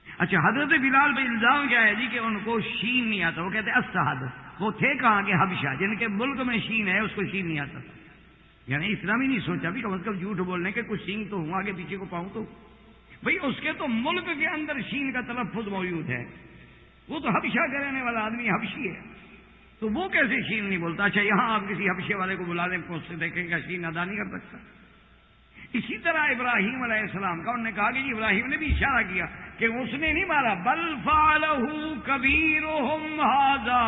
اچھا حضرت بلال پہ الزام کیا ہے جی کہ ان کو شین نہیں آتا، وہ کہتے ہیں الصحد، وہ تھے کہاں کے حبشہ، جن کے ملک میں شین ہے اس کو شین نہیں آتا تھا۔ یعنی اسلامی نہیں سوچا بھی کم از کم جھوٹ بولنے کے کچھ سینگ تو ہوں، آگے پیچھے کو پاؤں تو بھئی اس کے تو ملک کے اندر شین کا تلفظ موجود ہے، وہ تو حبشہ کا رہنے والا آدمی حبشی ہے، تو وہ کیسے شین نہیں بولتا؟ اچھا یہاں آپ کسی حبشے والے کو بلا دیں پوچھ سے دیکھیں گا شین ادا نہیں کر سکتا۔ اسی طرح ابراہیم علیہ السلام کا انہوں نے کہا کہ جی ابراہیم نے بھی اشارہ کیا کہ اس نے نہیں مارا، بل فعلہ کبیرہم ھذا،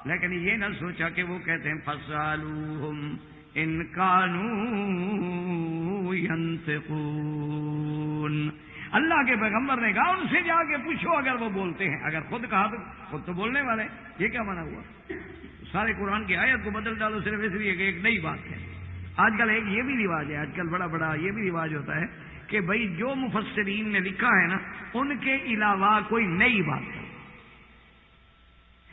لیکن یہ نہ سوچا کہ وہ کہتے ہیں فاسألوہم ان کانوا ینطقون۔ اللہ کے پیغمبر نے کہا ان سے جا کے پوچھو اگر وہ بولتے ہیں، اگر خود کہا تو خود تو بولنے والے، یہ کیا منع ہوا؟ سارے قرآن کی آیت کو بدل ڈالو صرف اس لیے کہ ایک نئی بات ہے۔ آج کل ایک یہ بھی رواج ہے، آج کل بڑا یہ بھی رواج ہوتا ہے کہ بھئی جو مفسرین نے لکھا ہے نا ان کے علاوہ کوئی نئی بات ہے،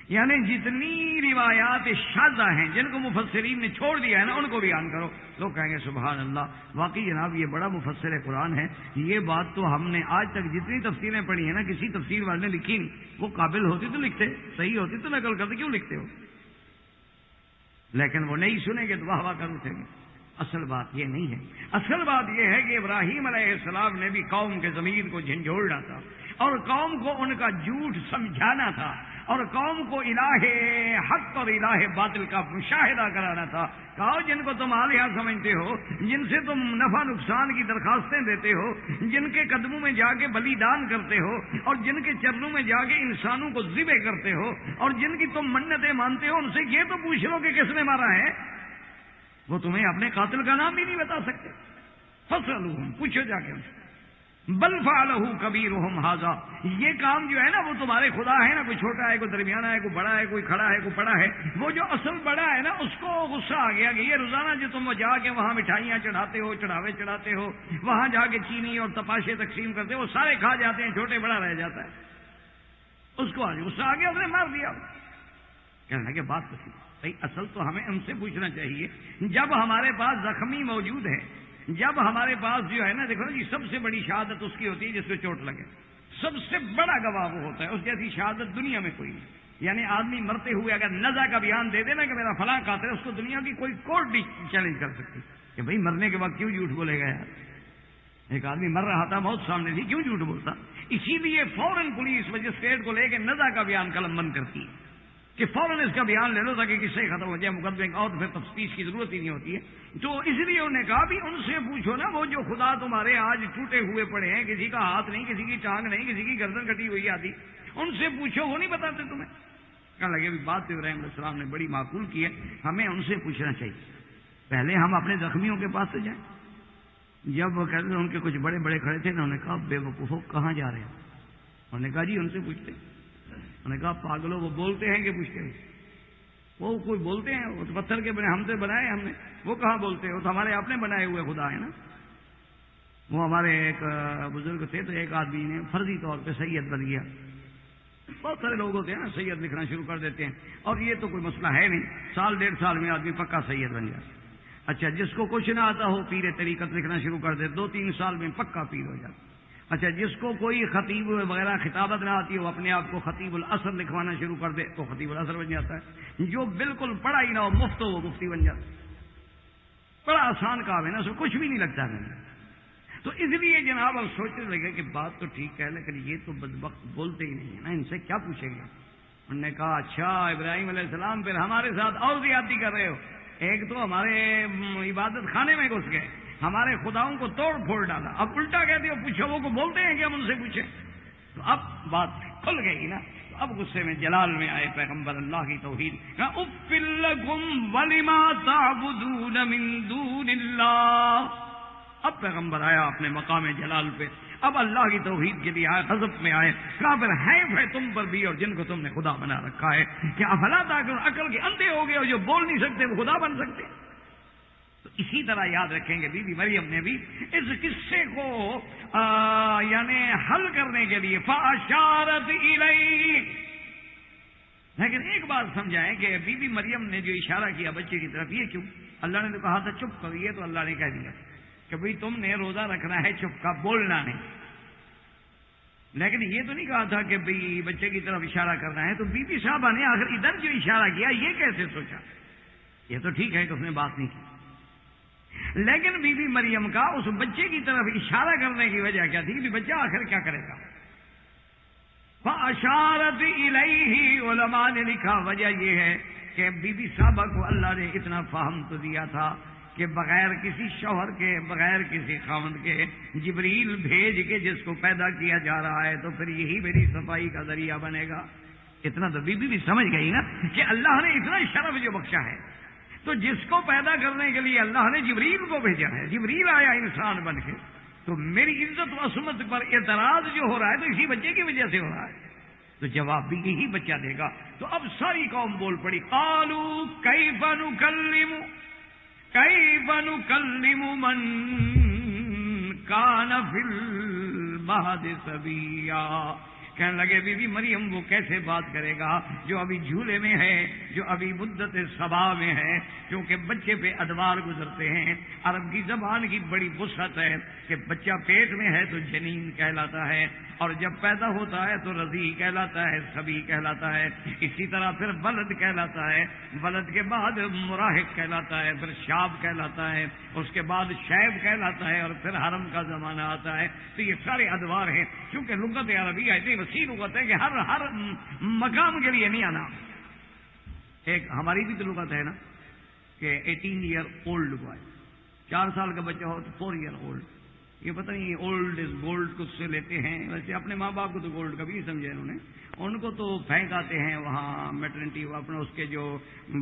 یعنی جتنی روایات شاذہ ہیں جن کو مفسرین نے چھوڑ دیا ہے نا ان کو بیان کرو۔ لوگ کہیں گے سبحان اللہ، واقعی جناب یہ بڑا مفسر قرآن ہے، یہ بات تو ہم نے آج تک جتنی تفسیریں پڑھی ہیں نا کسی تفسیر والے نے لکھی نہیں، وہ قابل ہوتی تو لکھتے، صحیح ہوتی تو نقل کرتے، کیوں لکھتے ہو؟ لیکن وہ نہیں سنیں گے تو واہ واہ کر اٹھیں گے۔ اصل بات یہ نہیں ہے، اصل بات یہ ہے کہ ابراہیم علیہ السلام نے بھی قوم کے ضمیر کو جھنجھوڑنا تھا اور قوم کو ان کا جھوٹ سمجھانا تھا اور قوم کو الہ حق اور الہ باطل کا مشاہدہ کرانا تھا۔ کہو جن کو تم آلیہ سمجھتے ہو، جن سے تم نفع نقصان کی درخواستیں دیتے ہو، جن کے قدموں میں جا کے بلیدان کرتے ہو اور جن کے چرنوں میں جا کے انسانوں کو ذبح کرتے ہو اور جن کی تم منتیں مانتے ہو، ان سے یہ تو پوچھ لو کہ کس نے مارا ہے، وہ تمہیں اپنے قاتل کا نام بھی نہیں بتا سکتے۔ فاسألوہم، پوچھو جا کے ان سے۔ بل فعلہ کبیرہم ھذا، یہ کام جو ہے نا وہ تمہارے خدا ہے نا، کوئی چھوٹا ہے، کوئی درمیانہ ہے، کوئی بڑا ہے، کوئی کھڑا ہے، کوئی پڑا ہے، وہ جو اصل بڑا ہے نا اس کو غصہ آ گیا کہ یہ روزانہ جو تم جا کے وہاں مٹھائیاں چڑھاتے ہو، چڑھاوے چڑھاتے ہو، وہاں جا کے چینی اور تپاشے تقسیم کرتے ہو، وہ سارے کھا جاتے ہیں، چھوٹے بڑا رہ جاتا ہے، اس کو آج غصہ آ گیا، اس نے مار دیا۔ کہنے لگے بات تو تھی بھائی، اصل تو ہمیں ان سے پوچھنا چاہیے جب ہمارے پاس زخمی موجود ہے، جب ہمارے پاس جو ہے نا، دیکھو نا جی سب سے بڑی شہادت اس کی ہوتی ہے جس کو چوٹ لگے، سب سے بڑا گواہ وہ ہوتا ہے، اس جیسی شہادت دنیا میں کوئی نہیں۔ یعنی آدمی مرتے ہوئے اگر نزا کا بیان دے دے نا کہ میرا فلاں قاتل ہے، اس کو دنیا کی کوئی کورٹ بھی چیلنج کر سکتی کہ بھائی مرنے کے بعد کیوں جھوٹ بولے گا یار؟ ایک آدمی مر رہا تھا، موت سامنے تھی، کیوں جھوٹ بولتا؟ اسی لیے فوراً پولیس مجسٹریٹ کو لے کے نزا کا بیان قلم بند کرتی ہے کہ فوراً اس کا بیان لے لو تاکہ کس سے ختم ہو جائے مقدمے کا، اور پھر تفتیش کی ضرورت ہی نہیں ہوتی ہے۔ تو اس لیے انہوں نے کہا بھی ان سے پوچھو نا، وہ جو خدا تمہارے آج ٹوٹے ہوئے پڑے ہیں، کسی کا ہاتھ نہیں، کسی کی ٹانگ نہیں، کسی کی گردن کٹی ہوئی آتی، ان سے پوچھو، وہ نہیں بتاتے تمہیں۔ کہنے لگے بات تو ابراہیم علیہ السلام نے بڑی معقول کی ہے، ہمیں ان سے پوچھنا چاہیے، پہلے ہم اپنے زخمیوں کے پاس سے جائیں۔ جب وہ کہتے ان کے کچھ بڑے بڑے کھڑے تھے، انہوں نے کہا بے وقوفو کہاں جا رہے ہیں؟ انہوں نے کہا جی ان سے پوچھتے۔ انہوں نے کہا پاگلو، وہ بولتے ہیں کہ پوچھتے ہیں؟ وہ کوئی بولتے ہیں، وہ پتھر کے بنے ہم سے بنائے ہم نے، وہ کہاں بولتے ہیں؟ وہ تو ہمارے اپنے بنائے ہوئے خدا ہے نا۔ وہ ہمارے ایک بزرگ تھے، تو ایک آدمی نے فرضی طور پہ سید بن گیا، بہت سارے لوگ ہوتے ہیں نا سید لکھنا شروع کر دیتے ہیں، اور یہ تو کوئی مسئلہ ہے نہیں، سال ڈیڑھ سال میں آدمی پکا سید بن جاتا ہے۔ اچھا، جس کو کچھ نہ آتا ہو پیر طریقت لکھنا شروع کر دے، 2-3 سال میں پکا پیر ہو جاتا۔ اچھا، جس کو کوئی خطیب وغیرہ خطابت نہ آتی ہو، اپنے آپ کو خطیب العصر لکھوانا شروع کر دے تو خطیب العصر بن جاتا ہے۔ جو بالکل پڑھا ہی نہ ہو، مفت ہو، وہ مفتی بن جاتا ہے۔ بڑا آسان کام ہے نا، اس میں کچھ بھی نہیں لگتا ہے۔ تو اس لیے جناب اب سوچنے لگے کہ بات تو ٹھیک ہے، لیکن یہ تو بدبخت بولتے ہی نہیں ہے نا، ان سے کیا پوچھیں گے؟ انہوں نے کہا اچھا ابراہیم علیہ السلام پھر ہمارے ساتھ اور زیادتی کر رہے ہو، ایک تو ہمارے عبادت خانے میں گھس گئے، ہمارے خداؤں کو توڑ پھوڑ ڈالا، اب الٹا کہتے ہو پوچھو، وہ کو بولتے ہیں کہ ہم ان سے پوچھیں؟ تو اب بات کھل گئی نا، تو اب غصے میں جلال میں آئے پیغمبر اللہ کی توحید، اف لکم ولما تعبدون من دون اللہ۔ اب پیغمبر آیا اپنے مقام جلال پہ، اب اللہ کی توحید کے لیے آئے، غضب میں آئے، کہا پھر حیف ہے تم پر بھی اور جن کو تم نے خدا بنا رکھا ہے، کہ افلا تعقلون، عقل کے اندھے ہو گئے اور جو بول نہیں سکتے وہ خدا بن سکتے؟ تو اسی طرح یاد رکھیں گے بی بی مریم نے بھی اس قصے کو یعنی حل کرنے کے لیے فاشارت الیہ، لیکن ایک بات سمجھائیں کہ بی بی مریم نے جو اشارہ کیا بچے کی طرف، یہ کیوں؟ اللہ نے تو کہا تھا چپ کرو، یہ تو اللہ نے کہہ دیا کہ بھئی تم نے روزہ رکھنا ہے، چپ کا بولنا نہیں، لیکن یہ تو نہیں کہا تھا کہ بھئی بچے کی طرف اشارہ کرنا ہے۔ تو بی بی صاحبہ نے آخر ادھر جو اشارہ کیا یہ کیسے سوچا؟ یہ تو ٹھیک ہے کہ اس نے بات نہیں کی، لیکن بی بی مریم کا اس بچے کی طرف اشارہ کرنے کی وجہ کیا تھی کہ بچہ آخر کیا کرے گا؟ فاشارت الیہ، علماء نے لکھا وجہ یہ ہے کہ بی بی صاحبہ کو اللہ نے اتنا فہم تو دیا تھا کہ بغیر کسی شوہر کے، بغیر کسی خاوند کے جبریل بھیج کے جس کو پیدا کیا جا رہا ہے تو پھر یہی میری صفائی کا ذریعہ بنے گا۔ اتنا تو بی بی بھی سمجھ گئی نا کہ اللہ نے اتنا شرف جو بخشا ہے، تو جس کو پیدا کرنے کے لیے اللہ نے جبریل کو بھیجا ہے، جبریل آیا انسان بن کے، تو میری عزت و عصمت پر اعتراض جو ہو رہا ہے تو اسی بچے کی وجہ سے ہو رہا ہے، تو جواب بھی یہی بچہ دے گا۔ تو اب ساری قوم بول پڑی، قالوا کیف نکلم من کان فی المہد صبیا، کہنے لگے بی بی مریم وہ کیسے بات کرے گا جو ابھی جھولے میں ہے، جو ابھی مدت صبا میں ہے، کیونکہ بچے پہ ادوار گزرتے ہیں۔ عرب کی زبان کی بڑی وسعت ہے کہ بچہ پیٹ میں ہے تو جنین کہلاتا ہے، اور جب پیدا ہوتا ہے تو رضیع کہلاتا ہے، صبی کہلاتا ہے، اسی طرح پھر ولد کہلاتا ہے، ولد کے بعد مراہق کہلاتا ہے، پھر شاب کہلاتا ہے، اس کے بعد شیب کہلاتا ہے، اور پھر حرم کا زمانہ آتا ہے۔ تو یہ سارے ادوار ہیں، کیونکہ لغت عربی ایسی وسیع لغت ہے کہ ہر مقام کے لیے نہیں آنا۔ ایک ہماری بھی تو لغت ہے نا کہ 18 ایئر اولڈ بوائے، 4 سال کا بچہ ہو تو 4 ایئر اولڈ، یہ پتہ نہیں اولڈ از گولڈ کچھ سے لیتے ہیں، ویسے اپنے ماں باپ کو تو گولڈ کبھی نہیں سمجھے انہوں نے، ان کو تو پھینک آتے ہیں وہاں میٹرنٹی، اپنے اس کے جو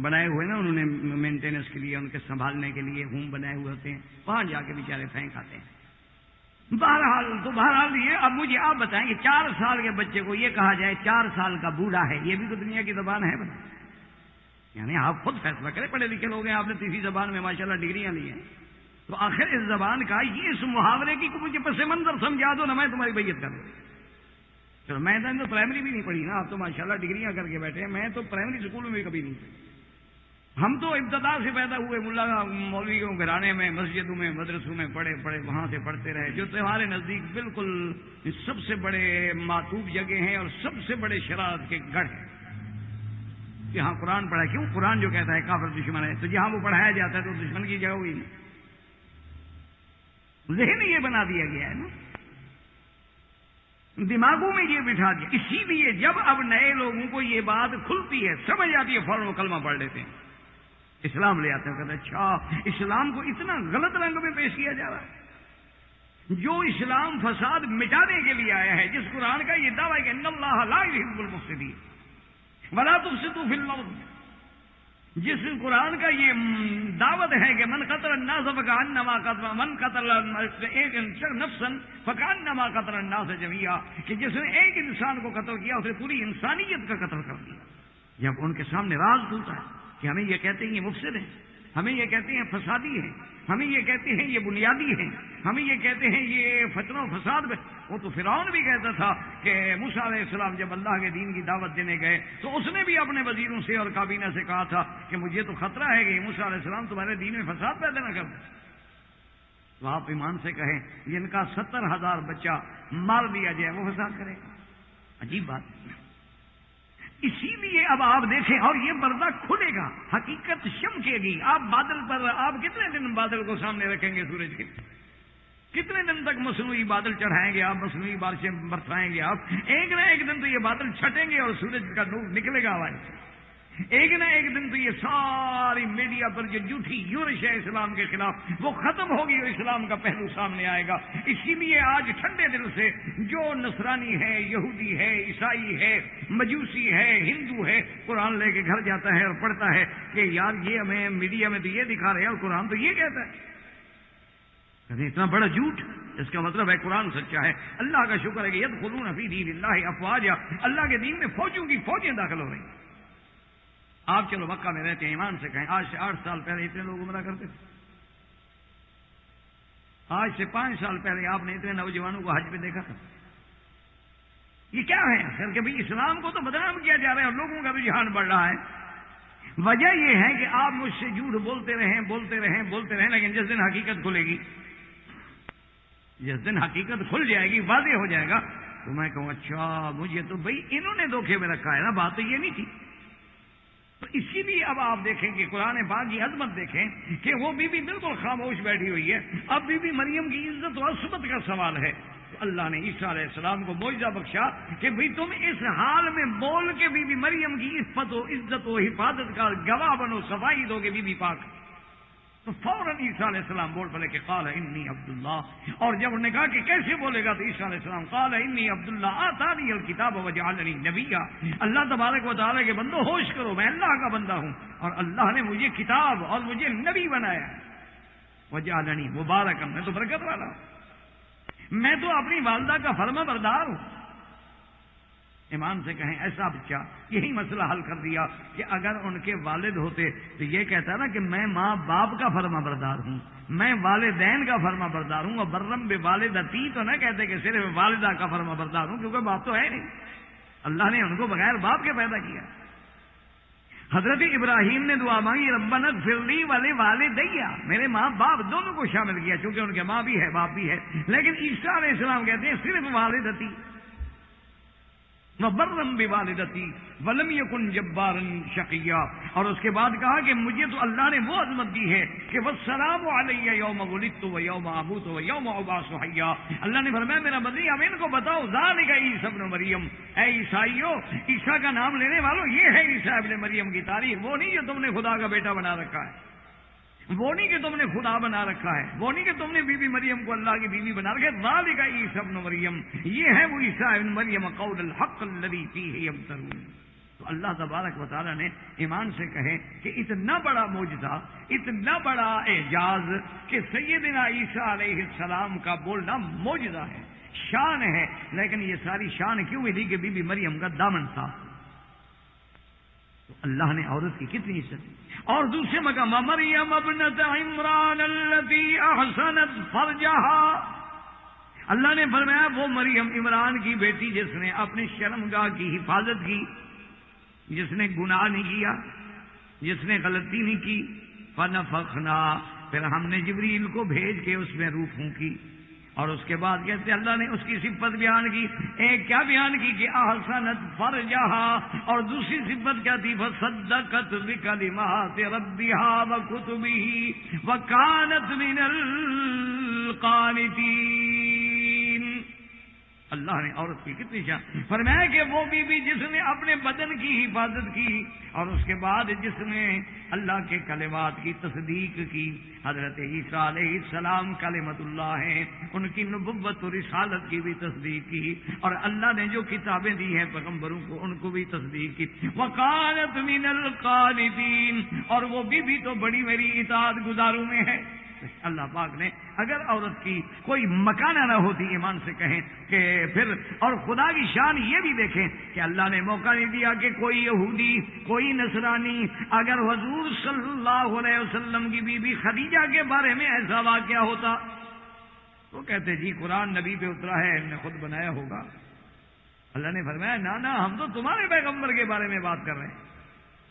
بنائے ہوئے نا انہوں نے مینٹیننس کے لیے، ان کے سنبھالنے کے لیے ہوم بنائے ہوئے ہوتے ہیں، وہاں جا کے بیچارے پھینک آتے ہیں۔ بہرحال یہ اب مجھے آپ بتائیں کہ 4 سال کے بچے کو یہ کہا جائے 4 سال کا بوڑھا ہے، یہ بھی تو دنیا کی زبان ہے بنا، یعنی آپ خود فیصلہ کریں، پڑھے لکھے لوگ ہیں، آپ نے تیسری زبان میں ماشاءاللہ ڈگریاں لی ہیں، تو آخر اس زبان کا یہ اس محاورے کی مجھے پس منظر سمجھا دو نا، میں تمہاری بیعت کر دوں۔ چلو میں تو پرائمری بھی نہیں پڑھی نا، آپ تو ماشاءاللہ ڈگریاں کر کے بیٹھے ہیں، میں تو پرائمری اسکول میں بھی کبھی نہیں پڑھی، ہم تو ابتدا سے پیدا ہوئے ملا مولوی کے گھرانے میں، مسجدوں میں، مدرسوں میں پڑھے وہاں سے پڑھتے رہے، جو تمہارے نزدیک بالکل سب سے بڑے معطوب جگہ ہیں اور سب سے بڑے شرارت کے گڑھ ہیں، جہاں قرآن پڑھا، کیوں؟ قرآن جو کہتا ہے کافر دشمن ہے، تو جہاں وہ پڑھایا جاتا ہے تو دشمن کی جگہ ہوئی نہیں، ذہن یہ بنا دیا گیا ہے نا، دماغوں میں یہ بٹھا دیا۔ اسی لیے جب اب نئے لوگوں کو یہ بات کھلتی ہے، سمجھ آتی ہے، فوراً کلمہ پڑھ لیتے ہیں، اسلام لے آتے ہیں، کہتے ہیں اچھا اسلام کو اتنا غلط رنگ میں پیش کیا جا رہا ہے، جو اسلام فساد مٹانے کے لیے آیا ہے، جس قرآن کا یہ دعویٰ ہے کہ ان اللہ لا یحب المفسدین ولا تفسدوا فی الارض، جس قرآن کا یہ دعوت ہے کہ من قتل الناس فکأنما قتل من قتل ایک نفسا فکأنما قتل الناس جميعا، کہ جس نے ایک انسان کو قتل کیا اسے پوری انسانیت کا قتل کر دیا۔ جب ان کے سامنے راز کھلتا ہے کہ ہمیں یہ کہتے ہیں یہ مفسد ہیں، ہمیں یہ کہتے ہیں فسادی ہیں، ہمیں یہ کہتے ہیں یہ بنیادی ہیں، ہمیں یہ کہتے ہیں یہ فتنہ و فساد وہ تو فرعون بھی کہتا تھا کہ موسیٰ علیہ السلام جب اللہ کے دین کی دعوت دینے گئے تو اس نے بھی اپنے وزیروں سے اور کابینہ سے کہا تھا کہ مجھے تو خطرہ ہے کہ موسیٰ علیہ السلام تمہارے دین میں فساد پیدا نہ کر دیں. تو آپ ایمان سے کہیں جن کا 70,000 بچہ مار دیا جائے وہ فساد کرے گا؟ عجیب بات. اسی لیے اب آپ دیکھیں اور یہ پردہ کھلے گا، حقیقت چمکے گی. آپ بادل پر آپ کتنے دن بادل کو سامنے رکھیں گے سورج کے؟ کتنے دن تک مصنوعی بادل چڑھائیں گے آپ، مصنوعی بارشیں برسائیں گے آپ؟ ایک نہ ایک دن تو یہ بادل چھٹیں گے اور سورج کا نور نکلے گا ہمارے سے. ایک نہ ایک دن تو یہ ساری میڈیا پر جو جھوٹی یورش ہے اسلام کے خلاف وہ ختم ہوگی اور اسلام کا پہلو سامنے آئے گا. اسی لیے آج ٹھنڈے دل سے جو نصرانی ہے، یہودی ہے، عیسائی ہے، مجوسی ہے، ہندو ہے، قرآن لے کے گھر جاتا ہے اور پڑھتا ہے کہ یار یہ ہمیں میڈیا میں تو یہ دکھا رہے ہیں اور قرآن تو یہ کہتا ہے. اتنا بڑا جھوٹ، اس کا مطلب ہے قرآن سچا ہے. اللہ کا شکر ہے کہ یدخلون فی دین اللہ افواجا، اللہ کے دین میں فوجوں کی فوجیں داخل ہو رہی. آپ چلو مکہ میں رہتے ہیں، ایمان سے کہیں آج سے 8 سال پہلے اتنے لوگ عمرہ کرتے تھے؟ آج سے 5 سال پہلے آپ نے اتنے نوجوانوں کو حج پہ دیکھا تھا؟ یہ کیا ہے آخر کہ بھئی اسلام کو تو بدنام کیا جا رہا ہے اور لوگوں کا رجحان بڑھ رہا ہے. وجہ یہ ہے کہ آپ مجھ سے جھوٹ بولتے رہیں، لیکن جس دن حقیقت کھلے گی، جس دن حقیقت کھل جائے گی، واضح ہو جائے گا، تو میں کہوں اچھا مجھے تو بھئی انہوں نے دھوکے میں رکھا ہے نا، بات تو یہ نہیں تھی. تو اسی لیے اب آپ دیکھیں کہ قرآن پاک کی عظمت دیکھیں کہ وہ بی بی بالکل خاموش بیٹھی ہوئی ہے. اب بی بی مریم کی عزت و عصمت کا سوال ہے. تو اللہ نے عیسیٰ علیہ السلام کو معجزہ بخشا کہ بھئی تم اس حال میں بول کے بی بی مریم کی عفت و عزت و حفاظت کا گواہ بنو، صفائی دو گے بی بی پاک. تو فوراً عیسیٰ علیہ السلام بول پڑے کہ قال انی عبداللہ. اور جب انہوں نے کہا کہ کیسے بولے گا تو عیسیٰ علیہ السلام قال انی عبداللہ آتانی الکتاب وجعلنی نبیا. اللہ تبارک و تعالیٰ کے بندو ہوش کرو، میں اللہ کا بندہ ہوں اور اللہ نے مجھے کتاب اور مجھے نبی بنایا. وجعلنی مبارکا، میں تو برکت والا ہوں، میں تو اپنی والدہ کا فرما بردار ہوں. ایمان سے کہیں ایسا بچہ یہی مسئلہ حل کر دیا کہ اگر ان کے والد ہوتے تو یہ کہتا نا کہ میں ماں باپ کا فرما بردار ہوں، میں والدین کا فرما بردار ہوں. اور برم بے والدتی تو نہ کہتے کہ صرف والدہ کا فرما بردار ہوں، کیونکہ باپ تو ہے نہیں، اللہ نے ان کو بغیر باپ کے پیدا کیا. حضرت ابراہیم نے دعا مانگی ربنا اغفر لی ولوالدی، میرے ماں باپ دونوں کو شامل کیا چونکہ ان کے ماں بھی ہے باپ بھی ہے. لیکن عیسیٰ علیہ السلام کہتے ہیں صرف والدتی، وبرم بوالدتی ولم یکن جبارا شقیا. اور اس کے بعد کہا کہ مجھے تو اللہ نے وہ عظمت دی ہے کہ والسلام علی یوم ولدت و یوم اموت و یوم ابعث حیا. اللہ نے فرمایا میرا بندی اب ان کو بتاؤ ذالک عیسی ابن مریم، اے عیسائیو عیسیٰ کا نام لینے والوں یہ ہے عیسیٰ ابن مریم کی تاریخ. وہ نہیں جو تم نے خدا کا بیٹا بنا رکھا ہے، وہ نہیں کہ تم نے خدا بنا رکھا ہے، وہ نہیں کہ تم نے بی بی مریم کو اللہ کی بیوی بنا رکھا ہے. ذالک عیسی ابن مریم، یہ ہے وہ عیسیٰ ابن مریم قول الحق الذی فیہ یمترون. تو اللہ تبارک و تعالیٰ نے ایمان سے کہے کہ اتنا بڑا معجزہ، اتنا بڑا اعجاز کہ سیدنا عیسیٰ علیہ السلام کا بولنا معجزہ ہے، شان ہے. لیکن یہ ساری شان کیوں ملی کہ بی بی مریم کا دامن صاف. تو اللہ نے عورت کی کتنی عزت دی. اور دوسرے مقام مریم ابنت عمران التی احسنت فرجہا، اللہ نے فرمایا وہ مریم عمران کی بیٹی جس نے اپنی شرمگاہ کی حفاظت کی، جس نے گناہ نہیں کیا، جس نے غلطی نہیں کی. فنفخنا، پھر ہم نے جبریل کو بھیج کے اس میں روح پھونکی. اور اس کے بعد کہتے اللہ نے اس کی صفت بیان کی. ایک کیا بیان کی کہ احسنت فرجہا، اور دوسری صفت کیا تھی فصدقت بکلمات ربہا وکتبہ وکانت من القانتین. اللہ نے عورت کی کتنی شان فرمایا کہ وہ بی بی جس نے اپنے بدن کی حفاظت کی اور اس کے بعد جس نے اللہ کے کلمات کی تصدیق کی. حضرت عیسیٰ علیہ السلام کلمت اللہ ہیں، ان کی نبوت و رسالت کی بھی تصدیق کی اور اللہ نے جو کتابیں دی ہیں پیغمبروں کو ان کو بھی تصدیق کی. وقالت من القانتین، اور وہ بی بی تو بڑی میری اطاعت گزاروں میں ہے. اللہ پاک نے اگر عورت کی کوئی مکانہ نہ ہوتی ایمان سے کہیں کہ پھر. اور خدا کی شان یہ بھی دیکھیں کہ اللہ نے موقع نہیں دیا کہ کوئی یہودی کوئی نصرانی اگر حضور صلی اللہ علیہ وسلم کی بیوی خدیجہ کے بارے میں ایسا واقعہ ہوتا وہ کہتے جی قرآن نبی پہ اترا ہے، ہم نے خود بنایا ہوگا۔ اللہ نے فرمایا نا ہم تو تمہارے پیغمبر کے بارے میں بات کر رہے ہیں،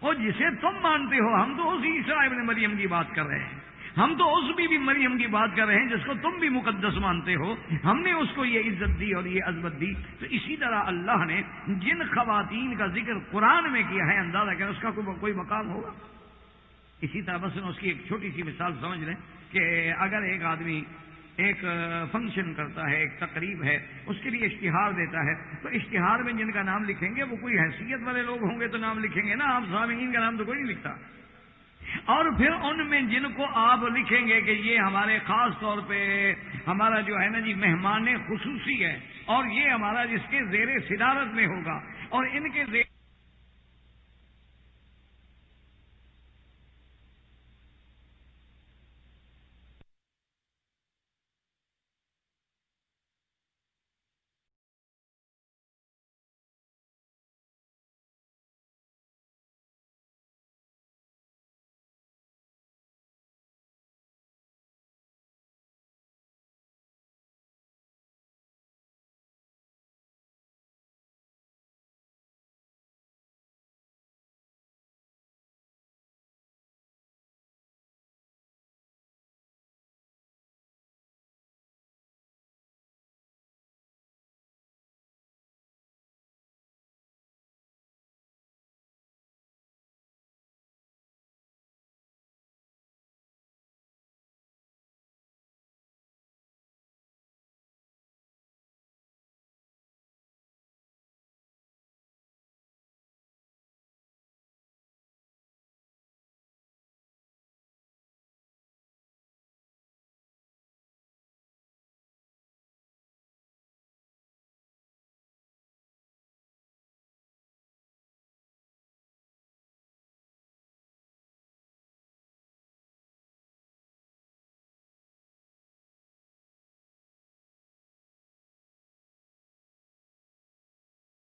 وہ جسے تم مانتے ہو، ہم تو اسی عیسیٰ ابن مریم کی بات کر رہے ہیں، ہم تو اس بی بی مریم کی بات کر رہے ہیں جس کو تم بھی مقدس مانتے ہو، ہم نے اس کو یہ عزت دی اور یہ عظمت دی۔ تو اسی طرح اللہ نے جن خواتین کا ذکر قرآن میں کیا ہے، اندازہ کریں اس کا کوئی مقام ہوگا؟ اسی طرح بس اس کی ایک چھوٹی سی مثال سمجھ لیں کہ اگر ایک آدمی ایک فنکشن کرتا ہے، ایک تقریب ہے، اس کے لیے اشتہار دیتا ہے، تو اشتہار میں جن کا نام لکھیں گے وہ کوئی حیثیت والے لوگ ہوں گے تو نام لکھیں گے نا، آپ سامعین کا نام تو کوئی نہیں لکھتا۔ اور پھر ان میں جن کو آپ لکھیں گے کہ یہ ہمارے خاص طور پہ ہمارا جو ہے نا جی مہمان خصوصی ہے، اور یہ ہمارا جس کے زیر صدارت میں ہوگا، اور ان کے زیر